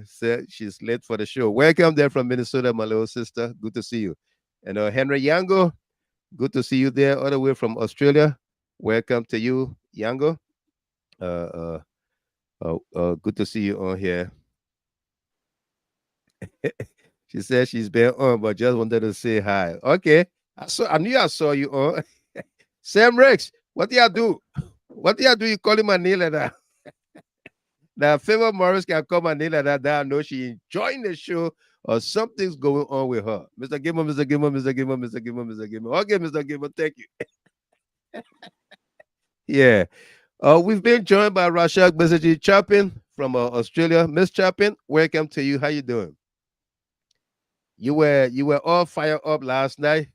Said she's late for the show. Welcome there from Minnesota, my little sister. Good to see you. And Henry Yango, good to see you there, all the way from Australia. Welcome to you, Yango. Good to see you on here. She said she's been on, but just wanted to say hi. Okay, I knew I saw you on. Sam Rex, what do you do? What do you do? You calling my name like that? Now, Favor Morris can call my name like that. I know she enjoying the show or something's going on with her. Mr. Gimmer, Mr. Gimmer, Mr. Gimmer, Mr. Gimmer, Mr. Gimmer. Okay, Mr. Gimmer, thank you. Yeah. We've been joined by Rashad Besaji Chapin from Australia. Miss Chapin, welcome to you. How you doing? You were all fired up last night,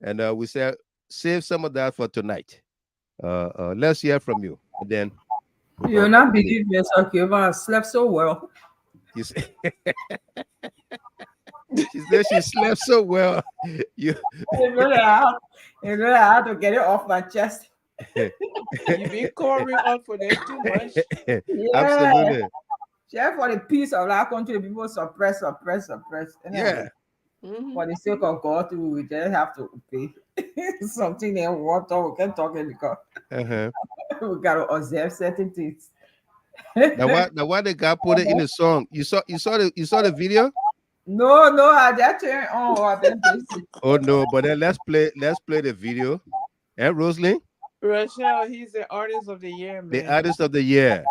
and we said save some of that for tonight. Let's hear from you. And then you'll not believe yourself. I slept so well. You say, she said she slept so well. It really hard to get it off my chest. You've been covering up for them too much. Yeah. Absolutely. Share for the peace of our country, people suppress. Yeah. For the sake of God, we just have to pay something they want to. We can talk because we got to observe certain things. Now why the guy put it in the song? You saw the video? No, I just turned on. Oh no, but then let's play the video. And Rosalind? Rochelle, he's the artist of the year, man. The artist of the year.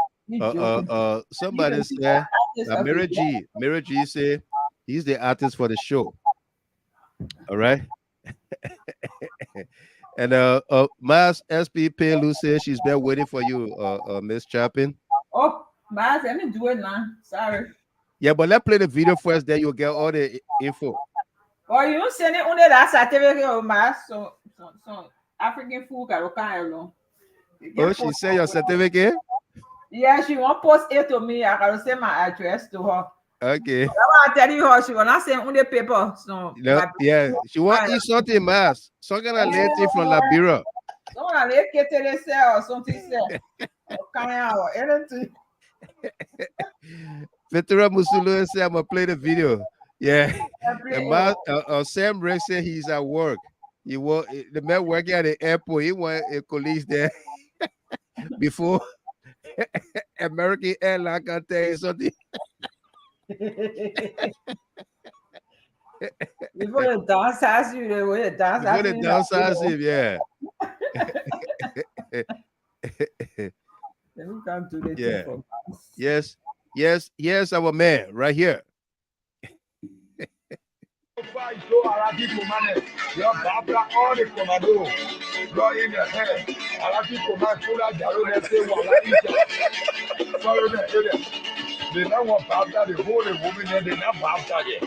Somebody said Mary G said he's the artist for the show. All right. And Mas SP Pelu says she's been waiting for you, Miss Chapin. Oh, Mas, let me do it now. Sorry. Yeah, but let's play the video first, then you'll get all the info. Oh, you send it under that certificate of Mas, so African food can look along. Oh, she said your certificate? Yeah, she won't post it to me. I can send my address to her. Okay. I'm telling her she will not send on the paper. So yeah, she want to eat something, Mas. Something like lady from Liberia. Someone like Ketele or something say. Or anything. Veteran Musulu said I'm gonna play the video. Yeah. And Sam Rex said he's at work. The man working at the airport. He want a colleague there before American Airlines can tell you something. Before the downsize you, they will downsize him, yeah. Let me come to the yeah. Yes, our man right here. They don't want after the holy woman and they not after it.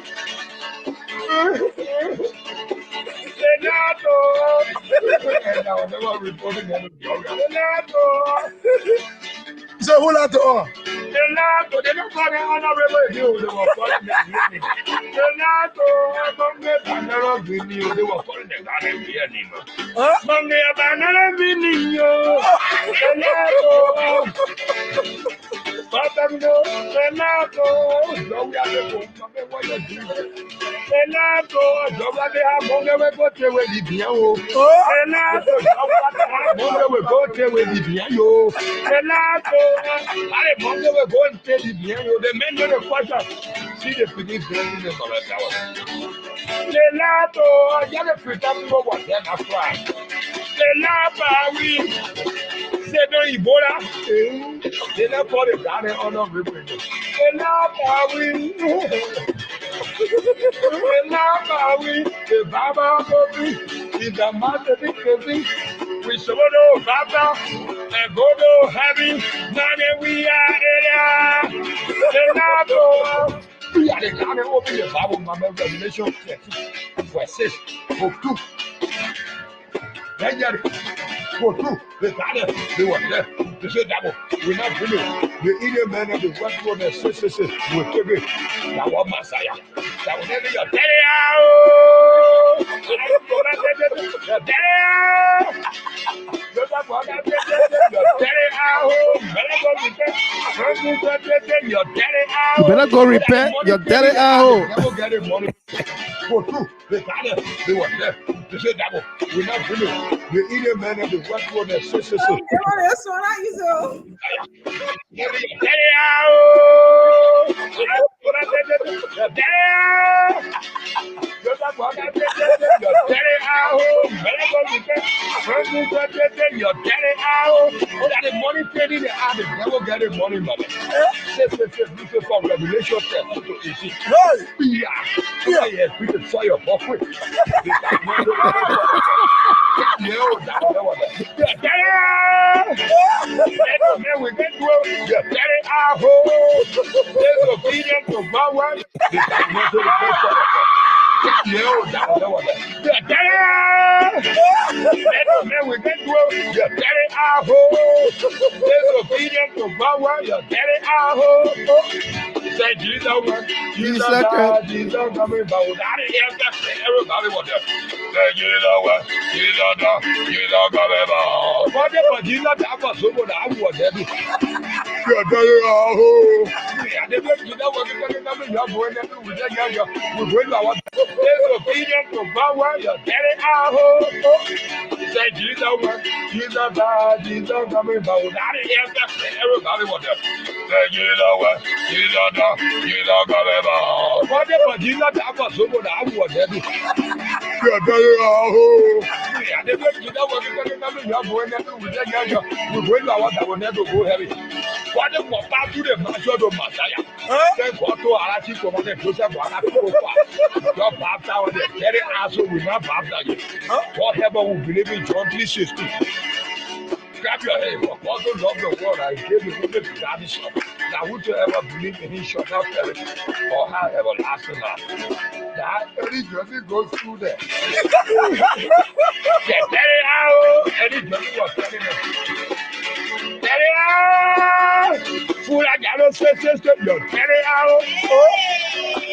So who not to all? They don't call it honorable you. They were calling them. They were calling them. See the police blessing the they not call the garden honorable. They not bowing. The Baba is the master thing. We should go Baba and go to heaven. Now we are here. They not go. We are the garden open the Bible, my revelation. Verse 6. For 2. For 2. The garden, they were there. They said that we're not bringing the Indian man of the West Road and sisters will take it. That was Messiah. That was never your daddy out. You better go repent your dirty asshole. Never get it money. For true, they kind of they were there. They said that we're not finished. The Indian man and the West one that says money paid in the hand, the devil get it money, money. This is for Revelation 10:18. Yeah, we can saw your buffet. Man, we get to the daddy asshole. There's obedience to my wife. Man, we get to the daddy asshole. There's obedience to my wife. Your daddy asshole. Say Jesus, Jesus coming back without it. Everybody was there. Say Jesus, Jesus coming back. But Jesus, that was so good. I was there. Your daddy asshole. Yeah, they make you know what you're going to with that young. We're going to want to obedient to power. Your daddy asshole. Say Jesus, Jesus coming back without it. Everybody was there. Say Jesus, Jesus coming back. But Jesus, that was so good. I was there. Your daddy asshole. Yeah, they make you know what you're going to with that young. We're going to want to never go heavy. What the fuck to the master of Messiah? Then go to Arachi to the Joseph Your baptized on the very asshole will not baptize you. Whatever will believe in John 3:16. Grab your head, for God to love the world and gave the woman to God his son. Now whosoever believe in him shall not perish or have everlasting life. That any journey goes through there. Get very out. Any journey was telling them. Full of sisters, you're carry out.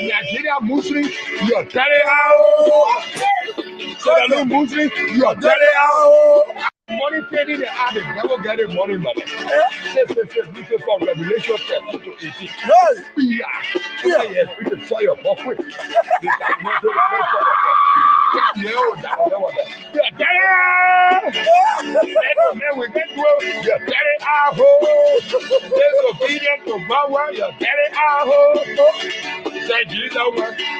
Nigeria Muslim, you're carry out. Solo Muslim, you're carry out. Money paid in the hand, the devil get it money, money. This is for Revelation 10:18. Yeah, we can saw your buffet. This is not the first man, we get to your daddy asshole. There's obedience to power, your daddy asshole. Say Jesus,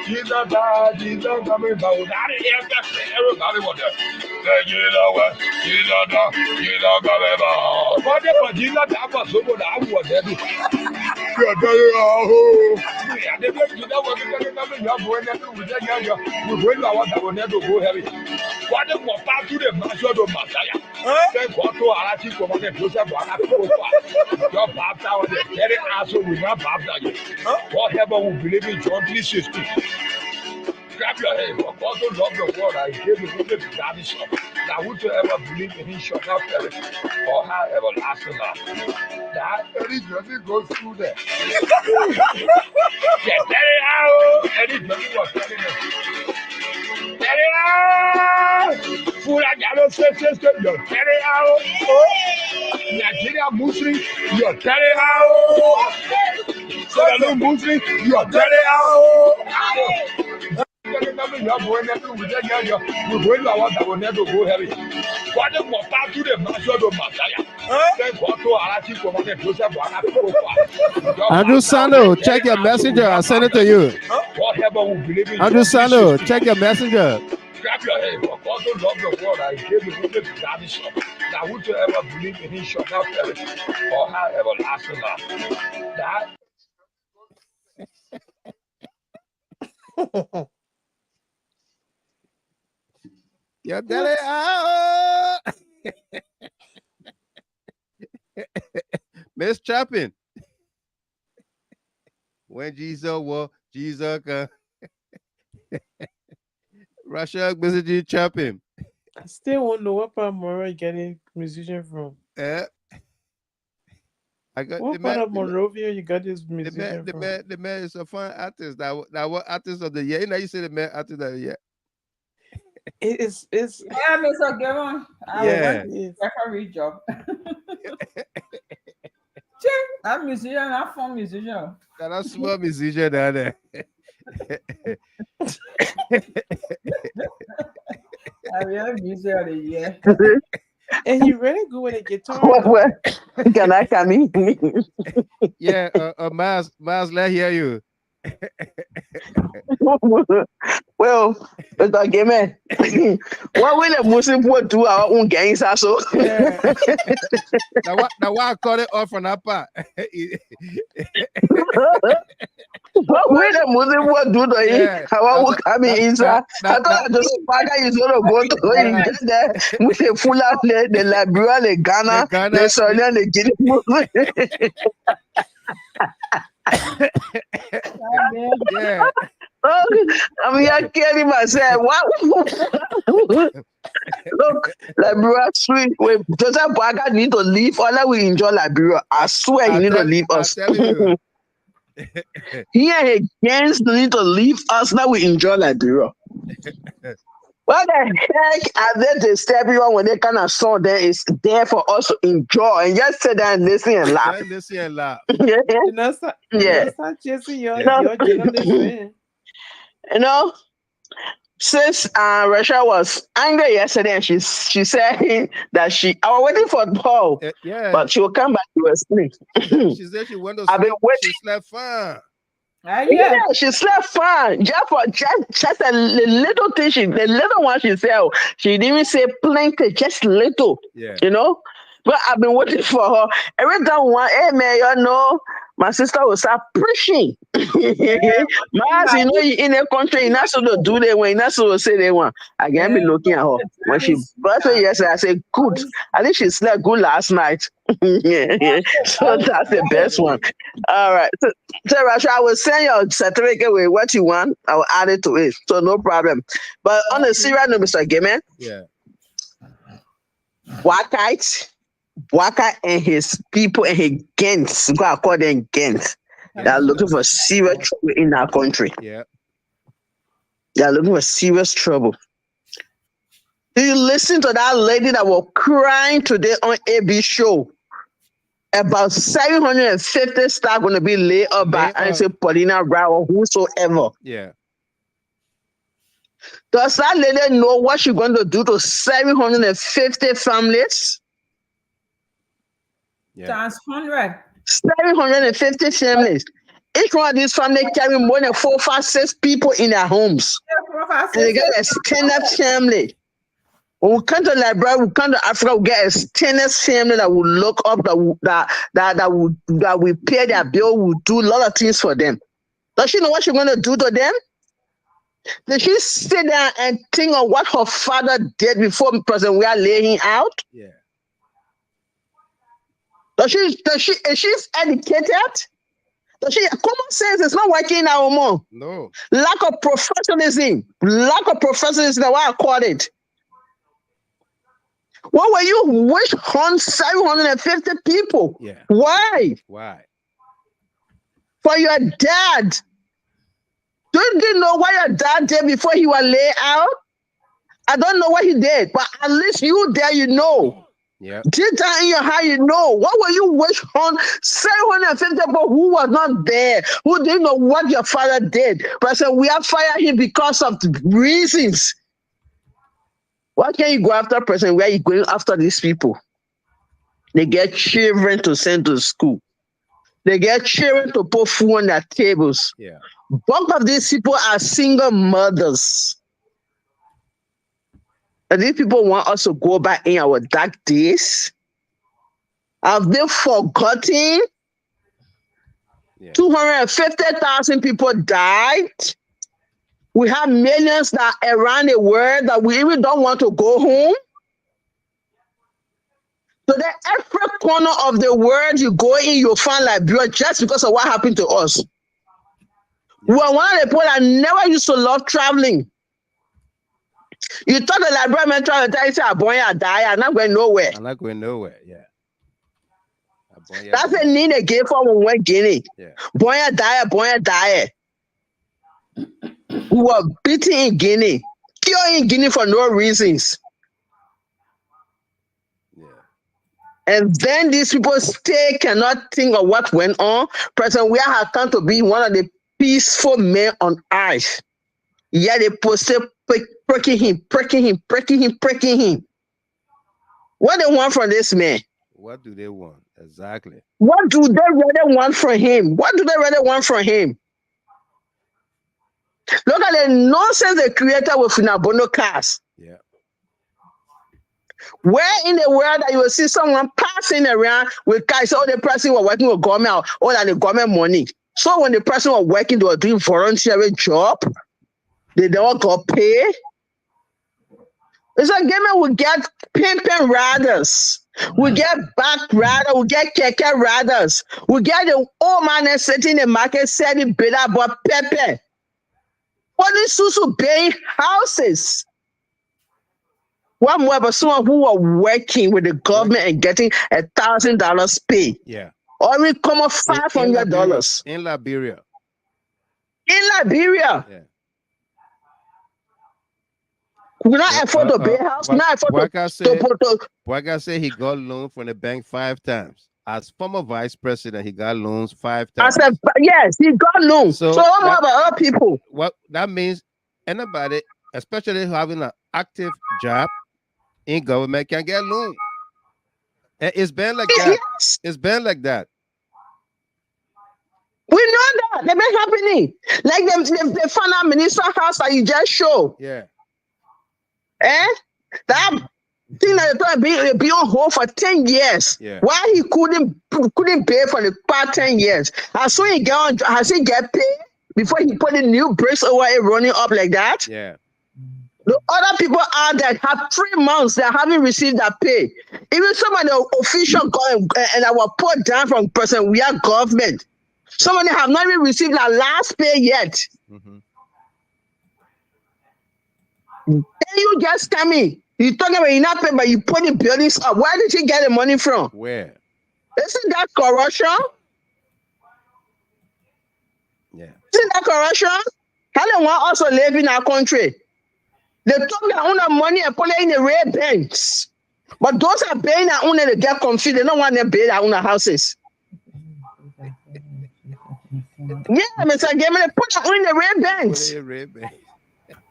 Jesus coming back without it. Everybody was there. Say Jesus, Jesus coming back. But Jesus, that was so good. I was there. Your daddy asshole. Yeah, they make you know what you're going to with that young. We're going to want to never go heavy. What the fuck to the master of Messiah? Then go to Arachi to the Joseph Your baptized on the very asshole will not baptize you. Whatever will believe in John 3:16. Grab your head, for God to love the world and gave the woman to God his son. Now whosoever believe in him shall not perish or have everlasting life. That any journey goes through there. Get very out. Any journey was telling them. Very out. Full of sisters, you're carry out. Nigeria Muslim, you're carry out. Solo Muslim, you're carry out. We're going to want to never go heavy. What the fuck to the master of Messiah? Then go to Arachi to the Joseph Andrew Sando, check your messenger. I sent it to you. Whatever will believe in Andrew Sando, check your messenger. Grab your head, for God to love the world and gave the woman to God his son. Now whosoever believe in him shall not perish or have everlasting life. That Your daddy out. Miss Chapin. When Jesus was Jesus Russia Busy Chapin. I still won't know what part of Monrovia getting musician from. Yeah. I got what part of Monrovia you got this musician from? The man is a fun artist. That was artist of the year. You know, you say the man artist of the year. It's yeah, Mr. Gavin. Yeah. Referee job. Che, I'm musician, I'm from musician. That's small musician down there. I'm a musician, yeah. And he really good with a guitar. What can I come in? Yeah, Miles, let hear you. Well, Mr. Gamer, what will the Muslim people do our own gangs also? Yeah. Now why I call it off on that part? What will the Muslim people do to him? How will come inside? I thought the Spaghetti is going to go to him just there with the full of the Liberia, the Ghana, the Sudan, the Guinea. Yeah. I mean, I can't even myself. What? Look, Liberia sweet. Wait, Joseph Baga need to leave, or we enjoy Liberia. I swear he need to leave us. Here against need to leave us. Now we enjoy Liberia. What the heck are they disturbing you when they kind of song there is there for us to enjoy and just sit there and listen and laugh? Listen and laugh. Yeah. You know, since Russia was angry yesterday and she said that I was waiting for Paul, but she will come back to her sleep. She said she went to sleep. I've been waiting. She slept fine. Yeah, she slept fine. Just a little thing. The little one she said, she didn't even say plenty, just little. Yeah. You know? But I've been waiting for her. Every time hey man, you know, my sister will start preaching. Mas, you know, in a country, you're not supposed to do that when you're not supposed to say they want. I can't be looking at her. When she birthday yesterday, I said, good. I think she slept good last night. So that's the best one. All right. So Rasha, I will send your certificate with what you want. I will add it to it. So no problem. But on the serious note, Mr. Gamer, Waka and his people and his gangs, go call them gangs. They are looking for serious trouble in our country. Yeah. They are looking for serious trouble. Do you listen to that lady that was crying today on AB show about 750 staff going to be laid up by Paulina Rao or whosoever? Yeah. Does that lady know what she's going to do to 750 families? Times 100. 750 families. Each one of these families carry more than 4, 5, 6 people in their homes. And they get a extended family. When we come to Liberia, we come to Africa, we get a extended family that will look up, that will pay their bill, will do a lot of things for them. Does she know what she's going to do to them? Did she sit there and think of what her father did before President we are laying out? Yeah. Is she educated? Common sense is not working now more. No. Lack of professionalism. That's why I call it. What were you wish on 750 people? Yeah. Why? For your dad. Don't you know what your dad did before he was laid out? I don't know what he did, but at least you there, you know. Yeah. Deep down in your heart, you know. What were you wish on 750 people who was not there, who didn't know what your father did? But I said, we have fired him because of the reasons. Why can't you go after President? Where are you going after these people? They get children to send to school. They get children to put food on their tables. Yeah. Both of these people are single mothers. And these people want us to go back in our dark days. Have they forgotten? Yeah. 250,000 people died. We have millions that around the world that we even don't want to go home. So that every corner of the world you go in, you'll find Liberia just because of what happened to us. Yeah. We are one of the people that never used to love traveling. You thought the Liberian travel and say, "Boy, I die. I'm not going nowhere." I'm not going nowhere. Yeah. That's a need they gave for when we went Guinea. Yeah. Boy, I die. We were beaten in Guinea, killed in Guinea for no reasons. Yeah. And then these people cannot think of what went on. President Weah had come to be one of the peaceful men on earth. Yeah, they posted pricking him. What they want from this man? What do they want? Exactly. What do they really want from him? Look at the nonsense they created with Nabono cars. Yeah. Where in the world that you will see someone passing around with cars? Oh, the person was working with government, or that the government money. So when the person was working, they were doing voluntary job. They don't got paid. It's like government will get pimping riders. We get back riders. We get keke riders. We get the old man sitting in the market selling better about pepper. Police also paying houses. One more, but someone who are working with the government and getting $1,000 pay. Yeah. Or we come up $500 in Liberia. Yeah. We not afford to pay house. Not afford Boyka said he got loan from the bank 5 times. As former vice president, he got loans 5 times. I said, yes, he got loans. So what about other people? What that means, anybody, especially having an active job in government, can get loan. And it's been like that. Yes. It's been like that. We know that. They've been happening. Like the finance minister house that you just showed. Yeah. That thing that they be on hold for 10 years. Yeah. Why he couldn't pay for the past 10 years? Has he get paid before he put the new bricks over it running up like that? Yeah. The other people out there have 3 months that haven't received that pay. Even some of the official and I was put down from person we are government. Some of them have not even received their last pay yet. Mm-hmm. Then you just come in. You talking about you not pay, but you put the buildings up. Where did you get the money from? Where? Isn't that corruption? Yeah. Isn't that corruption? How they want us to live in our country? They took their own money and put it in the red banks. But those are paying their own, they get confused. They don't want to pay their own houses. Yeah, Mr. Gamer, they put their own in the red banks.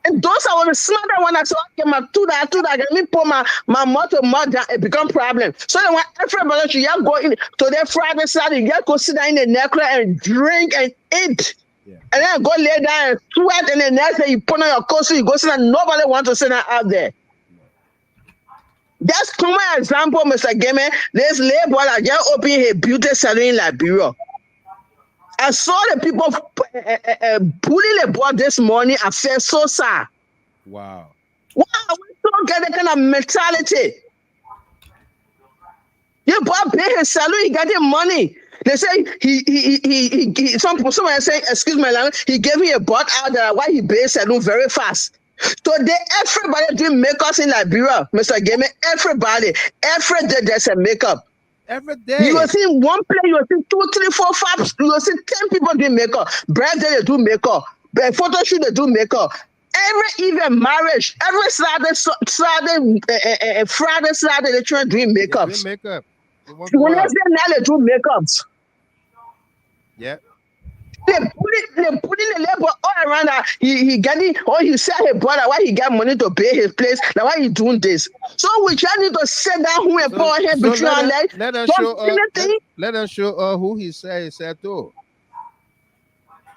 And those are the smarter ones. So I get my $2, me put my mother down, it become problem. So they want everybody to go in to their Friday, Saturday, you go sit down in the necklace and drink and eat. Yeah. And then go lay down and sweat, and the next day you put on your coat, so you go sit down. Nobody wants to sit down out there. That's common example, Mr. Gamer. This labor that just opened a beauty salon in Liberia. I saw the people pulling the board this morning. I felt so sad. Wow. Wow, we don't get that kind of mentality. Your boy pay his salary, he got the money. They say someone say, excuse my language, he gave me a butt out there why he pays salary very fast. Today, everybody doing makeups in Liberia, Mr. Gamer. Everybody, every day there's a makeup. Every day. You will see one place, you will see 2, 3, 4, 5, you will see 10 people doing makeup. Birthday, they do makeup. Photo shoot, they do makeup. Every even marriage, every Friday, Saturday, they try doing makeups. Makeup. Wednesday night, they do makeups. Yeah. They put in the labor all around that. He getting, or he said his brother why he got money to pay his place. Now why he doing this? So we try to sit down who and pour him between our legs. Let us show who he said to.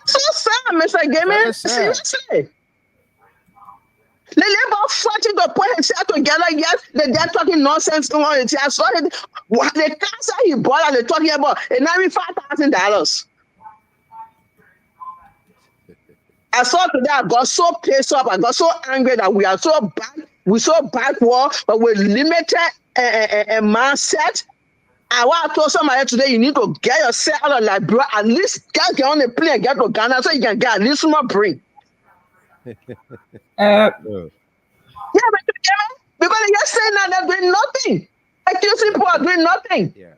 So sad, Mr. Gamer. Seriously. The labor fighting to put himself together, yes, they're talking nonsense on it. I saw it. The cancer he bought and they're talking about $95,000. I saw today, I got so pissed off, I got so angry that we are so bad, we're so backward, but we're limited mindset. And what I told somebody today, you need to get yourself out of Liberia, at least get on the plane and get to Ghana so you can get at least more brain. Yeah, but because you're saying that they're doing nothing. Accusing people are doing nothing. Yeah.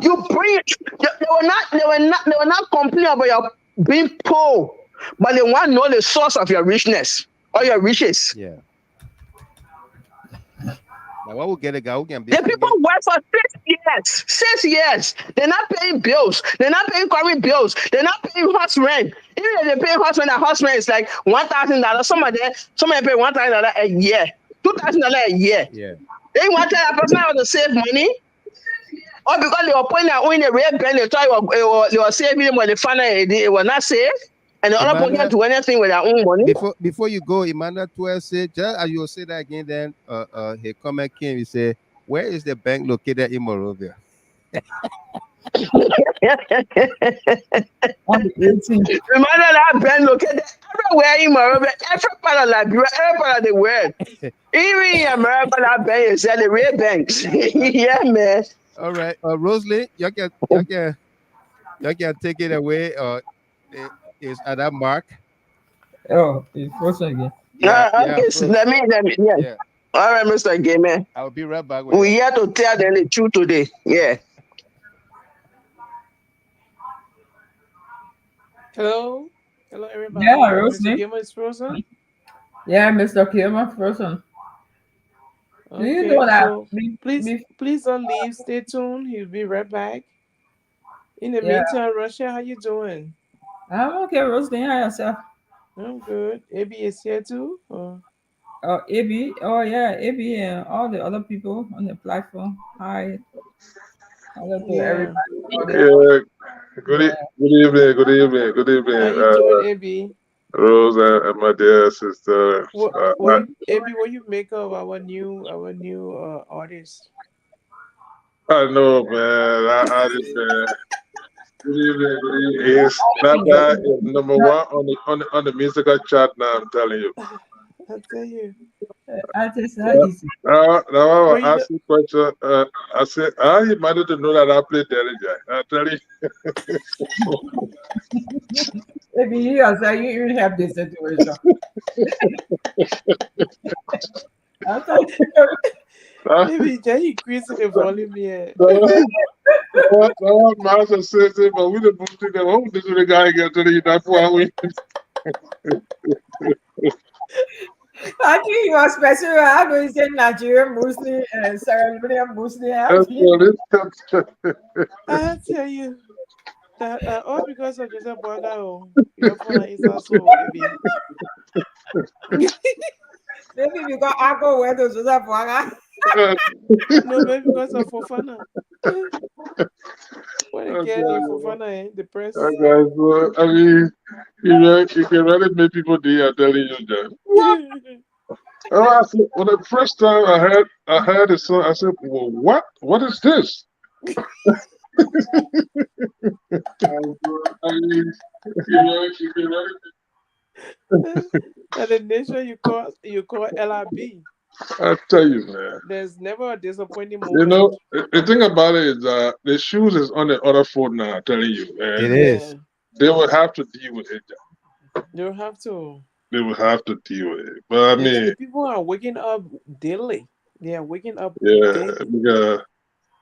You bring they were not complaining about your being poor. But they want to know the source of your richness or your riches. Yeah. Now, what will get a guy who can be? The people work for 6 years. 6 years. They're not paying bills. They're not paying current bills. They're not paying house rent. Even if they pay house rent, the house rent is like $1,000. Some of them pay $1,000 a year, $2,000 a year. Yeah. They want that person to save money, or because they were putting their own red pen, they thought they were saving them when they found out it was not safe, and the other people can't do anything with their own money. Before you go, Emmanuel 12 said, just as you will say that again, then he comment came, he said, where is the bank located in Monrovia? On the 18th. Remember that bank located everywhere in Monrovia, every part of Liberia, every part of the world. Even in America, that bank is at the real banks. Yeah, man. All right, Rosalie, you can take it away. Is at that mark. Oh, it's frozen again. Okay, so let me. Yeah. All right, Mr. Gamer. I'll be right back. We here to tell them the truth today. Yeah. Hello, everybody. Yeah, Rosalie. Mr. Gamer is frozen. Yeah, Mr. Gamer frozen. Okay, Do you know that? so please don't leave. Stay tuned. He'll be right back. In the meantime, Russia, how you doing? I'm okay, Rosalie. How yourself? I'm good. AB is here too. Oh, AB. Oh, yeah, AB and all the other people on the platform. Hi. Hello to everybody. Yeah. Good evening. Good evening. Good evening. How you doing, AB? Rose and my dear sister. AB, what you make of our new artist? I know, man. I just good evening. Good evening. That guy is number one on the musical chart now. I'm telling you. I tell you. Artist, now I will ask you a question. I said, he might not know that I play Derija. I tell you. Maybe you even have this situation. I thought maybe just increasing the volume here. Master says, but we don't put the home to the guy get to the that's why we. I think you are special. I know you said Nigerian Muslim and Sierra Leonean Muslim. I tell you. That, all because of Joseph Boaga, your phone is also maybe because I go where to Joseph Boaga. No, maybe because of Fofana. What again, Fofana, the press. I mean, you can really make people do. I'm telling you that. I said, when the first time I heard the song, I said, "Well, what is this?" I mean, And the nation you call LIB. I tell you, man. There's never a disappointing moment. You know, the thing about it is the shoes is on the other foot now. I'm telling you, man. It is. They will have to deal with it. They'll have to. They will have to deal with it. But I mean, the people are waking up daily. They are waking up. Yeah, daily. because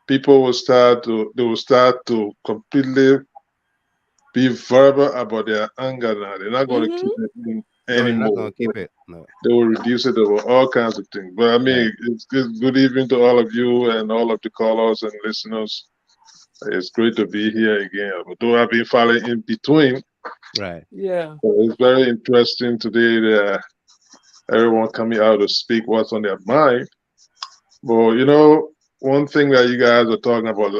people will start to completely be verbal about their anger now. They're not going to keep it in anymore. They're not going to keep it. No. They will reduce it over all kinds of things. But I mean, it's good evening to all of you and all of the callers and listeners. It's great to be here again. Although I've been following in between. Right. Yeah. So it's very interesting today that everyone coming out to speak what's on their mind. But you know, one thing that you guys are talking about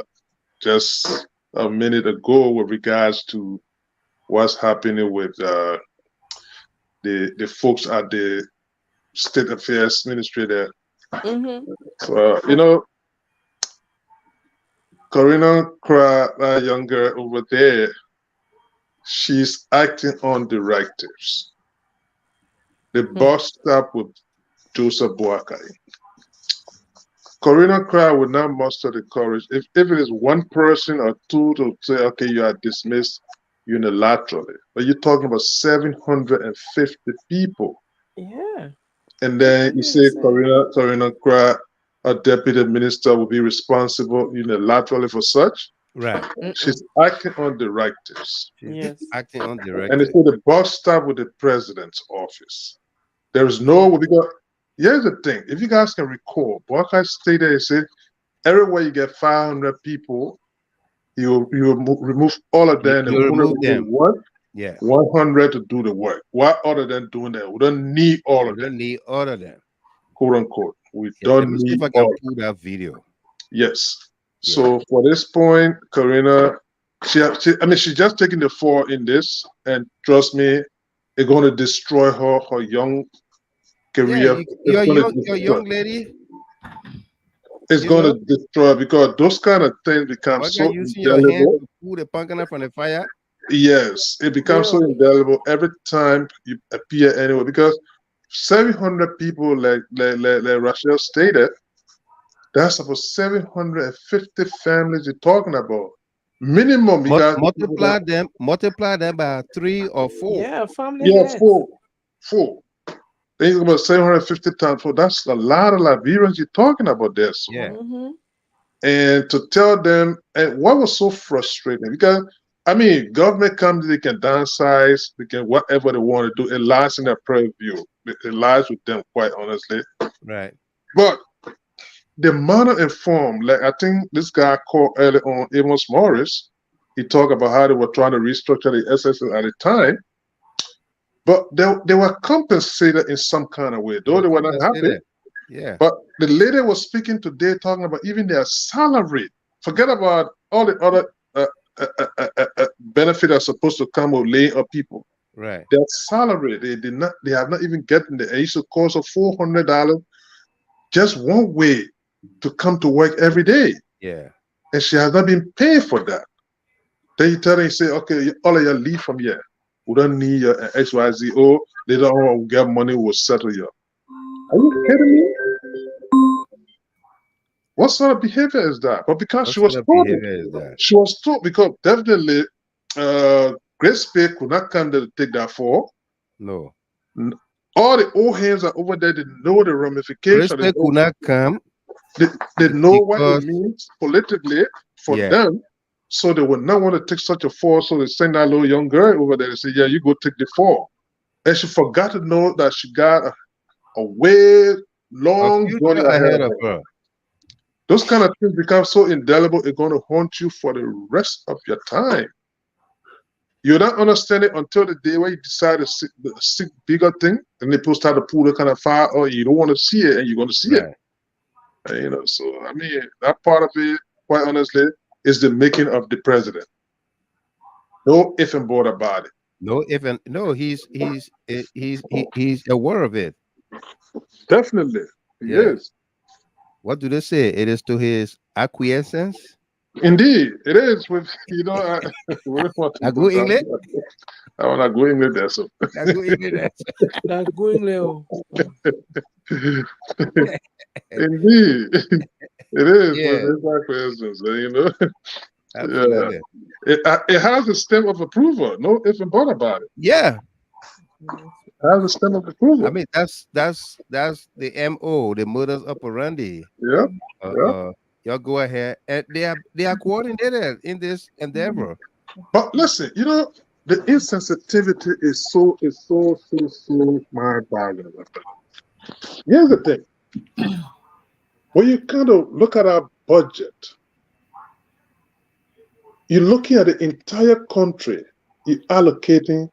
just a minute ago with regards to what's happening with the folks at the State Affairs Ministry there. You know, Corina Kra, that young girl over there, she's acting on directives. The boss stop with Joseph Boakai. Corina Kra would not muster the courage. If it is one person or two to say, okay, you are dismissed unilaterally, but you're talking about 750 people. Yeah. And then you say Corina Kra, a deputy minister, will be responsible unilaterally for such. Right. She's acting on directives. Yes. Acting on directives. And they say the boss stop with the president's office. There is no, here's the thing. If you guys can recall, Barker stated, he said, everywhere you get 500 people, you remove all of them. You remove them. What? Yeah. 100 to do the work. What other than doing that? We don't need all of them. We don't need all of them. Quote unquote. We Yeah, don't let me see need if I can all. pull that video. Yes. Yeah. So for this point, Karina, she's just taking the fall in this, and trust me, it's going to destroy her young career. Yeah, your young lady. It's going to destroy, because those kind of things become What so are using your hand indelible. to pull the pumpkin from the fire? Yes, it becomes so indelible every time you appear anywhere, because 700 people, like Rachel stated, that's about 750 families you're talking about. Minimum, you got multiply them by 3 or 4. Yeah, family. Yeah, heads. four. Think about 750 times 4. That's a lot of Liberians you're talking about there. So. Yeah. Mm-hmm. And to tell them, and what was so frustrating, because I mean, government comes, they can downsize, they can whatever they want to do. It lies in their purview. It lies with them, quite honestly. Right. But the manner and form, like I think this guy called earlier on, Amos Morris, he talked about how they were trying to restructure the SSS at the time, but they were compensated in some kind of way, though they were not happy. Yeah. But the lady was speaking today, talking about even their salary. Forget about all the other benefit are supposed to come with laying up people. Right. Their salary, they have not even gotten the age of cost of $400 just one way to come to work every day. Yeah. And she has not been paid for that. Then you tell her, you say, okay, all of you leave from here. We don't need your XYZ. Oh, they don't want to get money, we'll settle you. Are you kidding me? What sort of behavior is that? But because she was told, because definitely Grace Pay could not come there to take that fall. No. All the old hands are over there. They know the ramifications. Grace Pay could not come. They know what it means politically for them. So they would not want to take such a fall. So they send that little young girl over there and say, yeah, you go take the fall. And she forgot to know that she got a way long journey ahead of her. Those kind of things become so indelible, it's going to haunt you for the rest of your time. You don't understand it until the day where you decide to seek bigger thing, and they start to pull the kind of fire, or you don't want to see it, and you're going to see it. And, you know, so I mean, that part of it, quite honestly, is the making of the president. No if and but about it. No if and no, he's aware of it. Definitely, he is. What do they say? It is to his acquiescence. Indeed, it is. With you know, I go English. I want to go English there. So That's going Leo. Indeed, it is. Yeah. With his acquiescence, you know. Absolutely. Yeah. It has a stamp of approval. No if and but about it. Yeah. It has a stamp of approval. I mean, that's the MO, the modus operandi. Yeah. Y'all go ahead, and they are coordinated in this endeavor. But listen, you know, the insensitivity is so mind-boggling. Here's the thing: when you kind of look at our budget, you're looking at the entire country. You're allocating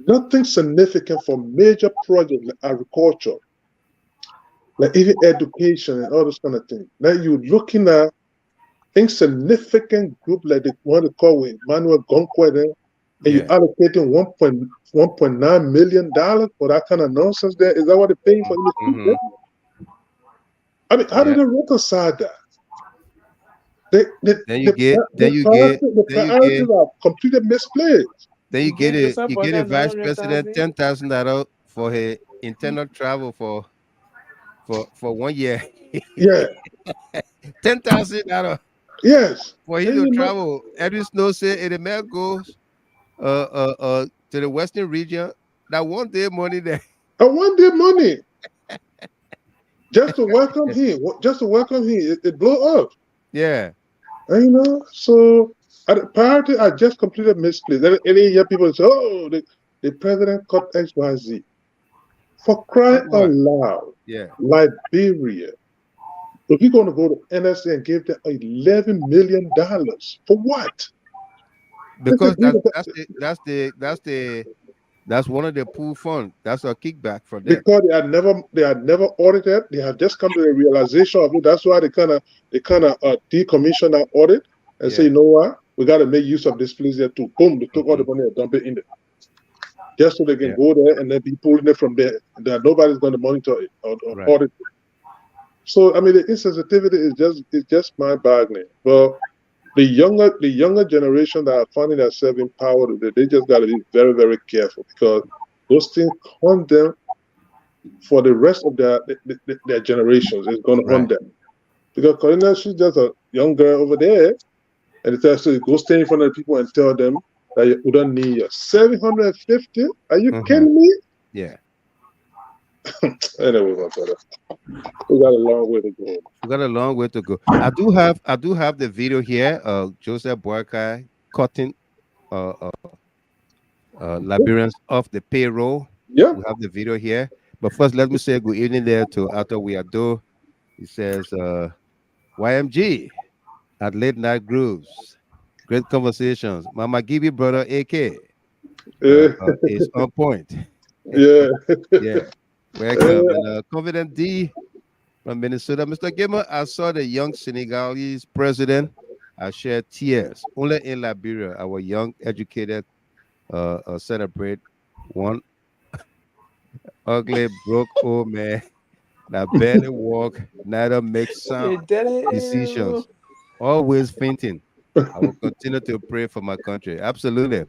nothing significant for major projects like agriculture, like even education and all this kind of thing. Now you're looking at insignificant group like the one they call with Emmanuel Gonkwede, and you're allocating $1.9 million for that kind of nonsense there. Is that what they're paying for? I mean, how do they reconcile that? The priorities are completely misplaced. Then you get a vice president $10,000 for his internal travel for 1 year. Yeah. $10,000. Yes. For him to travel. Every snow said if the man goes to the western region, that 1 day money there. A 1 day money. Just to welcome him. It blew up. Yeah. And, you know, so the priority are just completely misplaced. Any year people say, oh, the president cut XYZ. For crying out loud, Yeah. Liberia. If you're going to go to NSA and give them $11 million, for what? Because that's one of the pool funds. That's a kickback for them. Because they had never audited. They have just come to the realization of it. That's why they kind of decommission that audit and say, you know what, we got to make use of this place here too. Boom, they took all the money and dump it in there, just so they can go there and then be pulling it from there. That nobody's going to monitor it or audit it. So I mean, the insensitivity is just mind-boggling. But the younger generation that are finding themselves in power today, they just got to be very, very careful, because those things haunt them for the rest of their generations. It's going to haunt them. Because Corina, she's just a young girl over there, and it tells you, go stand in front of the people and tell them that you don't need your 750. Are you kidding me? Yeah. Anyway, my brother, we got a long way to go. We got a long way to go. I do have the video here of Joseph Boakai cutting Liberians off the payroll. Yeah. We have the video here. But first, let me say good evening there to Ato Wiado. He says, YMG at Late Night Grooves. Great conversations. Mama Gibi brother AK is on point. Yeah. Yeah. Welcome. And Confident D from Minnesota. Mr. Gamer, I saw the young Senegalese president. I shared tears. Only in Liberia, our young educated celebrate one ugly, broke old man that barely walk, neither make sound decisions, always fainting. I will continue to pray for my country. Absolutely.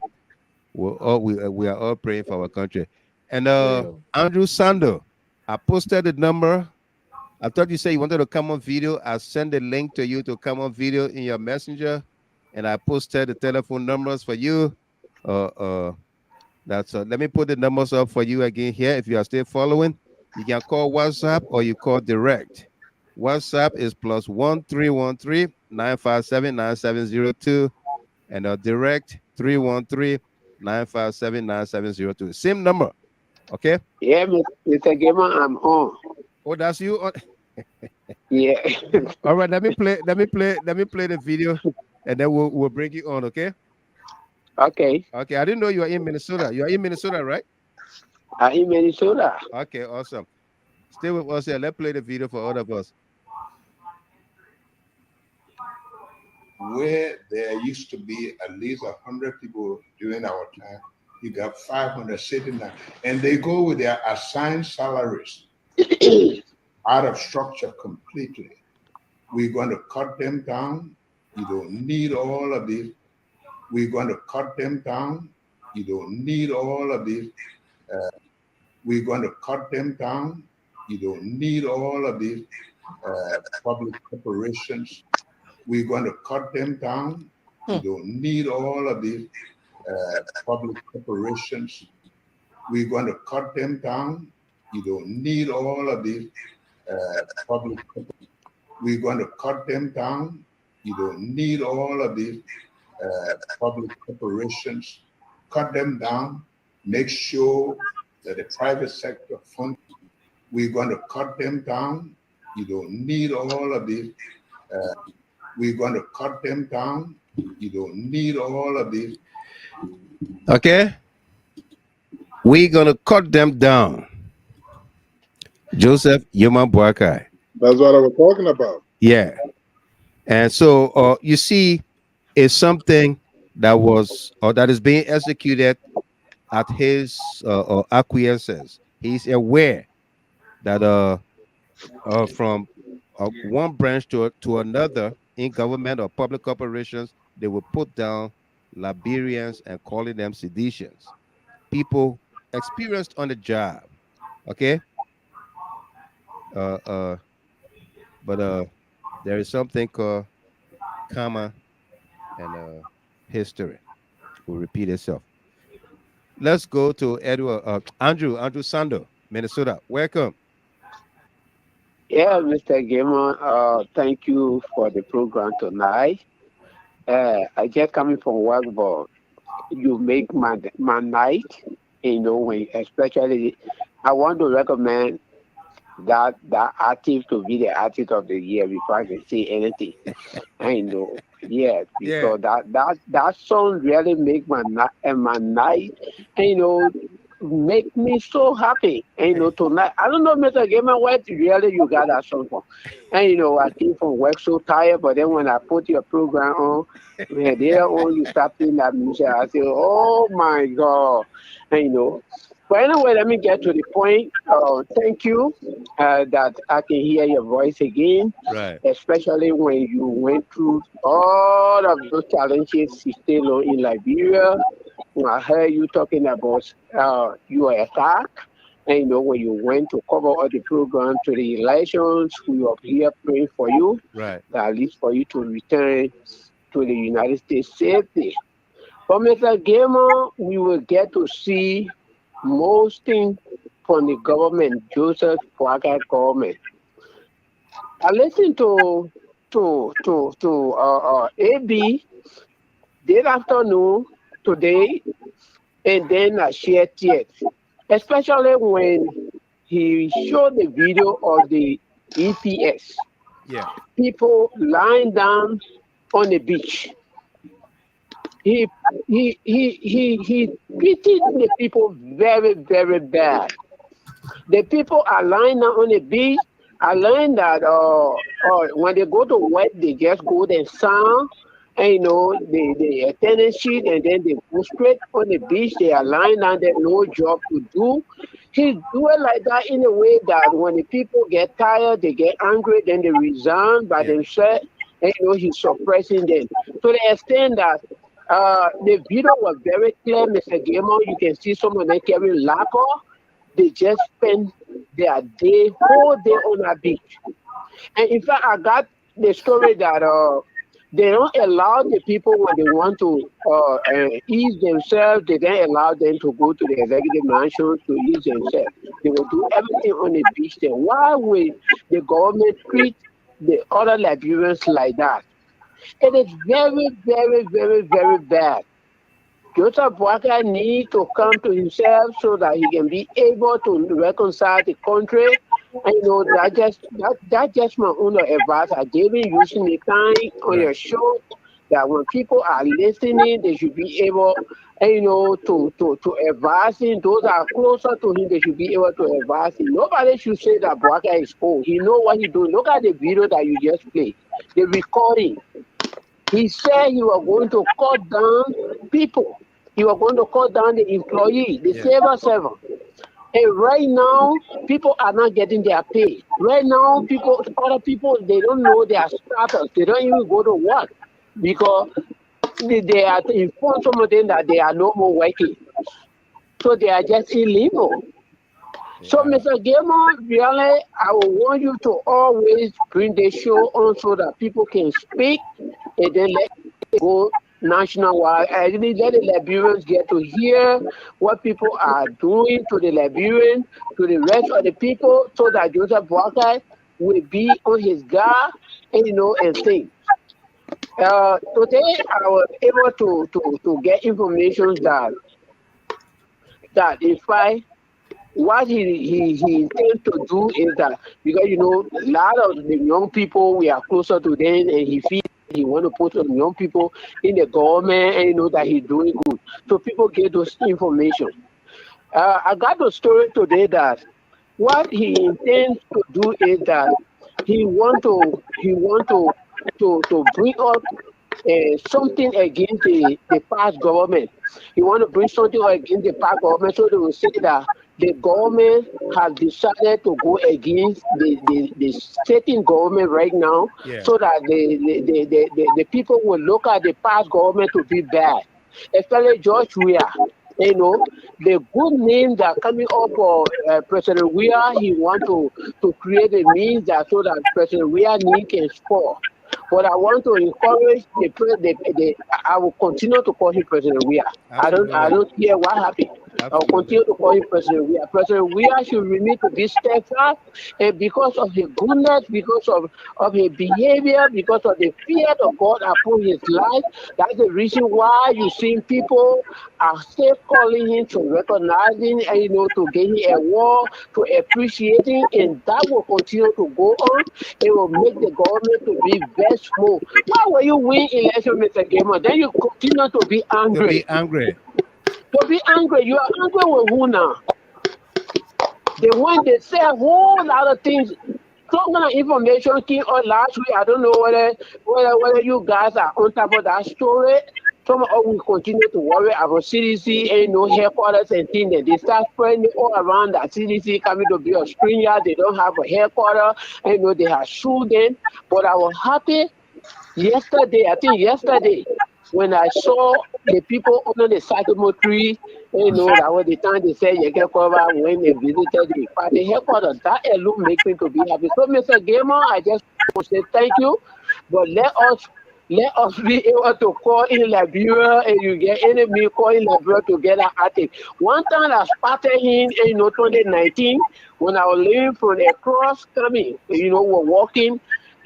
We are all praying for our country. And Andrew Sando, I posted the number. I thought you said you wanted to come on video. I sent the link to you to come on video in your messenger, and I posted the telephone numbers for you. Let me put the numbers up for you again here. If you are still following, you can call WhatsApp or you call direct. WhatsApp is +1 313 957 9702, and direct 313-957-9702. Same number. Okay? Yeah, Mr. Gamer, I'm on. Oh, that's you on. Yeah. All right, let me play the video, and then we'll bring you on, okay? Okay. Okay, I didn't know you are in Minnesota. You are in Minnesota, right? I'm in Minnesota. Okay, awesome. Stay with us here. Let's play the video for all of us. Where there used to be at least 100 people during our time, you got 500 sitting there, and they go with their assigned salaries out of structure completely. We're going to cut them down. You don't need all of this. We're going to cut them down. You don't need all of this. We're going to cut them down. You don't need all of these public corporations. We're going to cut them down. You don't need all of these public corporations. We're going to cut them down. You don't need all of these public corporations. We're going to cut them down. You don't need all of these public corporations. Cut them down. Make sure that the private sector funds. We're going to cut them down. You don't need all of these. We're going to cut them down. You don't need all of these. Okay? We're going to cut them down. Joseph Yoma Boakai. That's what I was talking about. Yeah. And so you see, it's something that was or that is being executed at his acquiescence. He's aware that from one branch to another in government or public corporations, they will put down Liberians and calling them seditions. People experienced on the job. Okay? But there is something called karma and history will repeat itself. Let's go to Andrew Sando, Minnesota. Welcome. Yeah, Mr. Gamer, thank you for the program tonight. I just coming from work, but you make my night, you know, when especially I want to recommend that artist to be the artist of the year before I can say anything. I know, yes, because that song really make my night, and make me so happy. And tonight, I don't know, Mr. Gamer, what really you got that song for? And I came from work so tired, but then when I put your program on, when there on you start playing that music, I say, oh my God, and But anyway, let me get to the point. Thank you that I can hear your voice again, Right. especially when you went through all of those challenges still in Liberia. When I heard you talking about your attack, and when you went to cover all the program to the elections, we were here praying for you, Right. at least for you to return to the United States safely. But Mr. Gamer, we will get to see most things from the government, Joseph Boakai government. I listened to AB this afternoon, today, and then I shared it, especially when he showed the video of the EPS. Yeah. People lying down on the beach. He treated the people very, very bad. The people are lying down on the beach. I learned that when they go to work, they just go there and sound, and the attendance sheet, and then they go straight on the beach. They are lying down there, no job to do. He do it like that in a way that when the people get tired, they get angry, then they resign by themselves, and he's suppressing them to the extent that the video was very clear, Mr. Gamer. You can see some of them carrying lacquer. They just spend their whole day on a beach. And in fact, I got the story that they don't allow the people when they want to ease themselves, they don't allow them to go to the executive mansion to ease themselves. They will do everything on the beach there. Why would the government treat the other Liberians like that? It is very, very, very, very bad. Joseph Boakai needs to come to himself so that he can be able to reconcile the country. And that's just my own advice. I gave you using the time on your show that when people are listening, they should be able, to advise him. Those that are closer to him, they should be able to advise him. Nobody should say that Boakai is old. He know what he's doing. Look at the video that you just played, the recording. He said he was going to cut down people. He was going to cut down the employee, the civil servant. And right now, people are not getting their pay. Right now, other people, they don't know their status. They don't even go to work because they are informed some of them that they are no more working. So they are just in limbo. So, Mr. Gamer, really, I will want you to always bring the show on so that people can speak and then let it go nationwide. I really let the Liberians get to hear what people are doing to the Liberians, to the rest of the people, so that Joseph Boakai will be on his guard and think. Today, I was able to get information that in fact, what he intends to do is that, because a lot of the young people, we are closer to them, and he feels he want to put some young people in the government, and that he's doing good. So people get those information. I got the story today that what he intends to do is that he want to bring up something against the past government. He want to bring something against the past government, so they will say that the government has decided to go against the sitting government right now, so that the people will look at the past government to be bad, especially George Weah. The good name that coming up for President Weah, he want to create a means that so that President Weah name can score. But I want to encourage I will continue to call him President Weah. I don't care what happened. I'll continue to call him President Weah. President Weah should remain to be steadfast, and because of his goodness, because of his behavior, because of the fear of God upon his life, that's the reason why you see people are still calling him to recognizing and to give him a award, to appreciating, and that will continue to go on. It will make the government to be vengeful. Why will you win election, Mr. Gamer? Then you continue to be angry. To be angry. To be angry. You are angry with who now? The one they say a whole lot of things. Some kind of information came out last week. I don't know whether you guys are on top of that story. Some of us will continue to worry about CDC and headquarters and things. And they start spreading all around that CDC coming to be a stranger. They don't have a headquarters. And they have sued them. But I was happy yesterday, when I saw the people under the sycamore tree, that was the time they said you can cover when they visited the party headquarters. That alone makes me to be happy. So, Mr. Gamer, I just want to say thank you. But let us be able to call in Liberia, and you get enemy call in Liberia together at it. One time I spotted him in 2019 when I was leaving from across coming, we're walking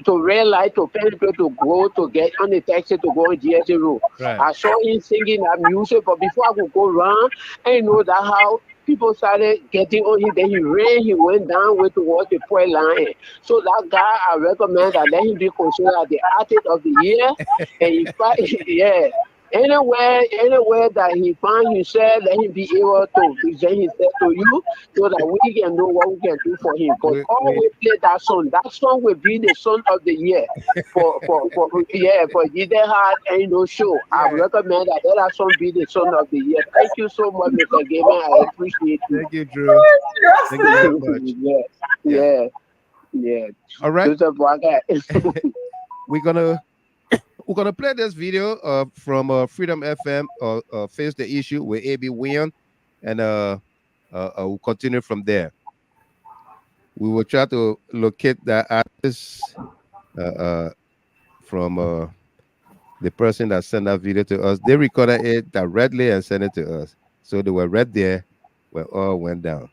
to red light to penetrate to go to get on the taxi to go on GSA road. Right. I saw him singing that music, but before I could go around, I know that how people started getting on him. Then he ran, he went down way towards the point line. So that guy, I recommend that let him be considered the artist of the year. And anywhere that he finds himself, let him be able to present himself to you so that we can know what we can do for him. But always play that song. That song will be the song of the year for Jide Hart and show. I recommend that that song be the song of the year. Thank you so much, Mr. Gamer. I appreciate you. Thank you, Drew. Thank you very much. Yeah. All right. We're gonna play this video from Freedom FM Face the Issue with A.B. William, and we'll continue from there. We will try to locate the artist from the person that sent that video to us. They recorded it directly and sent it to us. So they were right there where all went down.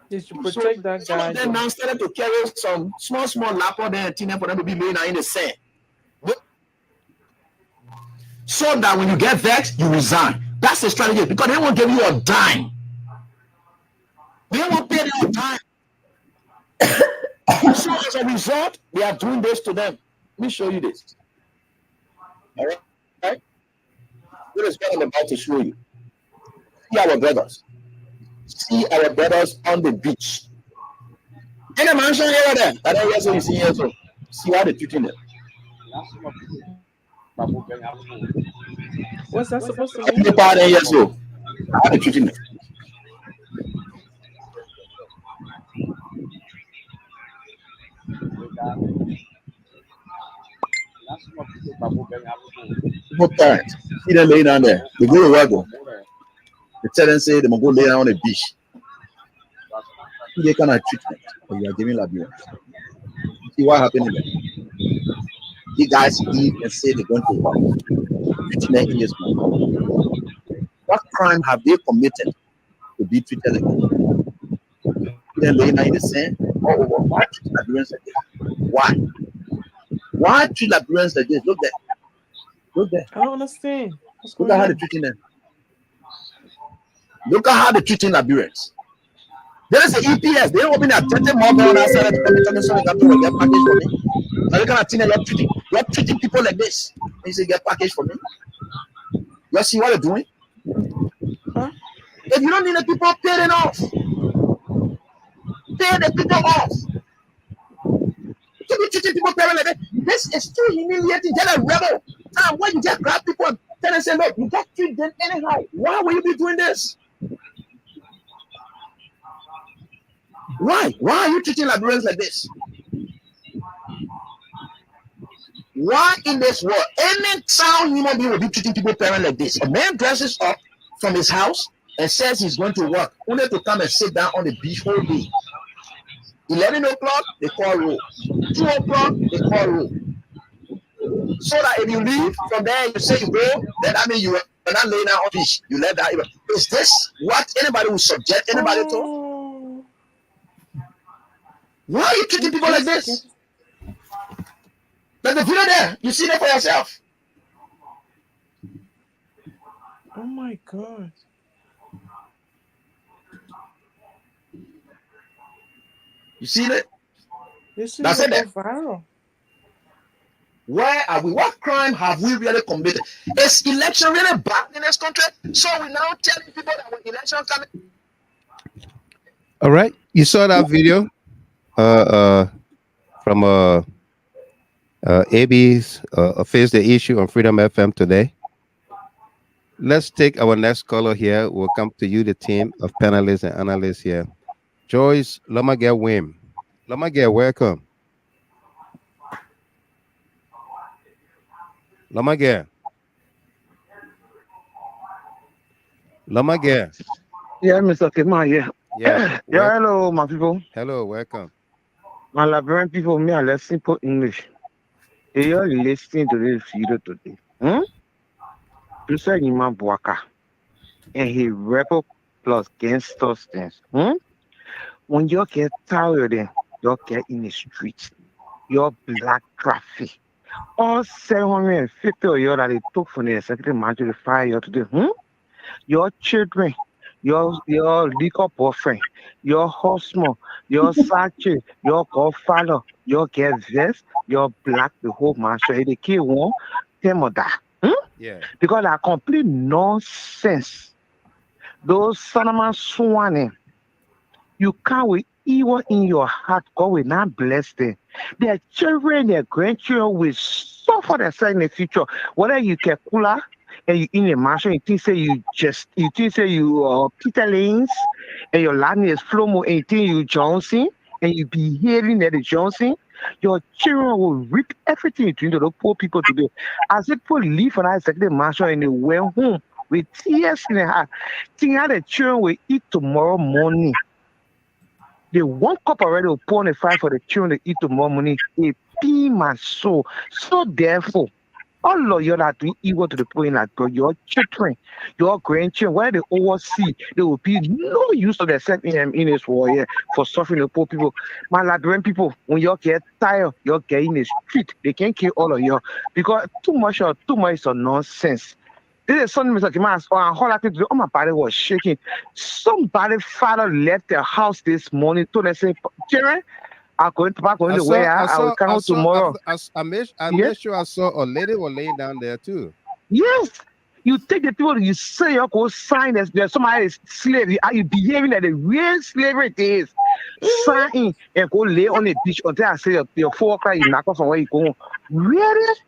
They should protect that guy. Some of them now started to carry some small lapper there and for them to be laying in the sand. So that when you get vexed, you resign. That's the strategy, because they won't give you a dime. They won't pay you a dime. So as a result, they are doing this to them. Let me show you this. All right? What is what I'm about to show you? See our brothers. See our brothers on the beach. In the mansion here there. I don't know what you see here. So see how they're treating them. What's that supposed to mean? The part here, so how they're treating them. People parents, see them laying down there. They go to work. They tell them, say, they must go lay down on the beach. They cannot treat them, but you are giving Liberia. See what happened in there. You guys leave and say they're going to work. 59 years more. What crime have they committed to be treated like that? They're laying down in the sand. Why treat Liberians like this? Why? Why treat Liberians like this? Look there. Look there. I don't understand. Look at how they're treating them. Look at how they're treating Liberians. There is an EPS. They open a 30 mobile and I said, get package for me. Now look at you're treating people like this. And you say, get package for me. You see what they're doing? Huh? If you don't need the people, pay them off. Pay the people off. You be treating people like that. This is too humiliating. They're a rebel. And when you just grab people and tell them, say, look, you just treat them anyhow. Why will you be doing this? Why? Why are you treating Liberians like this? Why in this world, any sound human being will be treating people parent like this? A man dresses up from his house and says he's going to work, only to come and sit down on the beach whole day. 11 o'clock, they call roll. 2 o'clock, they call roll. So that if you leave from there, you say you go, then I mean you When I lay down on beach, you let that. Is this what anybody will subject anybody to? Oh, Why are you treating people like this? There's the video there. You see that for yourself. oh my God. You see that? This That's is it. go viral. Where are we? What crime have we really committed? Is election really bad in this country? So we now telling people that when election coming. All right. You saw that video from AB's Face the Issue on Freedom FM today. Let's take our next caller here. We'll come to you, the team of panelists and analysts here. Joyce Lomage Wim. Lomage, welcome. Lomage. Yeah, Mr. Kema, yeah. Yeah. Yeah, hello, my people. Hello, welcome. My Liberian people, me, I love simple English. They are listening to this video today. You said Iman Bwaka and he rebel plus gangster stance. When you get tired, then you get in the streets. Your black traffic. All 750 of you that they took from the executive management to fire you today. Your children, your legal boyfriend, your husband, your sachet, your godfather, your get vest, your black, the whole master. The kid won't tell me that. Yeah. Because that complete nonsense. Those Solomon Swanning, you can't with evil in your heart. God will not bless them. Their children, their grandchildren will suffer themselves in the future. Whether you get cooler and you in a mansion, you think say you Peter Lanes and your land is Flomo and you think you Johnson and you behaving at the Johnson, your children will reap everything you do to the poor people today. As people live for that executive mansion and they went home with tears in their heart, think how the children will eat tomorrow morning. The one cup already will pour on the fire for the children to eat tomorrow morning. It be my soul. So therefore, all of you that do evil to the poor in that God, your children, your grandchildren, where they oversee, there will be no use of themselves in this war here for suffering the poor people. My Liberian people, when you get tired, you're getting the street. They can't kill all of you because too much of nonsense. This is something Mr. Kimas all my body was shaking. Somebody father left their house this morning to they say, children, I'm going to the way I will come tomorrow. I made sure I saw a lady was laying down there too. Yes. You take the people, you say you go sign there's somebody slavery. Are you behaving like the real slavery it is? Sign and go lay on the beach until I say your 4 o'clock, you knock off from where you go. Really?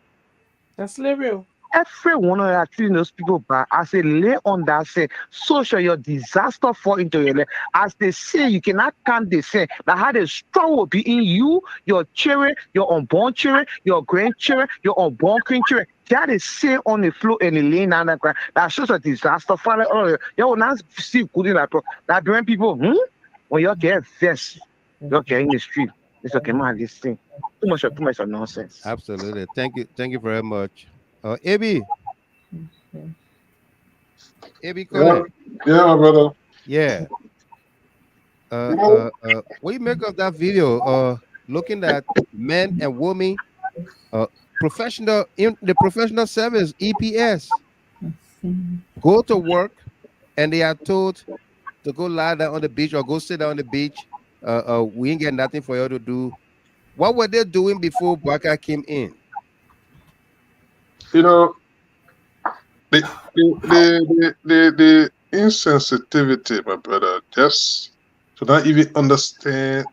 That's slavery. Every one of you are treating those people back. As they lay on that say, so shall your disaster fall into your life. As they say, you cannot count the sin. That how the strong will be in you, your children, your unborn children, your grandchildren, your unborn grandchildren. That is say on the floor and the laying down the ground. That shows a disaster fall. You will not see good in that. That doing people, when you get vest, you're getting the street. It's okay, man. This thing. Too much of nonsense. Absolutely. Thank you very much. AB. AB, yeah, brother. Yeah. What do you make of that video? Looking at men and women, professional in the professional service, EPS, go to work, and they are told to go lie down on the beach or go sit down on the beach. We ain't get nothing for you to do. What were they doing before Baka came in? You know, the insensitivity, my brother, just to not even understand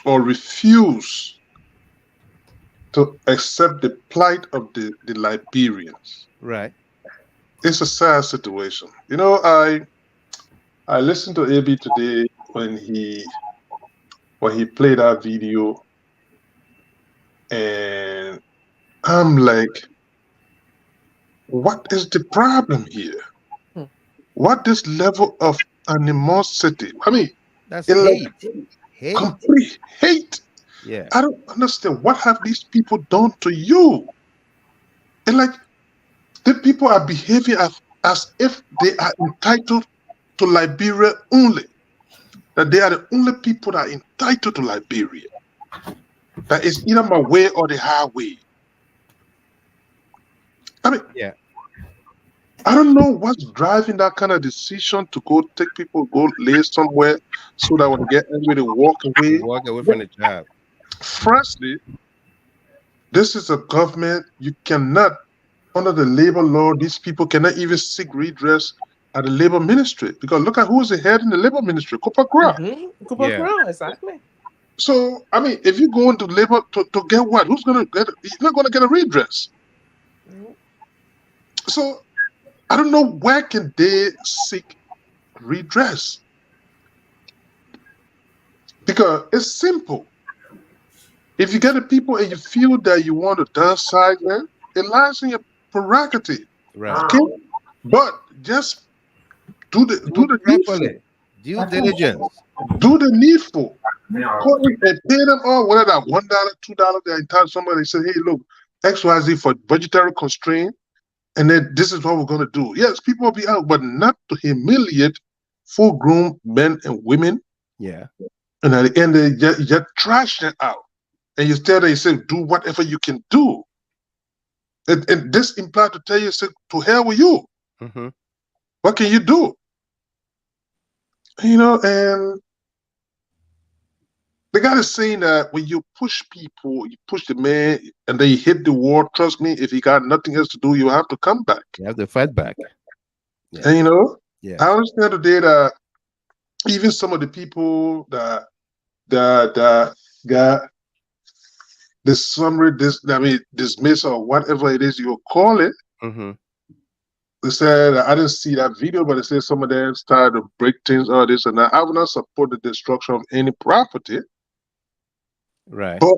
or refuse to accept the plight of the Liberians. Right. It's a sad situation. You know, I listened to AB today when he played that video, and I'm like, what is the problem here? What this level of animosity? I mean, that's hate. Complete hate. Yeah. I don't understand. What have these people done to you? And like, the people are behaving as if they are entitled to Liberia only. That they are the only people that are entitled to Liberia. That is either my way or the highway. I mean, yeah. I don't know what's driving that kind of decision to go take people, go lay somewhere so that when they get angry, they walk away. Walk away from the job. Firstly, this is a government, you cannot, under the labor law, these people cannot even seek redress at the labor ministry. Because look at who's the head in the labor ministry, Cooper Grant. Exactly. So, I mean, if you go into labor to get what? Who's going to get? You're not going to get a redress. So, I don't know where can they seek redress. Because it's simple. If you get the people and you feel that you want to downsize them, it lies in your prerogative. Right. Okay? But just do the properly. Due diligence. Do the needful. And pay them all, whether that $1, $2, they're entitled. Somebody say, hey, look, XYZ for budgetary constraint, and then this is what we're going to do. Yes, people will be out, but not to humiliate full-grown men and women. Yeah. And at the end, they just trash them out. And you tell them, you say, do whatever you can do. And this implies to tell you, say, to hell with you. Mm-hmm. What can you do? You know, and the guy is saying that when you push people, you push the man, and they hit the wall, trust me, if he got nothing else to do, you have to come back. You have to fight back. Yeah. And you know, yeah. I understand today that even some of the people that got the summary, dismiss or whatever it is you call it. Mm-hmm. They said, I didn't see that video, but they said some of them started to break things, all this and that. I would not support the destruction of any property. Right. But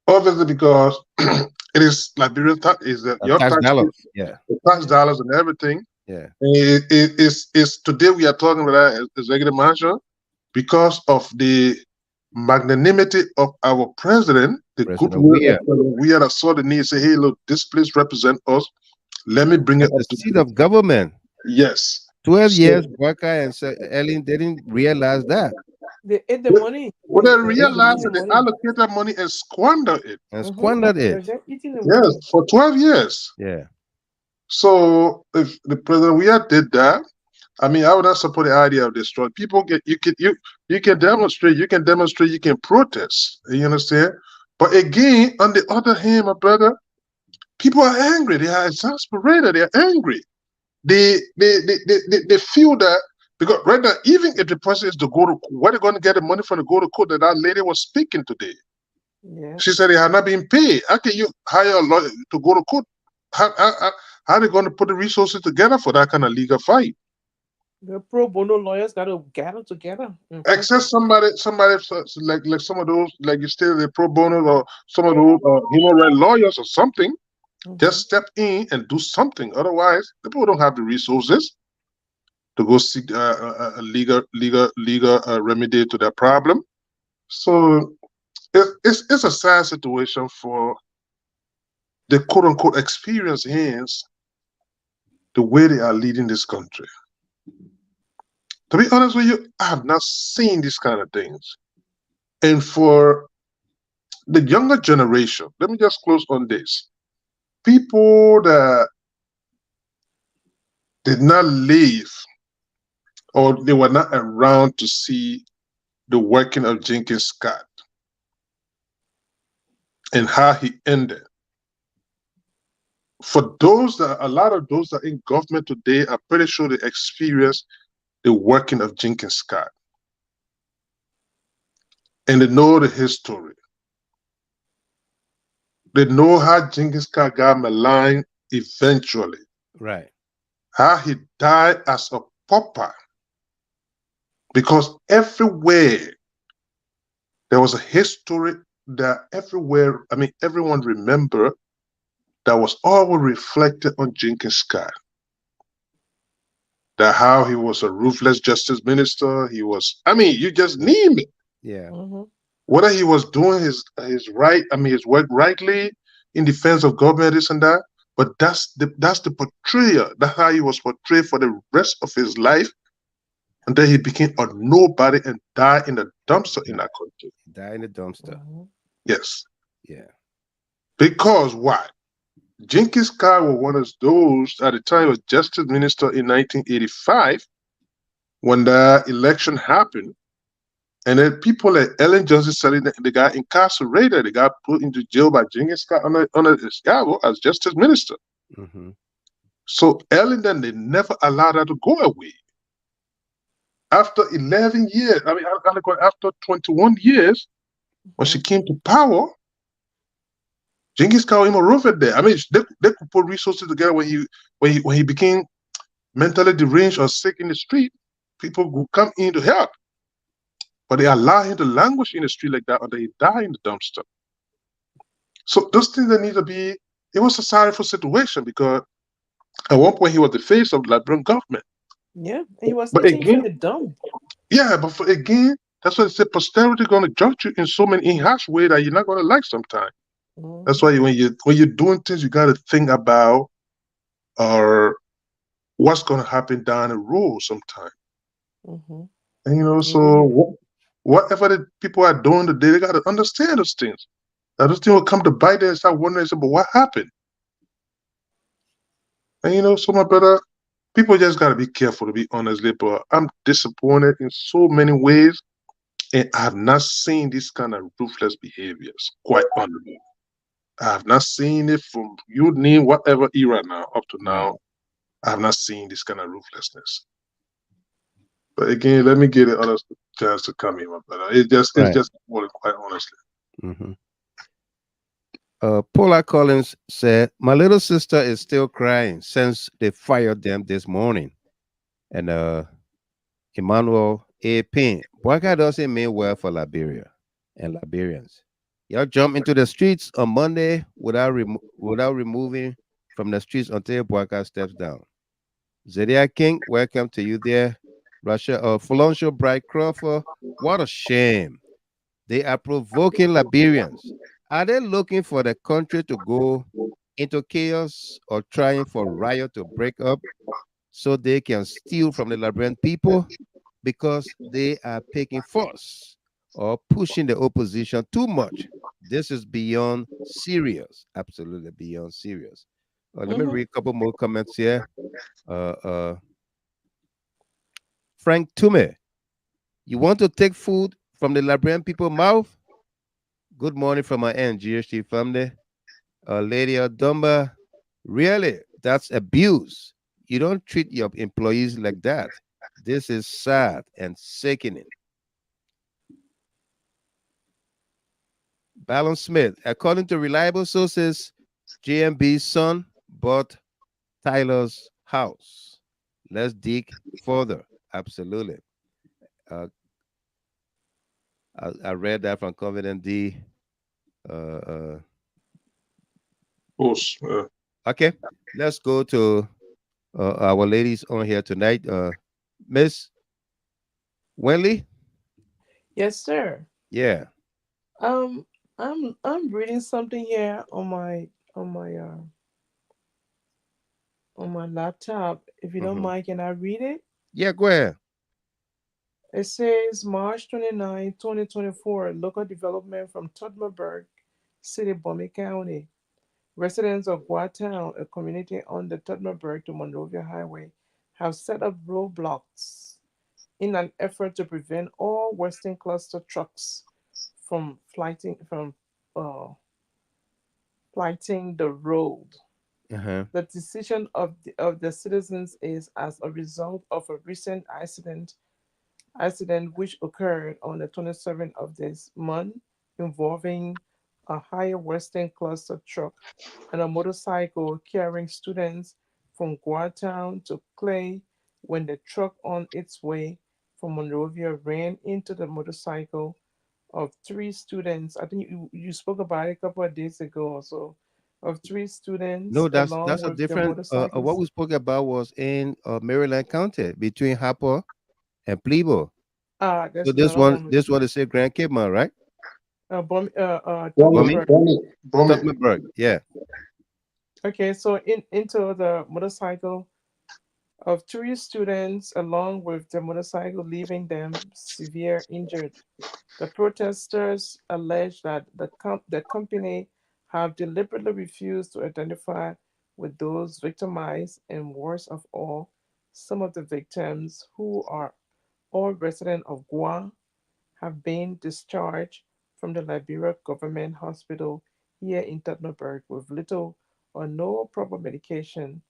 obviously because it is Liberian tax, your tax dollars. Yeah. The tax dollars and everything. Yeah. It's today we are talking about that as Executive Marshal because of the magnanimity of our president, the goodwill we had saw the need, say, hey, look, this place represents us. Let me bring it up to seat of government. Yes. 12 years, Barker and Ellen didn't realize that. They ate the money. Well, they realized that they allocated money and squandered it. And squandered it. Yes, for 12 years. Yeah. So if the president did that, I mean, I would not support the idea of destroying people. You can demonstrate, you can protest. You understand? But again, on the other hand, my brother, people are angry. They are exasperated. They are angry. They feel that because right now, even if the person is to go to, where they're going to get the money from to go to court, that lady was speaking today. Yeah. She said they had not been paid. How can you hire a lawyer to go to court? How are they going to put the resources together for that kind of legal fight? The pro bono lawyers got to gather together. Except somebody like some of those, like you still the pro bono or some of those human rights lawyers or something, just step in and do something. Otherwise, the people don't have the resources to go seek a legal remedy to their problem. So it's a sad situation for the quote unquote experienced hands, the way they are leading this country. To be honest with you, I have not seen these kind of things. And for the younger generation, let me just close on this. People that did not live or they were not around to see the working of Jenkins Scott and how he ended. For those that, a lot of those that are in government today, I'm pretty sure they experienced the working of Jenkins Scott. And they know the history. They know how Jenkins Scott got maligned eventually. Right. How he died as a pauper. Because everywhere there was a history that everywhere, I mean, everyone remember that was always reflected on Jenkins Scott. That how he was a ruthless justice minister, he was, I mean, you just name it. Yeah. Whether he was doing his right, I mean, his work rightly in defense of government, this and that, But that's the portrayal. That's how he was portrayed for the rest of his life, and then he became a nobody and died in the dumpster in that country. Die in the dumpster. Yes. Yeah. Because why? Jenkins Carr was one of those at the time was Justice Minister in 1985 when the election happened. And then people like Ellen Johnson selling they got incarcerated, they got put into jail by Jenkins Carr under Chicago as Justice Minister. Mm-hmm. So Ellen then they never allowed her to go away. After 11 years, after 21 years, when she came to power, Jenkins Carr even roughed there. I mean, they could put resources together when he became mentally deranged or sick in the street. People would come in to help, but they allow him to languish in the street like that, or they die in the dumpster. So those things that need to be. It was a sorrowful situation because at one point he was the face of the Liberian government. Yeah, he was But eating again, from the dump. yeah, but again, that's why they say posterity going to judge you in so many harsh ways that you're not going to like sometimes. That's why when you're doing things, you got to think about what's going to happen down the road sometime. And so whatever the people are doing today, they got to understand those things. Now those things will come to bite them and start wondering, but what happened? And so my brother, people just got to be careful, to be honestly. But I'm disappointed in so many ways, and I have not seen this kind of ruthless behaviors. Quite honestly, I have not seen it from you name whatever era now up to now. I have not seen this kind of ruthlessness. But again, let me get another chance to come in, my brother. It's just important, quite honestly. Mm-hmm. Paula Collins said, "My little sister is still crying since they fired them this morning." And Emmanuel A. Payne, Boycott doesn't mean well for Liberia and Liberians. Y'all jump into the streets on Monday without removing from the streets until Boycott steps down. Zedia King, welcome to you there. Russia, Feloncio Bright Crawford, what a shame. They are provoking Liberians. Are they looking for the country to go into chaos or trying for riot to break up so they can steal from the Liberian people because they are picking force or pushing the opposition too much? This is beyond serious, absolutely beyond serious. Let me read a couple more comments here. Frank Tume, you want to take food from the Liberian people's mouth? Good morning from my end, GHT family. Lady Adumba, really, that's abuse. You don't treat your employees like that. This is sad and sickening. Ballon Smith, according to reliable sources, JMB's son bought Tyler's house. Let's dig further. Absolutely. I read that from Covenant D. Okay, let's go to our ladies on here tonight. Miss Wenley. Yes, sir. Yeah. I'm reading something here on my laptop. If you don't mind, can I read it? Yeah, go ahead. It says March 29, 2024, local development from Tottenburg City, Bome County. Residents of Guatown, a community on the Tottenburg to Monrovia Highway, have set up roadblocks in an effort to prevent all Western Cluster trucks from flighting the road. The decision of the citizens is as a result of a recent accident which occurred on the 27th of this month involving a higher Western Cluster truck and a motorcycle carrying students from Guatown to Clay when the truck on its way from Monrovia ran into the motorcycle of 3 students. I think you spoke about it a couple of days ago or so. Of 3 students. No, that's along a with different. The What we spoke about was in Maryland County between Harper and Plebo. That's So this one is say Grand Cape Man, right? Tottenburg. Tottenburg, yeah. Okay, so into the motorcycle of 3 students along with the motorcycle, leaving them severe injured. The protesters allege that the company have deliberately refused to identify with those victimized, and worst of all, some of the victims, who are all residents of Gua, have been discharged from the Liberia Government Hospital here in Tottenberg with little or no proper medication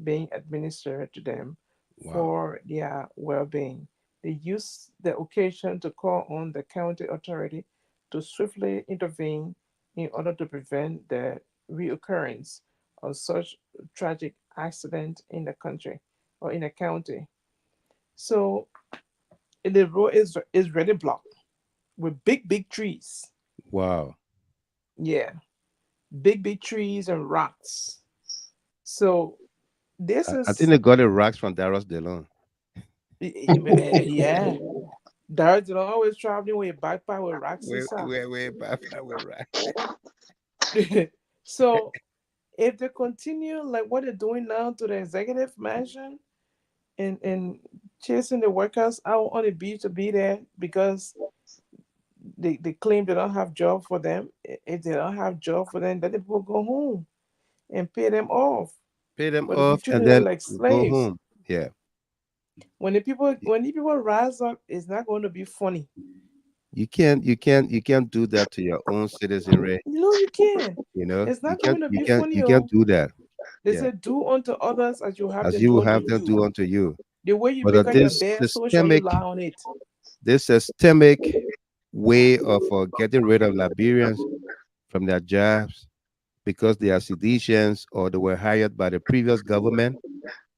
being administered to them for their well-being. They used the occasion to call on the county authority to swiftly intervene in order to prevent the reoccurrence of such tragic accident in the country or in the county. So the road is really blocked with big trees. Wow. Yeah, big trees and rocks. So this I think is they got the rocks from Darius Delon. yeah. Darrell always traveling with a backpack with rocks inside. Way back with rocks. So if they continue like what they're doing now to the executive mansion and chasing the workers out on the beach to be there because they claim they don't have job for them. If they don't have job for them, then the people go home and pay them off. Pay them But they be off and treating them then like go slaves. home. Yeah. When the people rise up, it's not going to be funny. You can't do that to your own citizenry. No, you can't. You know, It's you not can't going to you be can't funny. you can't do that. They Yeah. say, do unto others as you have As them you do will unto have them you. do unto you. The way you But make on your bed, so shall you lie on it. this systemic way of getting rid of Liberians from their jobs because they are seditious or they were hired by the previous government.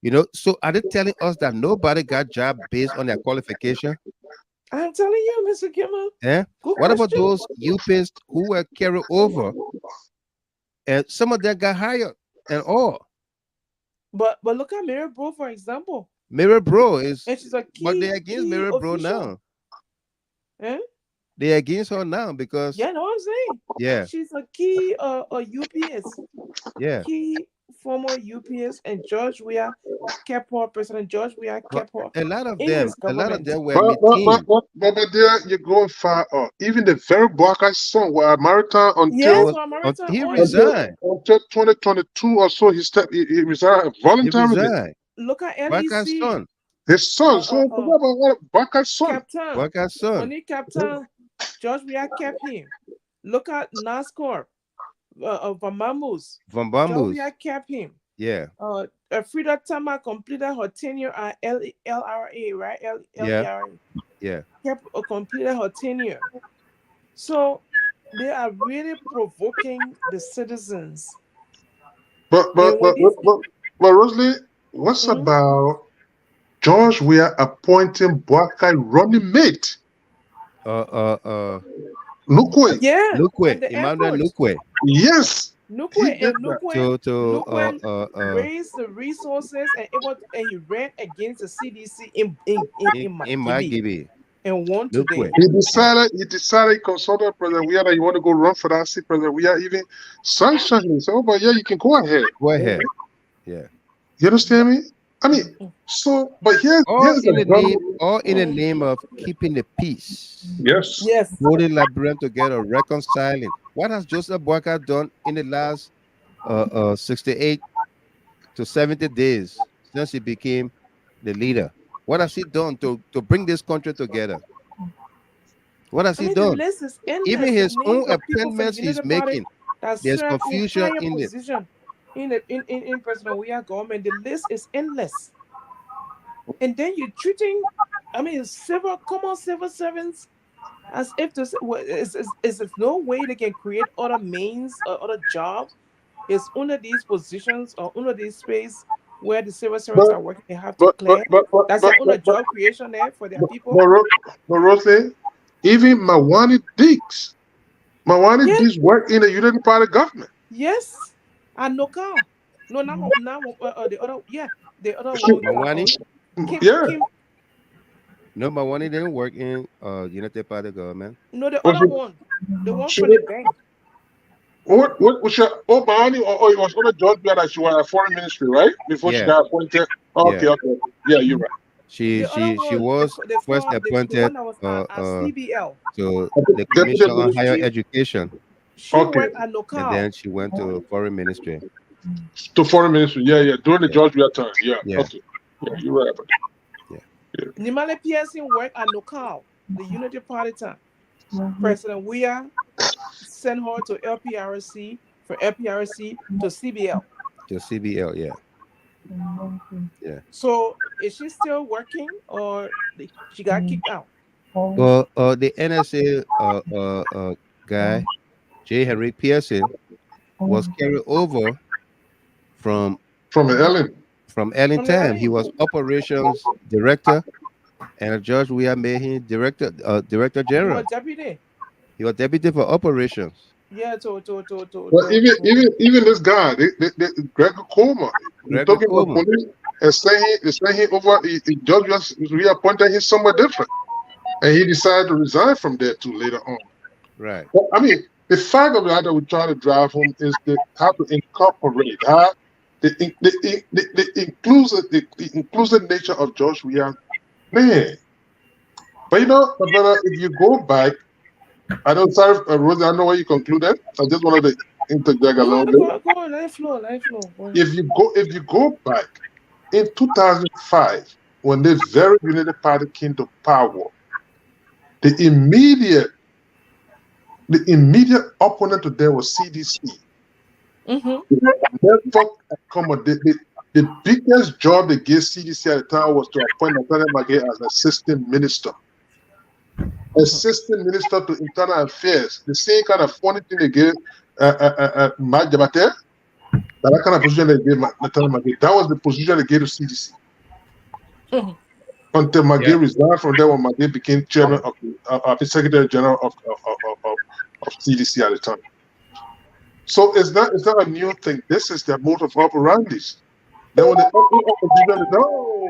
You know, so are they telling us that nobody got job based on their qualification? I'm telling you, Mr. Gilman. Eh? Good What about question. those UPs who were carried over and some of them got hired and all? But look at Mary Bro, for example. Mirror Bro is, and she's a but key, they're against key Mirror Bro official. now. Eh? They're against her now because Yeah, know what I'm saying? Yeah. She's a key UPS. Yeah. Key former UPS, and George Weah kept her, President George Weah kept her a lot of in them his government. were meeting. But there you're going far off. Even the very black I saw were American Yes, until for American he oil. resigned. until 2022 or so. He resigned He voluntarily. resigned. Look at Baka's LEC. son. His son. So forget about what Baka's son. Captain. Baka's son. Only Captain George Weah kept him. Look at NASCAR. Vamamos. From George Bambus. Weah kept him. Yeah. Frida Tama completed her tenure at LRA, right? LERA. Yeah. Kept completed her tenure. So they are really provoking the citizens. But Rosalie, what's about George Weah appointing black guy running mate? Nukwe. Yeah. Nukwe. Emmanuel Nukwe. Yes. Nukwe to raised the resources and he ran against the CDC in Magibi and won today. He decided he consulted President Weah that he want to go run for that seat. President Weah even sanctioned him. So, but yeah, you can go ahead. Go ahead. Yeah. You understand me? I mean, so but here's in the name of keeping the peace. Yes. Yes. Holding Liberian together, reconciling. What has Joseph Boakai done in the last 68 to 70 days since he became the leader? What has he done to bring this country together? What has he done? The list is endless. Even his own of people from appointments the he's Unity Party making, that there's serve confusion in in it. position in President Weah government. The list is endless. And then you're treating, common civil servants as if there's no way they can create other means or other jobs. It's under these positions or under this space where the civil servants are working, they have to clear. That's under job creation there for their people. But Rosalie, even Mawani Dix work in the Unity Party government. Yes. And Nokal. No, not the other. Yeah, the other one. Mawani? Kim. No, Mawani didn't work in Unity Party government. No, the other one. The one from the bank. What was your Mahoney or it was on a judge that she was at foreign ministry, right? Before she got appointed. Okay, okay. Yeah, you're right. She was first appointed one that was at CBL. to the Commission on Higher Education. She worked at local. And then she went to foreign ministry. To foreign ministry, yeah. During the George Weah time, yeah. Okay. Yeah, you're right about that. Yeah. Nimale Pearson worked at local, the Unity Party time. President Weah sent her to LPRC, from LPRC to CBL. To CBL, yeah. Yeah. So is she still working, or she got kicked out? Well, the NSA guy, J. Henry Pearson, was carried over from Ellen Time. He was operations director, and George Weah made him director general. He was deputy. He was deputy for operations. Yeah, Well, even this guy, Gregor Coleman, talking about police and saying he over. George reappointed him somewhere different, and he decided to resign from there too later on. Right. Well, I mean, the fact of the matter we're trying to drive home is how to incorporate the inclusive nature of George Weah, man. But my brother, if you go back, I don't, sorry, Rosie, I don't know where you concluded. I just wanted to interject a little bit. Go on, let it flow. If you go back in 2005, when the very United Party came to power, the immediate opponent to them was CDC. The biggest job they gave CDC at the time was to appoint Nathaniel Magay as assistant minister. Assistant Minister to Internal Affairs. The same kind of funny thing they gave Mike Jabate. That kind of position they gave Nathaniel Magay. That was the position they gave to CDC. Until Magay resigned from there, when Magay became chairman of the Secretary General of CDC at the time. So it's not a new thing. This is their mode of operandi. Then when the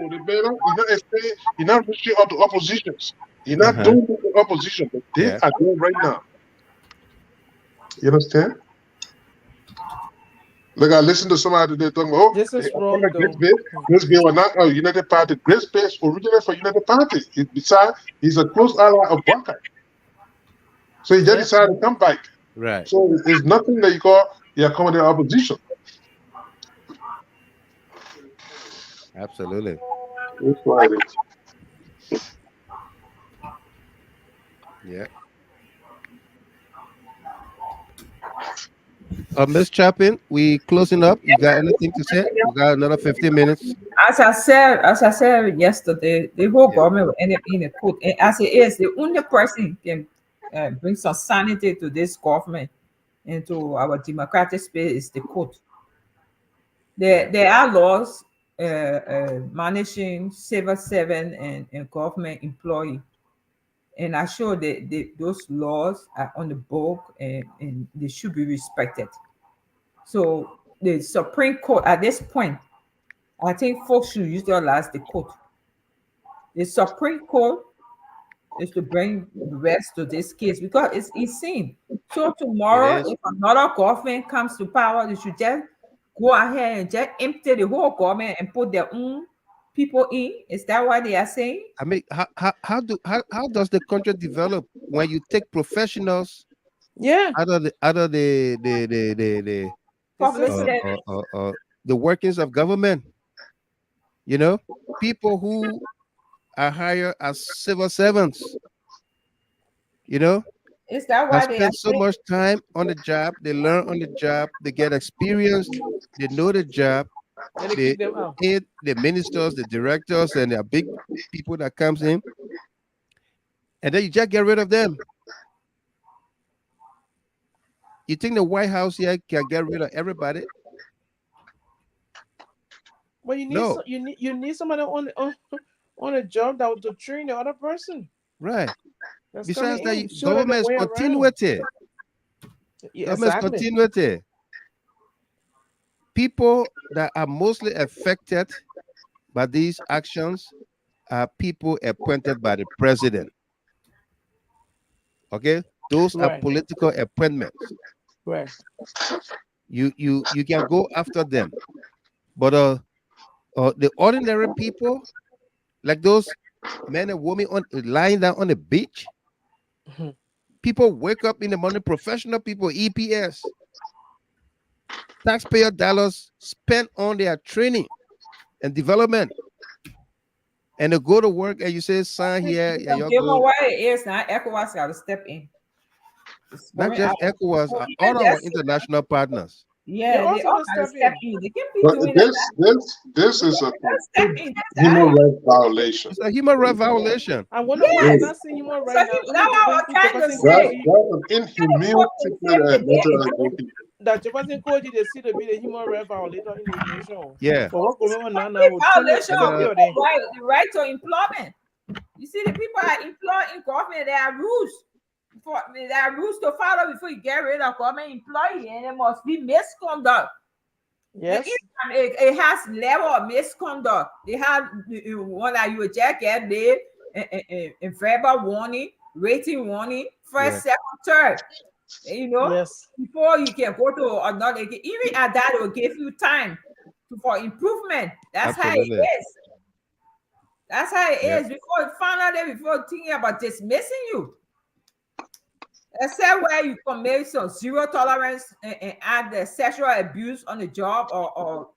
opposition, you're not reaching out to oppositions. You're not doing the opposition, but they are doing right now. You understand? Like I listened to somebody today talking about, this is wrong. Grace Bay was not a United Party. Grace Bay originated for United Party. Besides, he's a close ally of Buckeye. So he just decided to come back. Right. So there's nothing that you call the accommodating opposition. Absolutely. That's right. Yeah. Ms. Chapin, we closing up. You got anything to say? We got another 15 minutes. As I said yesterday, the whole government will end up in a court. And as it is, the only person can bring some sanity to this government and to our democratic space is the court. There are laws managing civil servant and government employee. And I sure that those laws are on the book and they should be respected. So the Supreme Court, at this point, I think folks should utilize the court. The Supreme Court is to bring the rest to this case because it's insane. So tomorrow, if another government comes to power, they should just go ahead and just empty the whole government and put their own people in. Is that what they are saying? I mean, how does the country develop when you take professionals out of the workings of government? You know, people who are hired as civil servants. You know, is that why they spend so much time on the job? They learn on the job. They get experience. They know the job. They aid the ministers, the directors, and the big people that comes in, and then you just get rid of them. You think the White House here can get rid of everybody? Well, you need somebody on a job that would train the other person. Right. Besides that, government is continuity. Government is continuity. People that are mostly affected by these actions are people appointed by the president. Okay, those are political appointments. Right. You can go after them, but the ordinary people, like those men and women lying down on the beach, people wake up in the morning, professional people, EPS, taxpayer dollars spent on their training and development, and they go to work and you say sign here and you're Give them good. what it is now. ECOWAS got to step in. Not just ECOWAS, all our international partners. Yeah, they all got to step in. They can't be But doing this is a step in. human rights violation. It's a human rights violation. I wonder why Yes. you're not saying human So right now. that's what I was trying to That's say. an inhumane That Jefferson Koji, they see to be the human rights violator in the nation. Yeah. For what going on now? Violation of the right to employment. You see, the people are employed in government. There are rules. There are rules to follow before you get rid of government employee, and it must be misconduct. Yes. And it has level of misconduct. They have one that you check at there, and verbal warning, rating warning, first, second, third. You know, before you can go to another, even at that, it will give you time for improvement. That's Absolutely. how it is. That's how it is. Before you find out that, before thinking about dismissing you. Except where you commit some zero tolerance and add the sexual abuse on the job or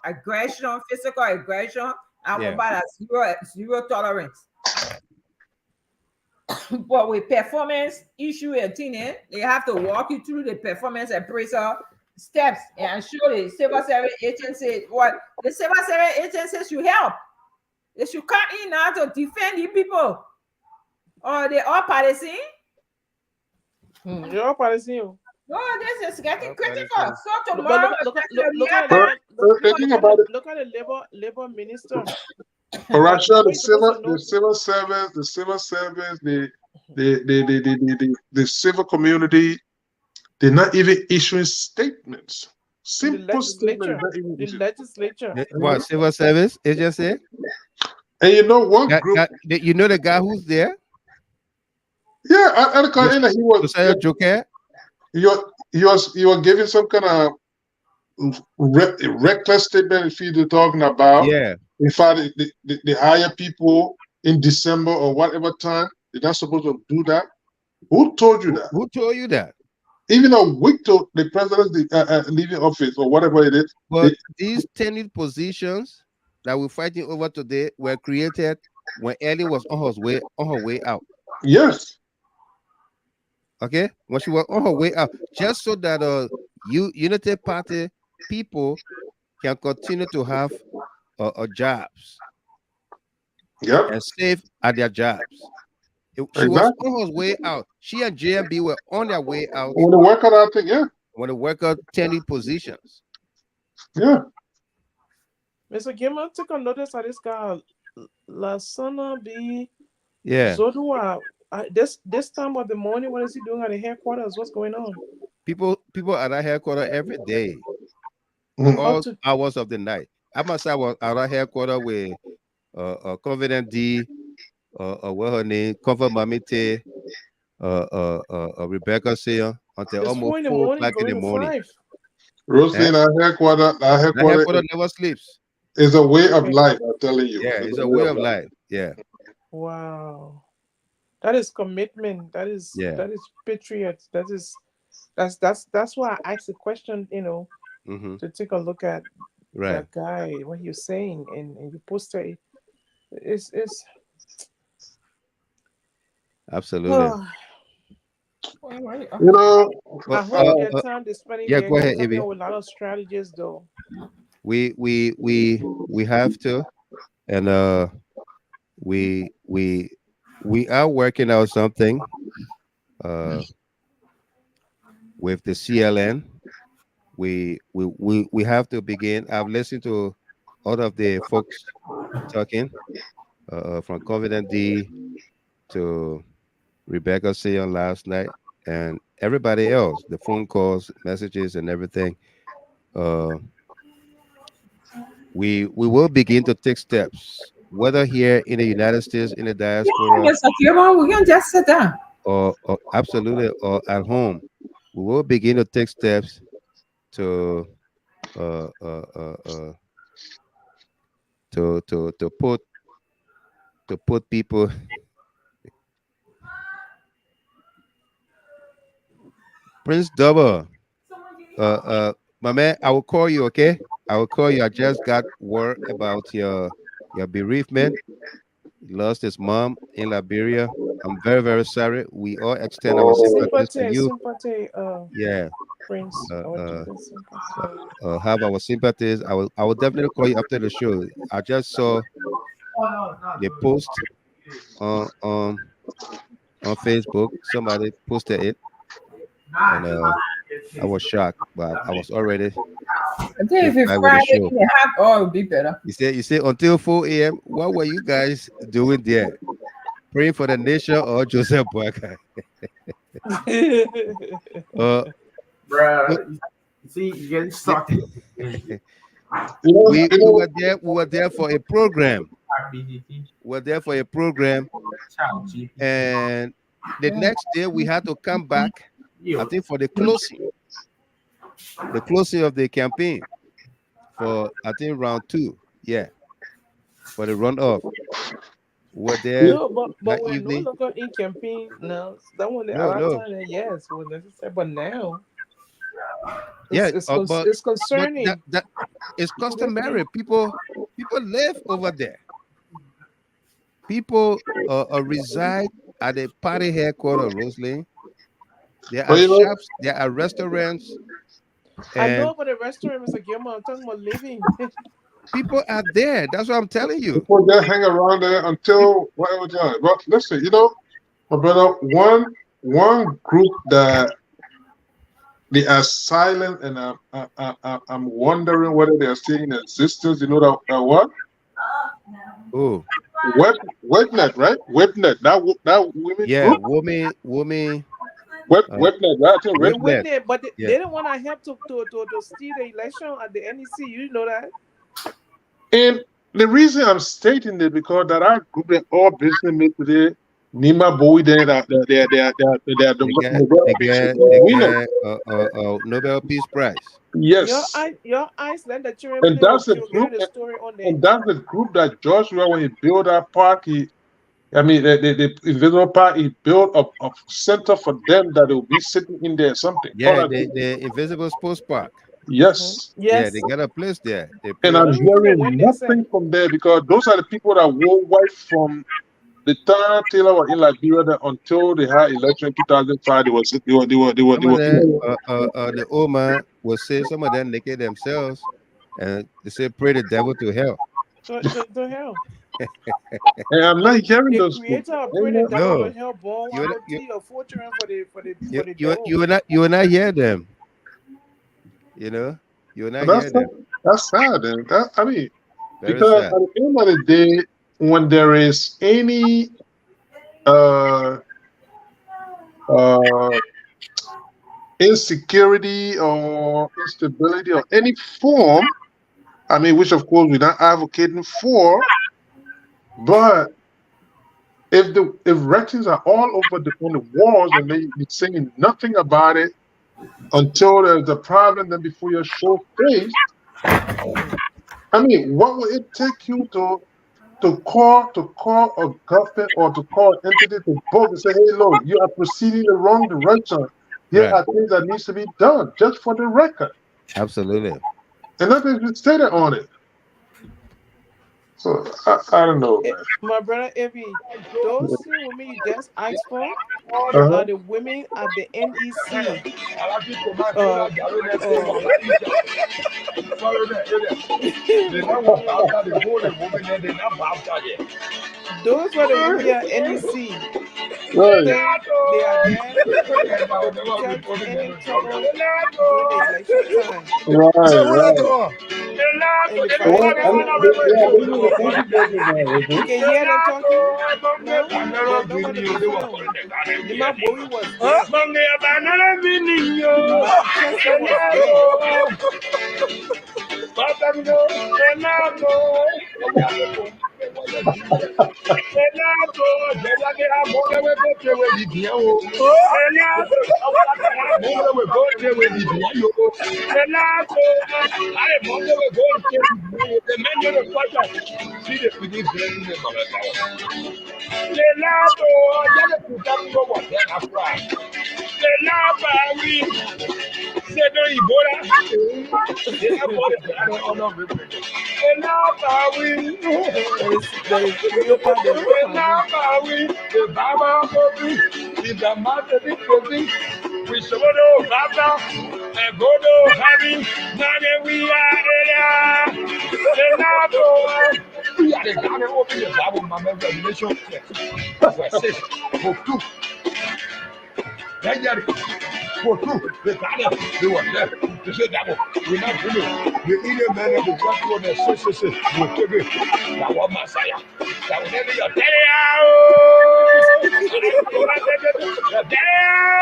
aggression, physical aggression. I want about zero tolerance. But with performance issue and thing, they have to walk you through the performance appraisal steps and show the civil service agency what the civil service agency should help. They should come in now to defend the people. Or they all partisan. You're all partisan. No, this is getting critical. So tomorrow, look at the labor minister. Russia, the civil service, the civil community, they're not even issuing statements. Simple statements. The legislature. What, civil service agency? And you know what group? You know the guy who's there? Yeah, I he was. Joker. He was giving some kind of reckless statement. If you're talking about, in fact, they hire people in December or whatever time. They're not supposed to do that. Who told you that? Who told you that? Even a week to the president leaving office or whatever it is. But these tenure positions that we're fighting over today were created when Ellie was on her way out. Yes. Okay, when she was on her way out, just so that Unity Party people can continue to have jobs, and save at their jobs. She was on her way out. She and JMB were on their way out. When the worker, I think, when the worker tenure positions. Yeah. Mr. Gilman, take a notice of this guy, Lasana B. Yeah. Zodua. This time of the morning, what is he doing at the headquarters? What's going on? People at our headquarters every day, all hours of the night. I must say, I was at our headquarters with Confident D, what her name, Comfort Mamite, Rebecca Seya, until almost 4 o'clock in the morning. Rosie, our headquarters never sleeps. It's a way of life, I'm telling you. Yeah, it's a way of life. Yeah. Wow. That is commitment. That is patriot. That's why I asked the question, to take a look at that guy, what he was saying, and you posted it's absolutely. I hope their time they spending there go ahead, Evie. with a lot of strategies though. We have to, and we are working out something with the CLN. We have to begin. I've listened to all of the folks talking, from Confident D to Rebecca Sion last night, and everybody else, the phone calls, messages, and everything. We will begin to take steps, whether here in the United States, in the diaspora, we can just sit down. or absolutely, or at home. we will begin to take steps to uh, uh, uh, uh, to put people. Prince Double, my man, I will call you. Okay, I will call you. I just got word about your bereavement. He lost his mom in Liberia. I'm very, very sorry. We all extend our sympathies to you. Sympathy, Yeah. Prince. Have our sympathies. I will definitely call you after the show. I just saw the post on Facebook. Somebody posted it, and I was shocked, but I was already I think if it's back with the Friday, show. in the half hour would be better. You say until 4 a.m. What were you guys doing there? Praying for the nation or Joseph Boyka? Bruh, you see, you get started. We were there for a program. We're there for a program, and the next day we had to come back. I think for the closing of the campaign for I think round 2. Yeah, for the runoff. We're there. No, but we're evening. no longer in campaign now. That one, No. time, yes, was necessary, but now, It's it's concerning. That it's customary. People live over there. People reside at the party headquarters, Roslyn. There are shops, there are restaurants. I know about the restaurant, Mr. Gilmore. I'm talking about living. People are there. That's what I'm telling you. People just hang around there until whatever time. But listen, my brother, one group that they are silent, and I'm wondering whether they are still in existence. You know that what? Oh, Webnet, right? Webnet. That women. Yeah, group? women. Webnet, right? I think Webnet, but they didn't want to help to steal the election at the NEC. You know that? And the reason I'm stating it because that our group that all business made today, Nima Bowie, they are the Nobel Peace Prize. Yes. Your eyes let the children And that's the group. And that's the group that Joshua, when he built that park, the Invisible Park, he built a center for them that will be sitting in there something. Yeah, the Invisible Sports Park. Yes. Yeah, they got a place there. And I'm hearing nothing from there because those are the people that wore white from the time Taylor was in Liberia until they had election in 2005. They were. The old man will say some of them naked themselves, and they say pray the devil to hell. To hell. And I'm not hearing the those. Creator pray the devil to hell. Born a fortune for the you will not hear them. You know, you will not hear them. That's sad. And because sad. at the end of the day, when there is any insecurity or instability or any form, which of course we're not advocating for, but if rectings are all over on the walls and they're saying nothing about it until there's a problem, then before your show face, what will it take you to call a government or to call an entity to book and say, hey, look, you are proceeding the wrong direction. There are things that needs to be done just for the record. Absolutely. And nothing's been stated on it. So I don't know, man. My brother Evie, those two women you just asked for are the women at the NEC. Those were the women at NEC. Right. They are there to protect any trouble during the election time. Right. You can hear them talking now. There's nobody to film. Nima Bowie was there. Chester was there. There is leopard and we should go Baba and go to heaven. Now we are we are the God of open the Bible, my revelation. Verse 6, book 2. For two, the father, they were there to say that we're not doing it. The Indian man of the work on the sisters will take it. That was Messiah. That was never your daddy. Oh my goodness.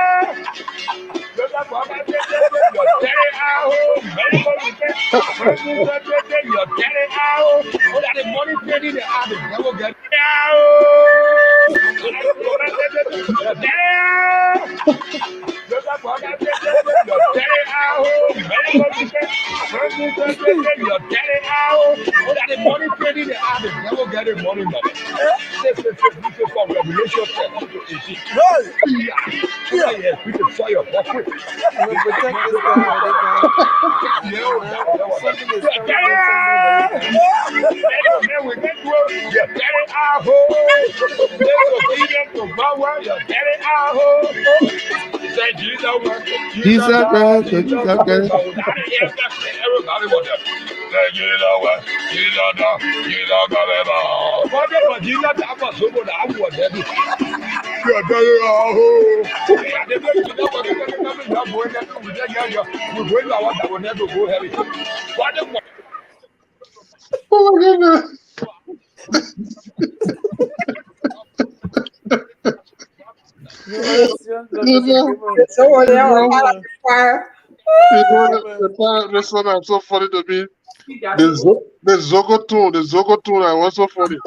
This one is so funny to me. The Zogo tune, I was so funny.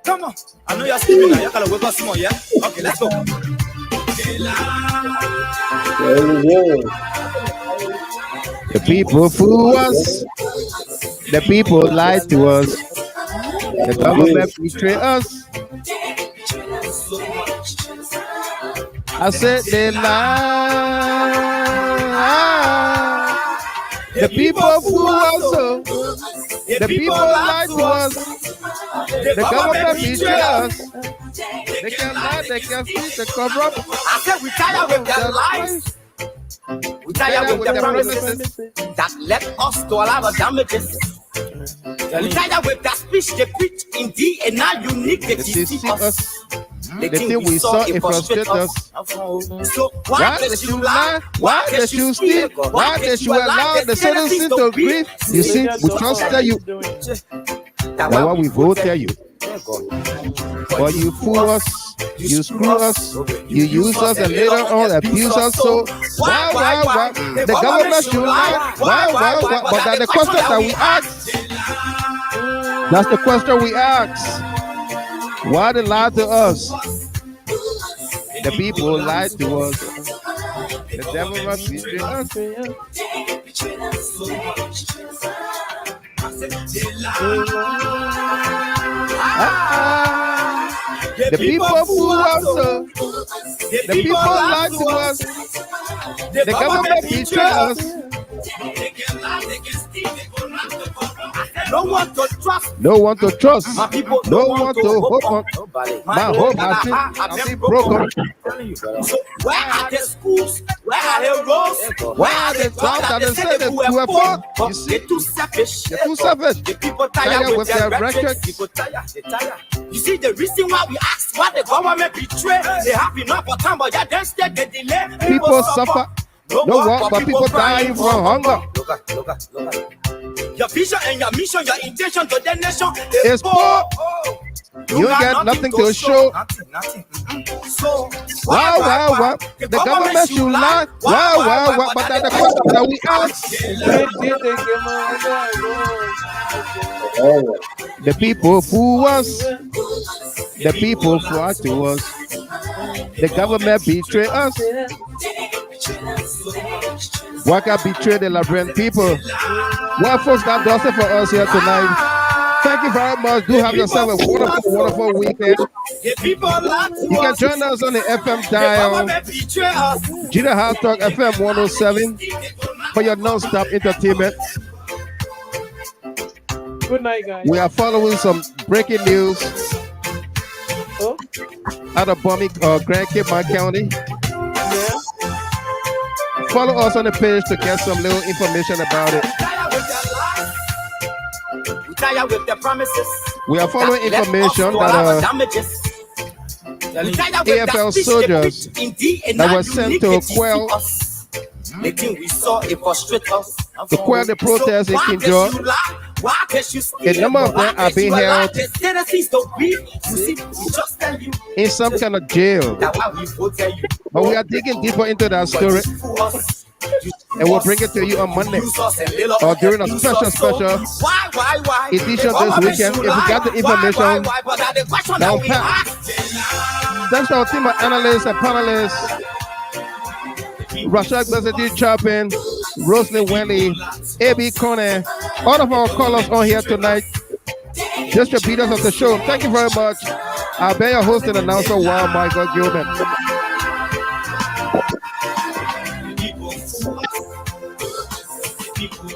Come on. I know you're sleeping now. You gotta wake up some more, yeah? Okay, let's go. The people fool us. The people lied to us. The government betray us. I said they lie. The people fool us. The people lied to us. The government betray us. They can lie, they can steal, they cover up. I said we tired with their lies. We tired with their promises that led us to a lot of damages. We tired with that speech they preach indeed, and now unique they deceive us. The thing we saw it frustrate us. So why did you lie? Why did you steal? Why did you allow the citizens to grieve? You see, we trusted you. That's why we vote tell you. But you fool us, you screw us, you use us, and later on abuse us. So why? The government should lie. Why? But that's the question that we ask. That's the question we ask. Why they lie to us? The people lied to us. The devil must betray us. The people fool us. The people lied to us. The government betray us. No one to trust. No one to trust. My people no one to hope on. My hope has been broken. So where are the schools? Where are the roads? Where are the jobs that they said that we were for? You see, they're too selfish. They're too selfish. The people tired with their records. People tired. They tired. You see the reason why we ask why the government betray. They have enough for time, but they instead they delay. People suffer. No work, but people dying from hunger. Look at. Your vision and your mission, your intention to the nation is poor. You got nothing to show. So, Wow. The government should lie. Wow. But that's the question that we ask. The people fool us. The people fly to us. The government betray us. Why can't betray the Liberian people? Well, folks, that does it for us here tonight. Thank you very much. Do have yourself a wonderful weekend. You can join us on the FM dial, Gina House Talk FM 107 for your non-stop entertainment. Good night, guys. We are following some breaking news out of Grand Cape County. Yeah. Follow us on the page to get some little information about it. With the promises. We are following information that AFL soldiers that were sent to quell the protest in Kinjor. A number of them are being held in some kind of jail. But we are digging deeper into that story. And we'll bring it to you on Monday or during a special edition this weekend. If you got the information down pat. Thanks to our team of analysts and panelists. Rashad Bezadi Chapin, Roslyn Wenley, A.B. Kone, all of our callers on here tonight, distributors of the show. Thank you very much. I'll be your host and announcer, Wild Michael Gilman. People